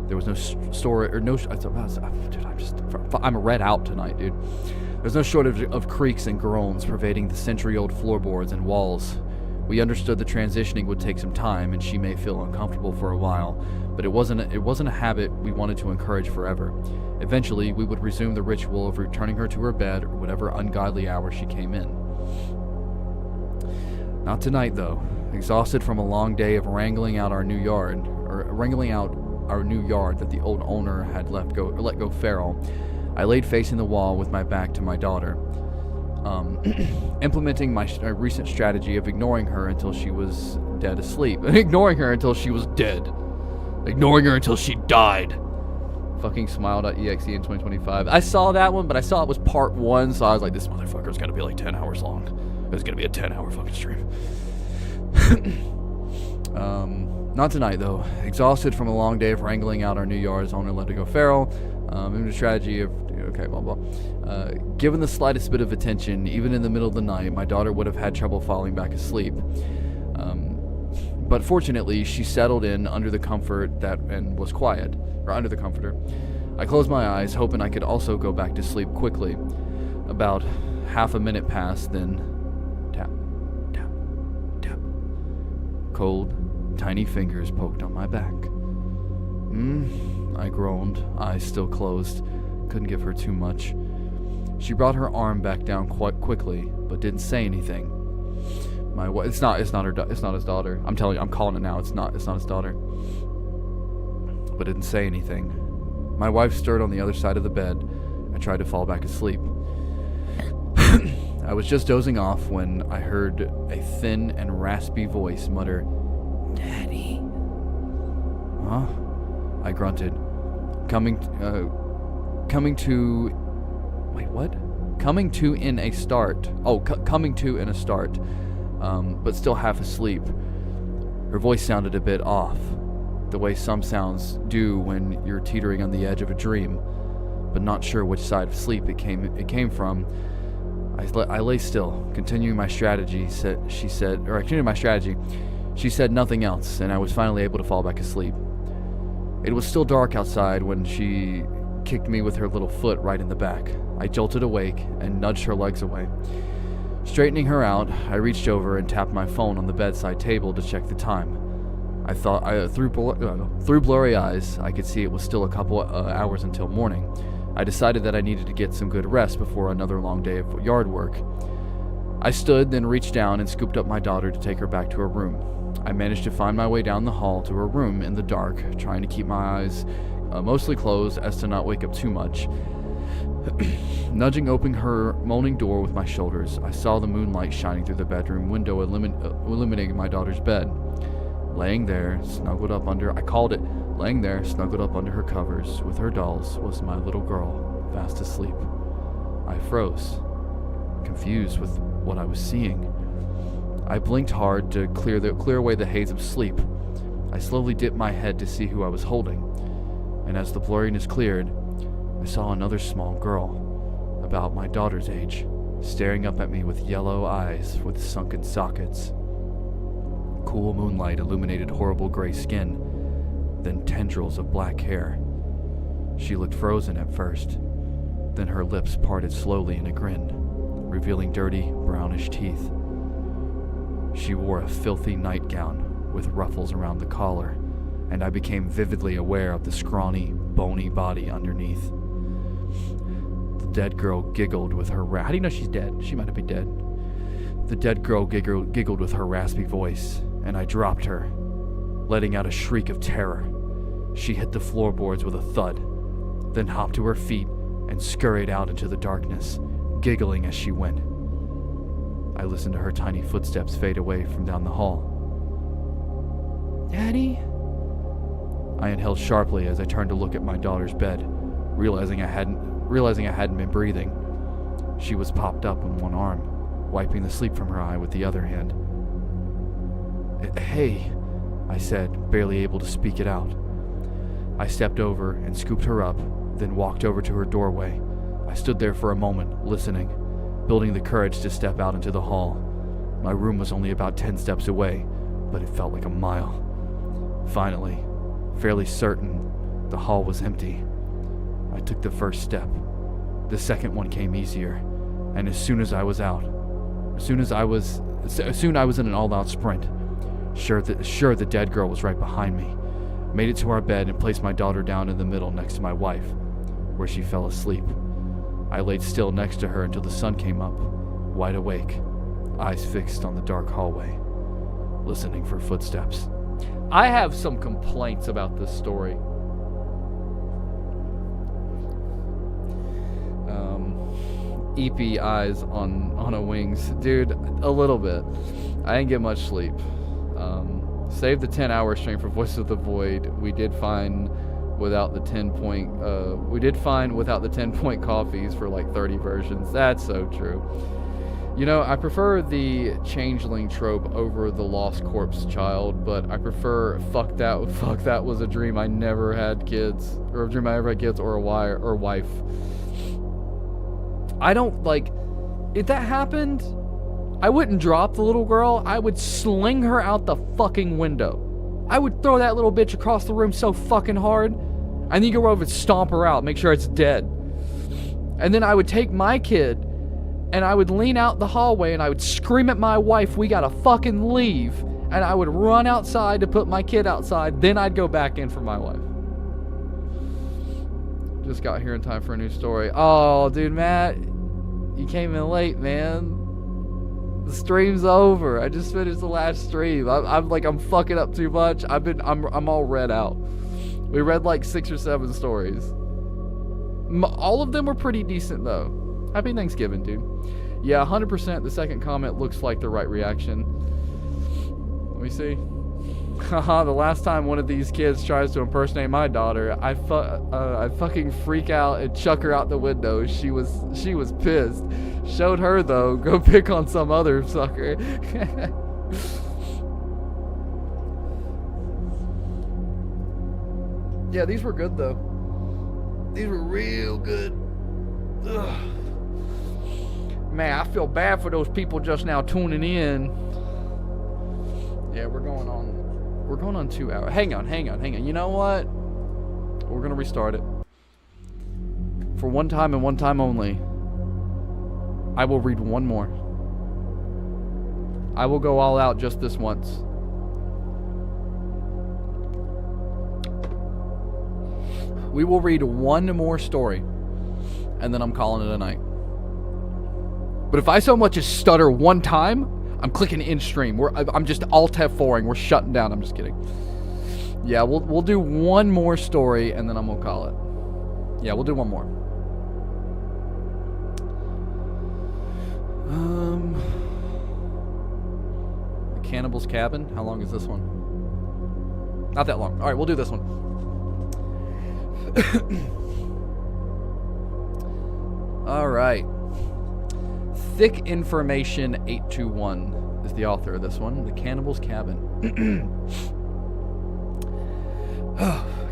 There was no storage or no. Dude, I'm read out tonight, dude. There's no shortage of creaks and groans pervading the century-old floorboards and walls. We understood the transitioning would take some time and she may feel uncomfortable for a while, but it wasn't a habit we wanted to encourage forever. Eventually, we would resume the ritual of returning her to her bed or whatever ungodly hour she came in. Not tonight, though. Exhausted from a long day of wrangling out our new yard that the old owner had let go feral, I laid facing the wall with my back to my daughter, implementing my recent strategy of ignoring her until she was dead asleep. Ignoring her until she was dead. Ignoring her until she died. Fucking smile.exe in 2025. I saw that one, but I saw it was part 1, so I was like, this motherfucker's gonna be like 10 hours long. It's gonna be a 10-hour fucking stream. Not tonight, though. Exhausted from a long day of wrangling out our new yard's owner let it go feral. In the strategy of, okay, blah, blah. Given the slightest bit of attention, even in the middle of the night, my daughter would have had trouble falling back asleep. But fortunately, she settled in under the comforter and was quiet. Under the comforter. I closed my eyes, hoping I could also go back to sleep quickly. About half a minute passed, then tap, tap, tap. Cold, tiny fingers poked on my back. I groaned, eyes still closed. Couldn't give her too much. She brought her arm back down quite quickly, but didn't say anything. It's not his daughter. I'm telling you, I'm calling it now. It's not his daughter. But didn't say anything. My wife stirred on the other side of the bed and tried to fall back asleep. I was just dozing off when I heard a thin and raspy voice mutter, "Daddy." Huh? I grunted. Coming to in a start, but still half asleep. Her voice sounded a bit off, the way some sounds do when you're teetering on the edge of a dream, but not sure which side of sleep it came from. I lay still, continuing my strategy. She said nothing else, and I was finally able to fall back asleep. It was still dark outside when she kicked me with her little foot right in the back. I jolted awake and nudged her legs away. Straightening her out, I reached over and tapped my phone on the bedside table to check the time. Through blurry eyes, I could see it was still a couple hours until morning. I decided that I needed to get some good rest before another long day of yard work. I stood, then reached down and scooped up my daughter to take her back to her room. I managed to find my way down the hall to her room in the dark, trying to keep my eyes mostly closed as to not wake up too much. Nudging open her moaning door with my shoulders, I saw the moonlight shining through the bedroom window, illuminating my daughter's bed. Laying there, snuggled up under her covers with her dolls, was my little girl, fast asleep. I froze, confused with what I was seeing. I blinked hard to clear away the haze of sleep. I slowly dipped my head to see who I was holding, and as the blurriness cleared, I saw another small girl, about my daughter's age, staring up at me with yellow eyes with sunken sockets. Cool moonlight illuminated horrible gray skin, then tendrils of black hair. She looked frozen at first, then her lips parted slowly in a grin, revealing dirty, brownish teeth. She wore a filthy nightgown with ruffles around the collar, and I became vividly aware of the scrawny, bony body underneath. The dead girl giggled with her how do you know she's dead? She might not be dead. The dead girl giggled with her raspy voice, and I dropped her, letting out a shriek of terror. She hit the floorboards with a thud, then hopped to her feet and scurried out into the darkness, giggling as she went. I listened to her tiny footsteps fade away from down the hall. Daddy? I inhaled sharply as I turned to look at my daughter's bed, realizing I hadn't been breathing. She was propped up on one arm, wiping the sleep from her eye with the other hand. "Hey," I said, barely able to speak it out. I stepped over and scooped her up, then walked over to her doorway. I stood there for a moment, listening, building the courage to step out into the hall. My room was only about 10 steps away, but it felt like a mile. Finally, fairly certain, the hall was empty. I took the first step. The second one came easier, and as soon as I was Soon I was in an all-out sprint. Sure, the dead girl was right behind me. Made it to our bed and placed my daughter down in the middle next to my wife, where she fell asleep. I laid still next to her until the sun came up, wide awake, eyes fixed on the dark hallway, listening for footsteps. I have some complaints about this story. Eepy eyes on a wings. Dude, a little bit. I didn't get much sleep. Save the 10-hour stream for Voice of the Void. We did find without the 10-point coffees for like 30 versions. That's so true. You know, I prefer the changeling trope over the lost corpse child, but I prefer fuck that was a dream I never had kids, or a dream I ever had kids, or a wife. I don't, like, if that happened, I wouldn't drop the little girl. I would sling her out the fucking window. I would throw that little bitch across the room so fucking hard, and then go over and stomp her out, make sure it's dead. And then I would take my kid, and I would lean out the hallway, and I would scream at my wife, we gotta fucking leave. And I would run outside to put my kid outside, then I'd go back in for my wife. Just got here in time for a new story. Oh, dude, Matt, you came in late, man. The stream's over. I just finished the last stream. I'm fucking up too much. I'm all read out. We read like 6 or 7 stories. All of them were pretty decent though. Happy Thanksgiving, dude. Yeah, 100%. The second comment looks like the right reaction. Let me see. Haha, the last time one of these kids tries to impersonate my daughter, I fucking freak out and chuck her out the window. She was pissed. Showed her though, go pick on some other sucker. Yeah, these were good though. These were real good. Ugh. Man, I feel bad for those people just now tuning in. Yeah, we're going on 2 hours. Hang on. You know what? We're going to restart it. For one time and one time only, I will read one more. I will go all out just this once. We will read one more story, and then I'm calling it a night. But if I so much as stutter one time, I'm clicking in stream. I'm just alt F4ing. We're shutting down. I'm just kidding. Yeah, we'll do one more story and then I'm gonna call it. Yeah, we'll do one more. The Cannibal's Cabin. How long is this one? Not that long. All right, we'll do this one. All right. Thick Information 821 is the author of this one. The Cannibal's Cabin.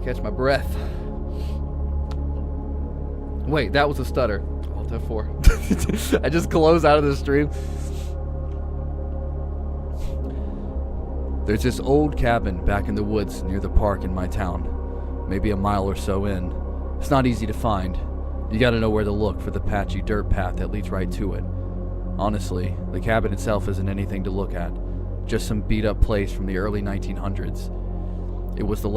Catch my breath. Wait, that was a stutter. Alt F4. I just closed out of the stream. There's this old cabin back in the woods near the park in my town. Maybe a mile or so in. It's not easy to find. You gotta know where to look for the patchy dirt path that leads right to it. Honestly, the cabin itself isn't anything to look at. Just some beat-up place from the early 1900s. It was the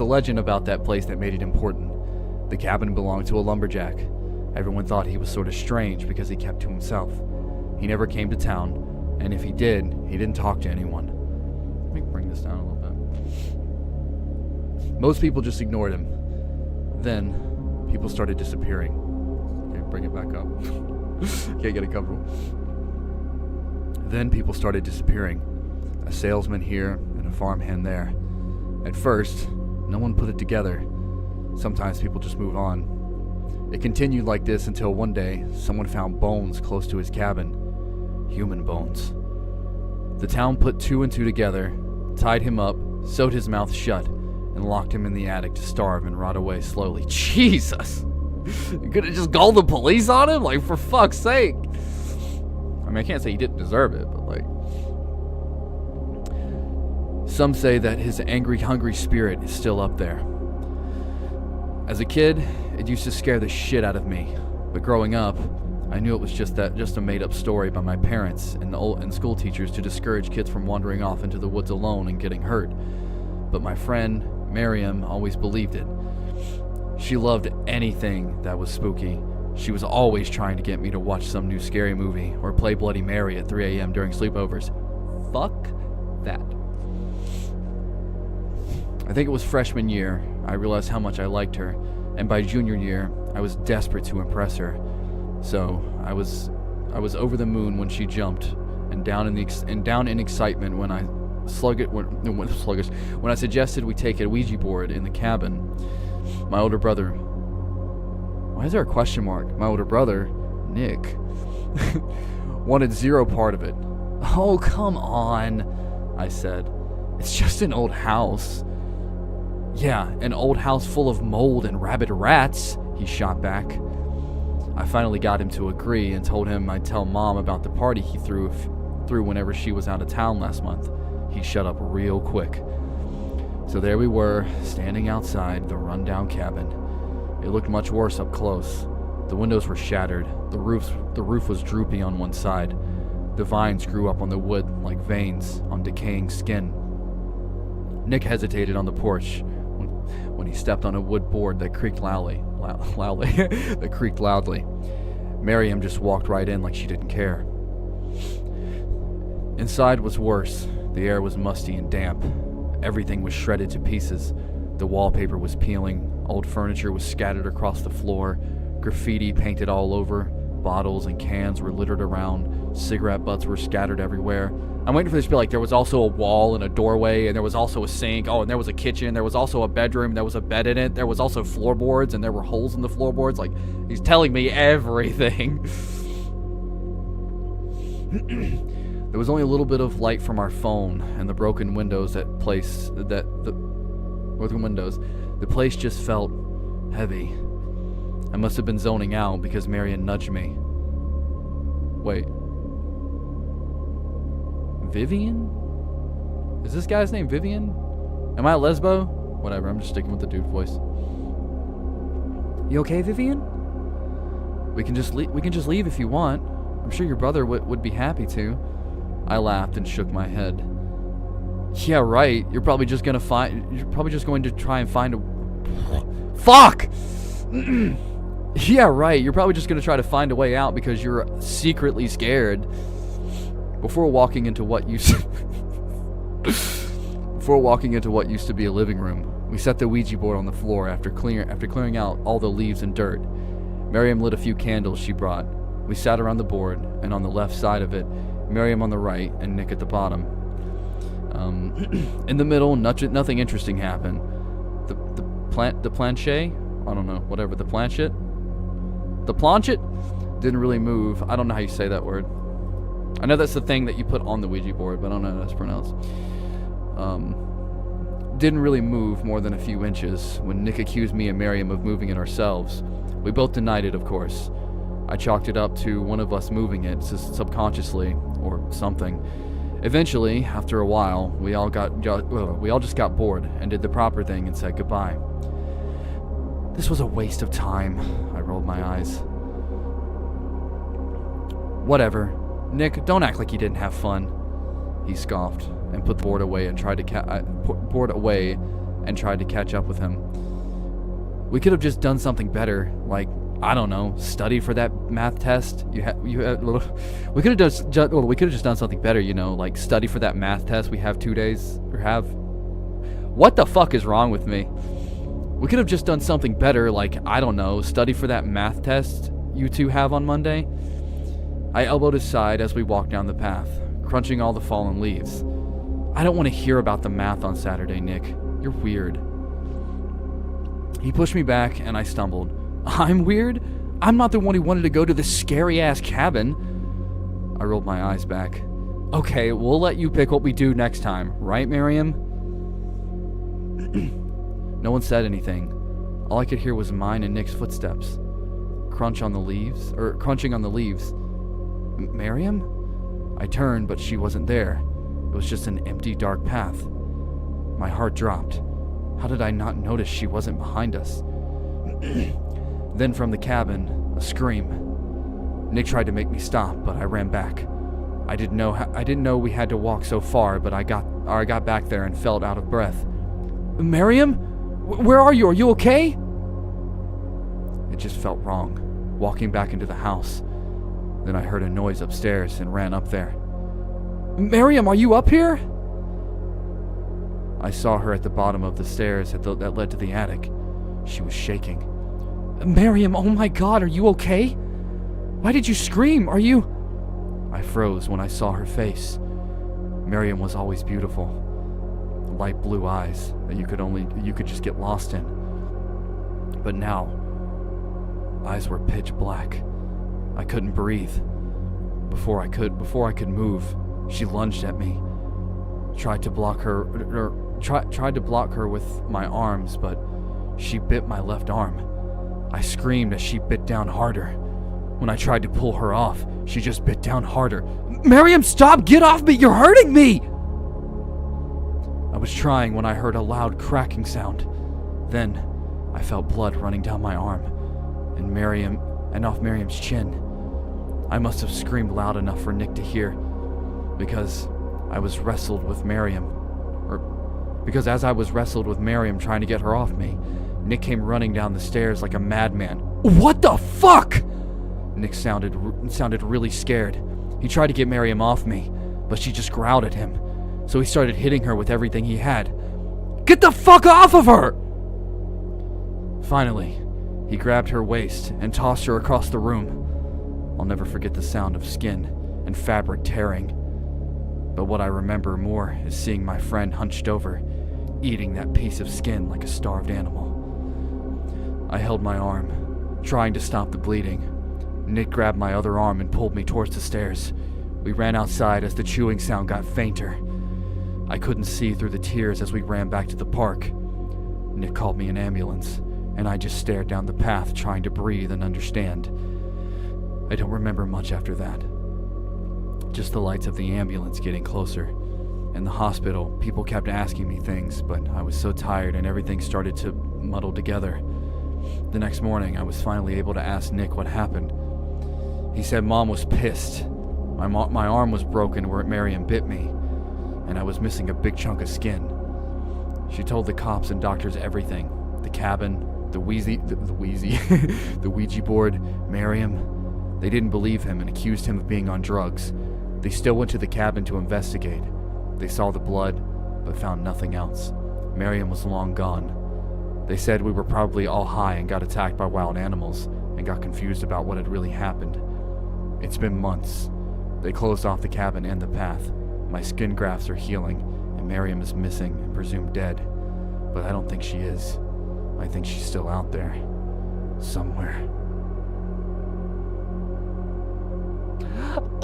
legend about that place that made it important. The cabin belonged to a lumberjack. Everyone thought he was sort of strange because he kept to himself. He never came to town, and if he did, he didn't talk to anyone. Let me bring this down a little bit. Most people just ignored him. Then, people started disappearing. Okay, bring it back up. Can't get it comfortable. Then people started disappearing. A salesman here and a farmhand there. At first, no one put it together. Sometimes people just move on. It continued like this until one day, someone found bones close to his cabin. Human bones. The town put 2 and 2 together, tied him up, sewed his mouth shut, and locked him in the attic to starve and rot away slowly. Jesus! You could have just called the police on him? Like, for fuck's sake. I mean, I can't say he didn't deserve it, but like... Some say that his angry, hungry spirit is still up there. As a kid, it used to scare the shit out of me. But growing up, I knew it was just a made-up story by my parents and school teachers to discourage kids from wandering off into the woods alone and getting hurt. But my friend, Miriam, always believed it. She loved anything that was spooky. She was always trying to get me to watch some new scary movie or play Bloody Mary at 3 a.m. during sleepovers. Fuck that. I think it was freshman year, I realized how much I liked her, and by junior year, I was desperate to impress her. So I was over the moon when she jumped, and down in excitement when I suggested we take a Ouija board in the cabin. My older brother, why is there a question mark? My older brother, Nick, wanted zero part of it. Oh, come on, I said. It's just an old house. Yeah, an old house full of mold and rabid rats, he shot back. I finally got him to agree and told him I'd tell Mom about the party he threw whenever she was out of town last month. He shut up real quick. So there we were, standing outside the rundown cabin. It looked much worse up close. The windows were shattered. The roof was droopy on one side. The vines grew up on the wood like veins on decaying skin. Nick hesitated on the porch when he stepped on a wood board that creaked loudly. Miriam just walked right in like she didn't care. Inside was worse. The air was musty and damp. Everything was shredded to pieces. The wallpaper was peeling. Old furniture was scattered across the floor. Graffiti painted all over. Bottles and cans were littered around. Cigarette butts were scattered everywhere. I'm waiting for this to be like, there was also a wall and a doorway, and there was also a sink. Oh, and there was a kitchen. There was also a bedroom. There was a bed in it. There was also floorboards, and there were holes in the floorboards. Like, he's telling me everything. There was only a little bit of light from our phone and the broken windows The place just felt heavy. I must have been zoning out because Marion nudged me. Wait. Vivian? Is this guy's name Vivian? Am I a lesbo? Whatever, I'm just sticking with the dude voice. You okay, Vivian? We can just leave if you want. I'm sure your brother would be happy to. I laughed and shook my head. Yeah, right. You're probably just going to try and find a... Fuck! Yeah, right. You're probably just going to try to find a way out because you're secretly scared. Before walking into what used to be a living room, we set the Ouija board on the floor after clearing out all the leaves and dirt. Miriam lit a few candles she brought. We sat around the board, and on the left side of it, Miriam on the right and Nick at the bottom. In the middle, nothing interesting happened. The planchette? I don't know, whatever, the planchette didn't really move. I don't know how you say that word. I know that's the thing that you put on the Ouija board, but I don't know how that's pronounced. Didn't really move more than a few inches when Nick accused me and Miriam of moving it ourselves. We both denied it, of course. I chalked it up to one of us moving it subconsciously or something. Eventually, after a while, we all just got bored and did the proper thing and said goodbye. This was a waste of time. I rolled my eyes. Whatever. Nick, don't act like you didn't have fun. He scoffed and put the board away and tried to catch up with him. We could have just done something better, like, I don't know, study for that math test. We could have just done something better, like study for that math test we have 2 days or have. What the fuck is wrong with me? We could have just done something better, like, I don't know, study for that math test you two have on Monday. I elbowed his side as we walked down the path, crunching all the fallen leaves. I don't want to hear about the math on Saturday, Nick. You're weird. He pushed me back and I stumbled. I'm weird? I'm not the one who wanted to go to this scary-ass cabin. I rolled my eyes back. Okay, we'll let you pick what we do next time, right, Miriam? No one said anything. All I could hear was mine and Nick's footsteps. Crunching on the leaves. Miriam? I turned, but she wasn't there. It was just an empty, dark path. My heart dropped. How did I not notice she wasn't behind us? Then from the cabin, a scream. Nick tried to make me stop, but I ran back. I didn't know we had to walk so far, but I got back there and felt out of breath. Miriam? Where are you? Are you okay? It just felt wrong, walking back into the house. Then I heard a noise upstairs and ran up there. Miriam, are you up here? I saw her at the bottom of the stairs that led to the attic. She was shaking. Miriam, oh my God, are you okay? Why did you scream? Are you... I froze when I saw her face. Miriam was always beautiful. Light blue eyes that you could just get lost in. But now, eyes were pitch black. I couldn't breathe. Before I could move, she lunged at me. Tried to block her with my arms, but she bit my left arm. I screamed as she bit down harder. When I tried to pull her off, she just bit down harder. Miriam, stop! Get off me! You're hurting me! I was trying when I heard a loud cracking sound. Then, I felt blood running down my arm, and off Miriam's chin. I must have screamed loud enough for Nick to hear, because as I was wrestled with Miriam trying to get her off me, Nick came running down the stairs like a madman. What the fuck? Nick sounded really scared. He tried to get Miriam off me, but she just growled at him. So he started hitting her with everything he had. Get the fuck off of her! Finally, he grabbed her waist and tossed her across the room. I'll never forget the sound of skin and fabric tearing. But what I remember more is seeing my friend hunched over, eating that piece of skin like a starved animal. I held my arm, trying to stop the bleeding. Nick grabbed my other arm and pulled me towards the stairs. We ran outside as the chewing sound got fainter. I couldn't see through the tears as we ran back to the park. Nick called me an ambulance, and I just stared down the path trying to breathe and understand. I don't remember much after that. Just the lights of the ambulance getting closer. In the hospital, people kept asking me things, but I was so tired and everything started to muddle together. The next morning, I was finally able to ask Nick what happened. He said Mom was pissed. My arm was broken where Miriam bit me, and I was missing a big chunk of skin. She told the cops and doctors everything. The cabin, the Ouija board, Miriam. They didn't believe him and accused him of being on drugs. They still went to the cabin to investigate. They saw the blood, but found nothing else. Miriam was long gone. They said we were probably all high and got attacked by wild animals and got confused about what had really happened. It's been months. They closed off the cabin and the path. My skin grafts are healing, and Miriam is missing and presumed dead. But I don't think she is. I think she's still out there. Somewhere.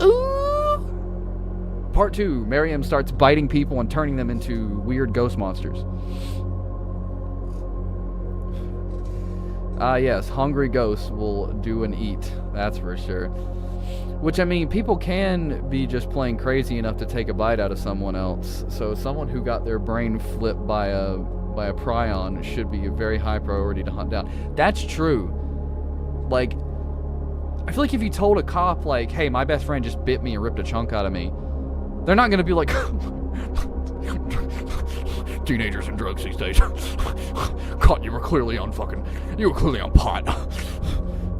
Ooh! Part 2. Miriam starts biting people and turning them into weird ghost monsters. Yes, hungry ghosts will do and eat. That's for sure. Which, I mean, people can be just plain crazy enough to take a bite out of someone else. So someone who got their brain flipped by a prion should be a very high priority to hunt down. That's true. Like, I feel like if you told a cop, like, hey, my best friend just bit me and ripped a chunk out of me, they're not going to be like, teenagers and drugs these days. God, you were clearly on pot.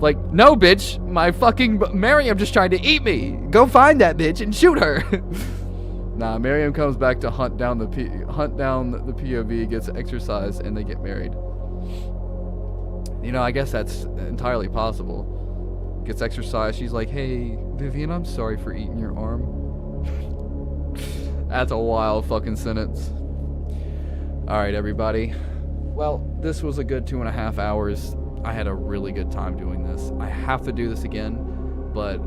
Like, no, bitch, my fucking Miriam just tried to eat me. Go find that bitch and shoot her. Nah, Miriam comes back to hunt down the POV, gets exercise, and they get married. You know, I guess that's entirely possible. Gets exercise, she's like, hey, Vivian, I'm sorry for eating your arm. That's a wild fucking sentence. Alright, everybody. Well, this was a good 2.5 hours. I had a really good time doing this. I have to do this again, but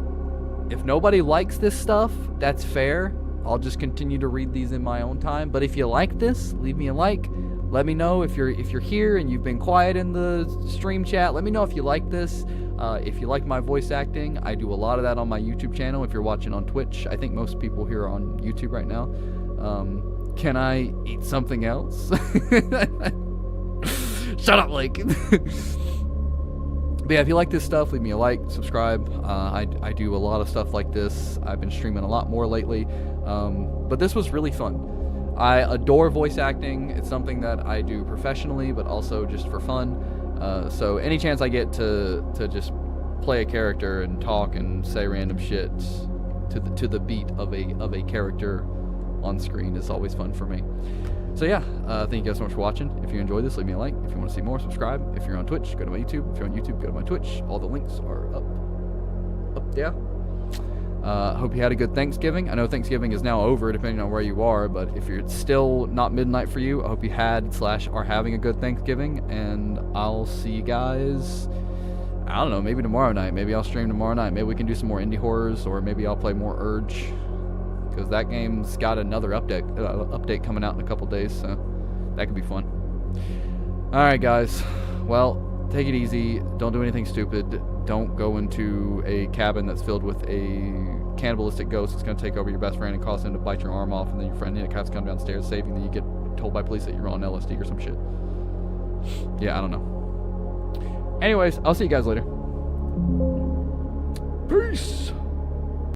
if nobody likes this stuff, that's fair. I'll just continue to read these in my own time. But if you like this, leave me a like. Let me know if you're here and you've been quiet in the stream chat. Let me know if you like this. If you like my voice acting, I do a lot of that on my YouTube channel. If you're watching on Twitch, I think most people here are on YouTube right now. Can I eat something else? Shut up, Blake. But yeah, if you like this stuff, leave me a like, subscribe. I do a lot of stuff like this. I've been streaming a lot more lately. But this was really fun. I adore voice acting. It's something that I do professionally, but also just for fun. So any chance I get to just play a character and talk and say random shit to the beat of a character on screen is always fun for me. So yeah, thank you guys so much for watching. If you enjoyed this, leave me a like. If you want to see more, subscribe. If you're on Twitch, go to my YouTube. If you're on YouTube, go to my Twitch. All the links are up there. Hope you had a good Thanksgiving. I know Thanksgiving is now over, depending on where you are, but if it's still not midnight for you, I hope you had / are having a good Thanksgiving, and I'll see you guys, I don't know, maybe tomorrow night. Maybe I'll stream tomorrow night. Maybe we can do some more indie horrors, or maybe I'll play more Urge, because that game's got another update coming out in a couple days, so that could be fun. Alright guys, well, take it easy, don't do anything stupid, don't go into a cabin that's filled with a cannibalistic ghost that's going to take over your best friend and cause him to bite your arm off, and then your friend has to come downstairs to save you, and then you get told by police that you're on LSD or some shit. Yeah, I don't know. Anyways, I'll see you guys later. Peace!